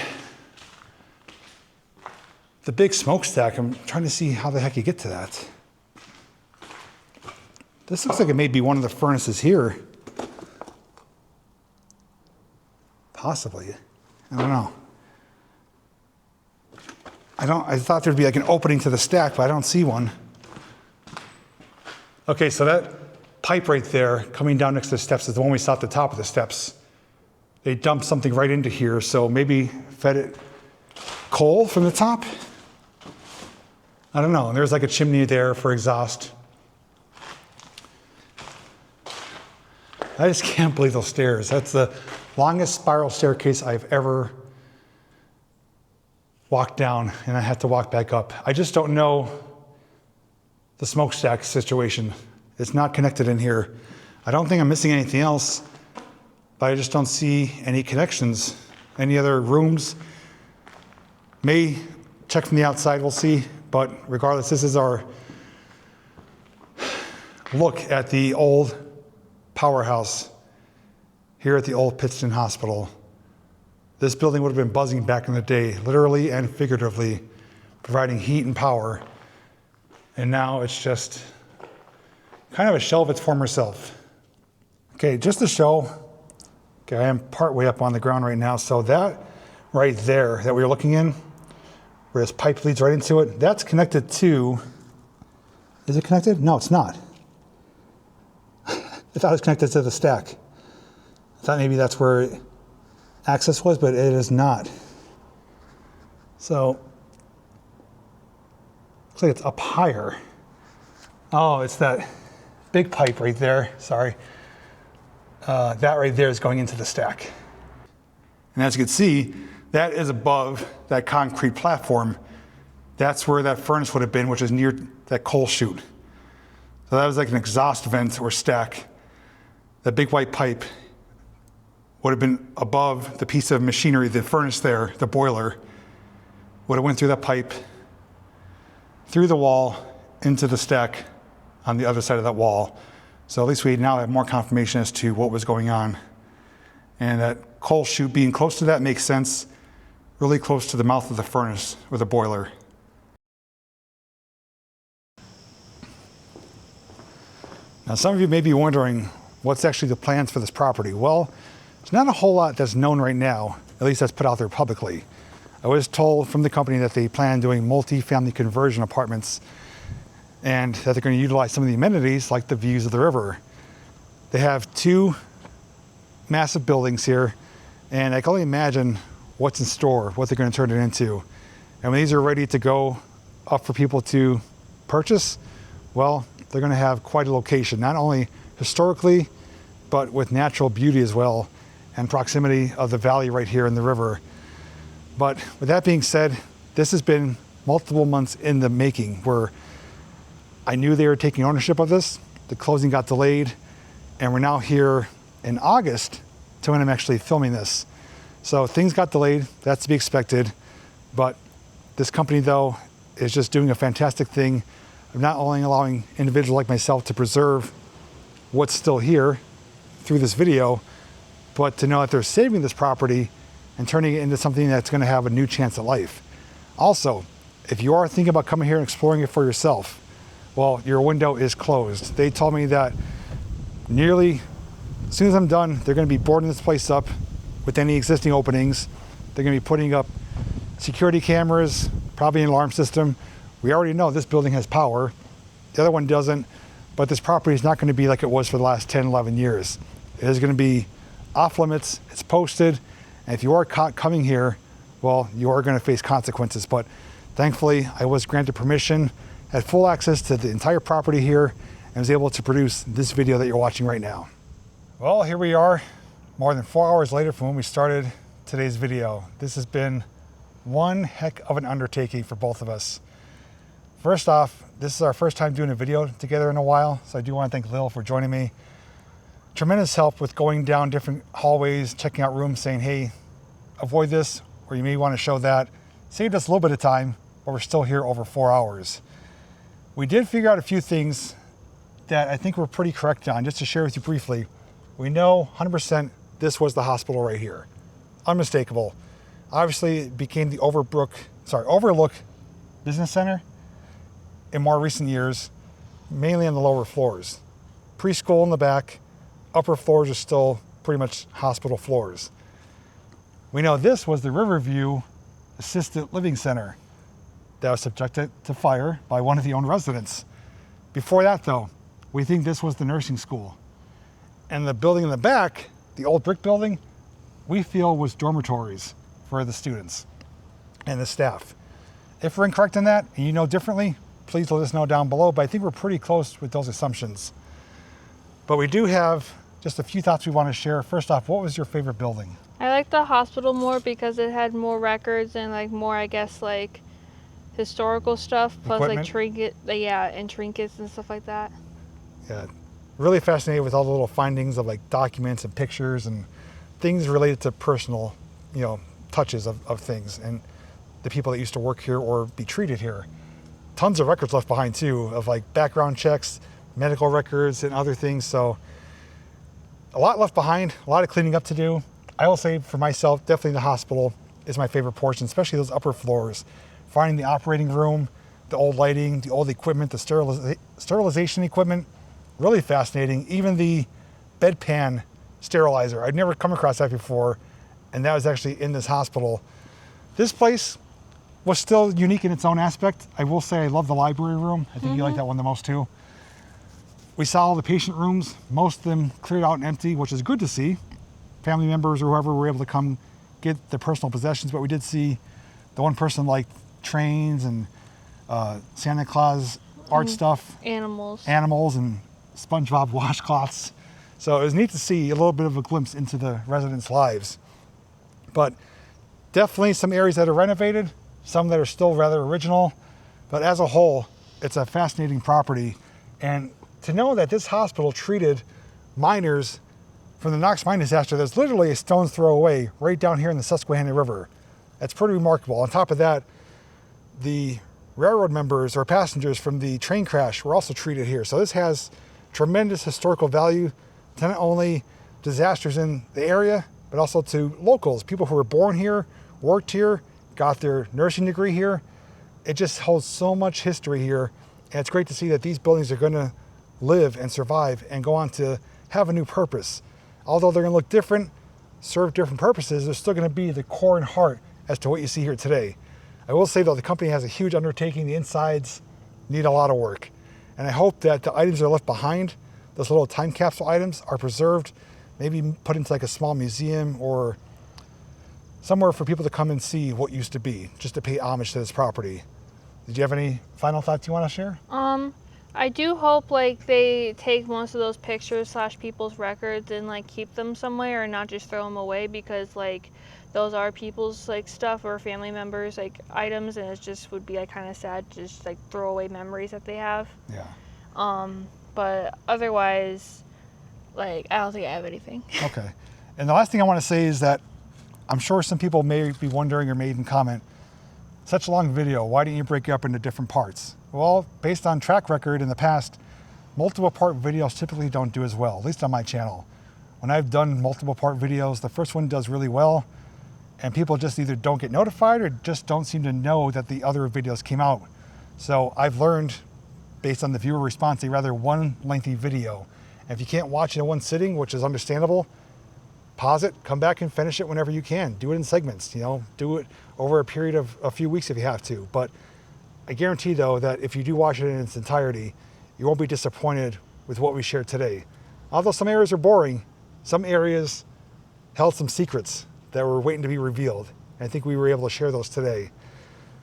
big smokestack, I'm trying to see how the heck you get to that. This looks like it may be one of the furnaces here. Possibly. I don't know. I thought there'd be like an opening to the stack, but I don't see one. Okay, so that pipe right there coming down next to the steps is the one we saw at the top of the steps. They dumped something right into here, so maybe fed it coal from the top? I don't know. And there's like a chimney there for exhaust. I just can't believe those stairs. That's the longest spiral staircase I've ever walked down, and I had to walk back up. I just don't know the smokestack situation. It's not connected in here. I don't think I'm missing anything else, but I just don't see any connections. Any other rooms? May check from the outside, we'll see. But regardless, this is our look at the old powerhouse here at the old Pittston Hospital. This building would have been buzzing back in the day, literally and figuratively, providing heat and power. And now it's just kind of a shell of its former self. Okay, just to show, okay, I am part way up on the ground right now. So that right there that we were looking in, where this pipe leads right into it, that's connected to, is it connected? No, it's not. I thought it was connected to the stack. I thought maybe that's where access was, but it is not. So, looks like it's up higher. Oh, it's that big pipe right there, sorry. That right there is going into the stack. And as you can see, that is above that concrete platform. That's where that furnace would have been, which is near that coal chute. So that was like an exhaust vent or stack. That big white pipe would have been above the piece of machinery, the furnace there, the boiler, would have went through that pipe, through the wall, into the stack on the other side of that wall. So at least we now have more confirmation as to what was going on. And that coal chute being close to that makes sense, really close to the mouth of the furnace or the boiler. Now some of you may be wondering, what's actually the plans for this property? Well, there's not a whole lot that's known right now, at least that's put out there publicly. I was told from the company that they plan on doing multi-family conversion apartments and that they're going to utilize some of the amenities like the views of the river. They have two massive buildings here, and I can only imagine what's in store, what they're going to turn it into. And when these are ready to go up for people to purchase, well, they're going to have quite a location, not only historically, but with natural beauty as well, and proximity of the valley right here in the river. But with that being said, this has been multiple months in the making, where I knew they were taking ownership of this. The closing got delayed, and we're now here in August to when I'm actually filming this. So things got delayed, that's to be expected. But this company though is just doing a fantastic thing of not only allowing individuals like myself to preserve what's still here through this video, but to know that they're saving this property and turning it into something that's going to have a new chance at life. Also, if you are thinking about coming here and exploring it for yourself, well, your window is closed. They told me that nearly, as soon as I'm done, they're going to be boarding this place up with any existing openings. They're going to be putting up security cameras, probably an alarm system. We already know this building has power. The other one doesn't, but this property is not going to be like it was for the last 10, 11 years. It is going to be off limits. It's posted. And if you are caught coming here, well, you are going to face consequences. But thankfully, I was granted permission, had full access to the entire property here, and was able to produce this video that you're watching right now. Well, here we are, more than 4 hours later from when we started today's video. This has been one heck of an undertaking for both of us. First off, this is our first time doing a video together in a while, so I do want to thank Lil for joining me. Tremendous help with going down different hallways, checking out rooms, saying, hey, avoid this, or you may want to show that. Saved us a little bit of time, but we're still here over 4 hours. We did figure out a few things that I think we're pretty correct on. Just to share with you briefly, we know 100% this was the hospital right here. Unmistakable. Obviously, it became the Overlook Business Center in more recent years, mainly on the lower floors. Preschool in the back, upper floors are still pretty much hospital floors. We know this was the Riverview Assisted Living Center that was subjected to fire by one of the own residents. Before that though, we think this was the nursing school. And the building in the back, the old brick building, we feel was dormitories for the students and the staff. If we're incorrect in that and you know differently, please let us know down below, but I think we're pretty close with those assumptions. But we do have just a few thoughts we want to share. First off, what was your favorite building? I like the hospital more because it had more records and like more, I guess, like historical stuff, plus Equipment? Like and trinkets and stuff like that. Yeah, really fascinated with all the little findings of like documents and pictures and things related to personal, touches of things and the people that used to work here or be treated here. Tons of records left behind too, of like background checks, medical records and other things. So a lot left behind, a lot of cleaning up to do. I will say for myself, definitely the hospital is my favorite portion, especially those upper floors. Finding the operating room, the old lighting, the old equipment, the sterilization equipment, really fascinating. Even the bedpan sterilizer, I'd never come across that before, and that was actually in this hospital. This place was still unique in its own aspect. I will say I love the library room. I think you like that one the most too. We saw all the patient rooms, most of them cleared out and empty, which is good to see. Family members or whoever were able to come get their personal possessions, but we did see the one person like trains and Santa Claus art stuff. Animals and SpongeBob washcloths. So it was neat to see a little bit of a glimpse into the residents' lives. But definitely some areas that are renovated, some that are still rather original. But as a whole, it's a fascinating property. And to know that this hospital treated miners from the Knox mine disaster that's literally a stone's throw away right down here in the Susquehanna River. That's pretty remarkable. On top of that, the railroad members or passengers from the train crash were also treated here. So this has tremendous historical value to not only disasters in the area, but also to locals, people who were born here, worked here, got their nursing degree here. It just holds so much history here. And it's great to see that these buildings are going to live and survive and go on to have a new purpose. Although they're going to look different, serve different purposes, they're still going to be the core and heart as to what you see here today. I will say though, the company has a huge undertaking. The insides need a lot of work. And I hope that the items that are left behind, those little time capsule items, are preserved, maybe put into like a small museum or somewhere for people to come and see what used to be, just to pay homage to this property. Did you have any final thoughts you want to share? I do hope like they take most of those pictures / people's records and like keep them somewhere and not just throw them away, because like those are people's like stuff or family members like items, and it just would be like kind of sad to just like throw away memories that they have. Yeah. But otherwise, like I don't think I have anything. Okay. And the last thing I want to say is that I'm sure some people may be wondering or may even comment, such a long video, why didn't you break it up into different parts? Well, based on track record in the past, multiple part videos typically don't do as well, at least on my channel. When I've done multiple part videos, the first one does really well, and people just either don't get notified or just don't seem to know that the other videos came out. So I've learned, based on the viewer response, a rather one lengthy video. And if you can't watch it in one sitting, which is understandable, pause it, come back and finish it whenever you can. Do it in segments, you know, do it over a period of a few weeks if you have to. But I guarantee though that if you do watch it in its entirety, you won't be disappointed with what we shared today. Although some areas are boring, some areas held some secrets that were waiting to be revealed. And I think we were able to share those today.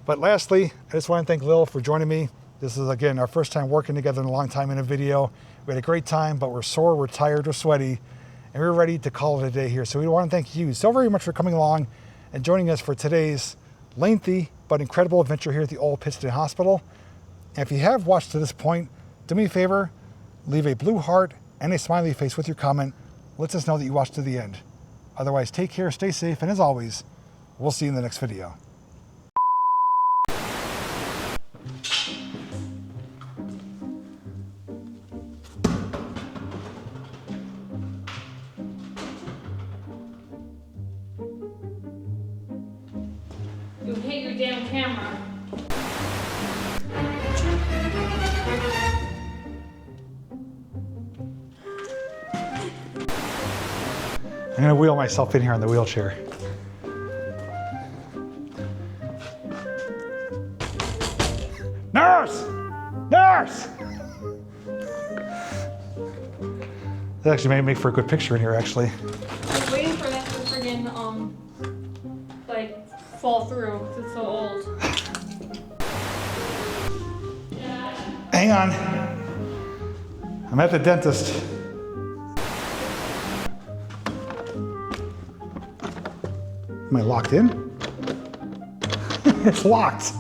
But lastly, I just want to thank Lil for joining me. This is, again, our first time working together in a long time in a video. We had a great time, but we're sore, we're tired, we're sweaty, and we're ready to call it a day here. So we want to thank you so very much for coming along and joining us for today's lengthy but incredible adventure here at the old Pittston Hospital. And if you have watched to this point, do me a favor, leave a blue heart and a smiley face with your comment. Lets us know that you watched to the end. Otherwise, take care, stay safe, and as always, we'll see you in the next video. You hate your damn camera. I'm gonna wheel myself in here on the wheelchair. Nurse! Nurse! That actually may make for a good picture in here, actually. I was waiting for that to friggin' like fall through because it's so old. Hang on. I'm at the dentist. Am I locked in? It's locked.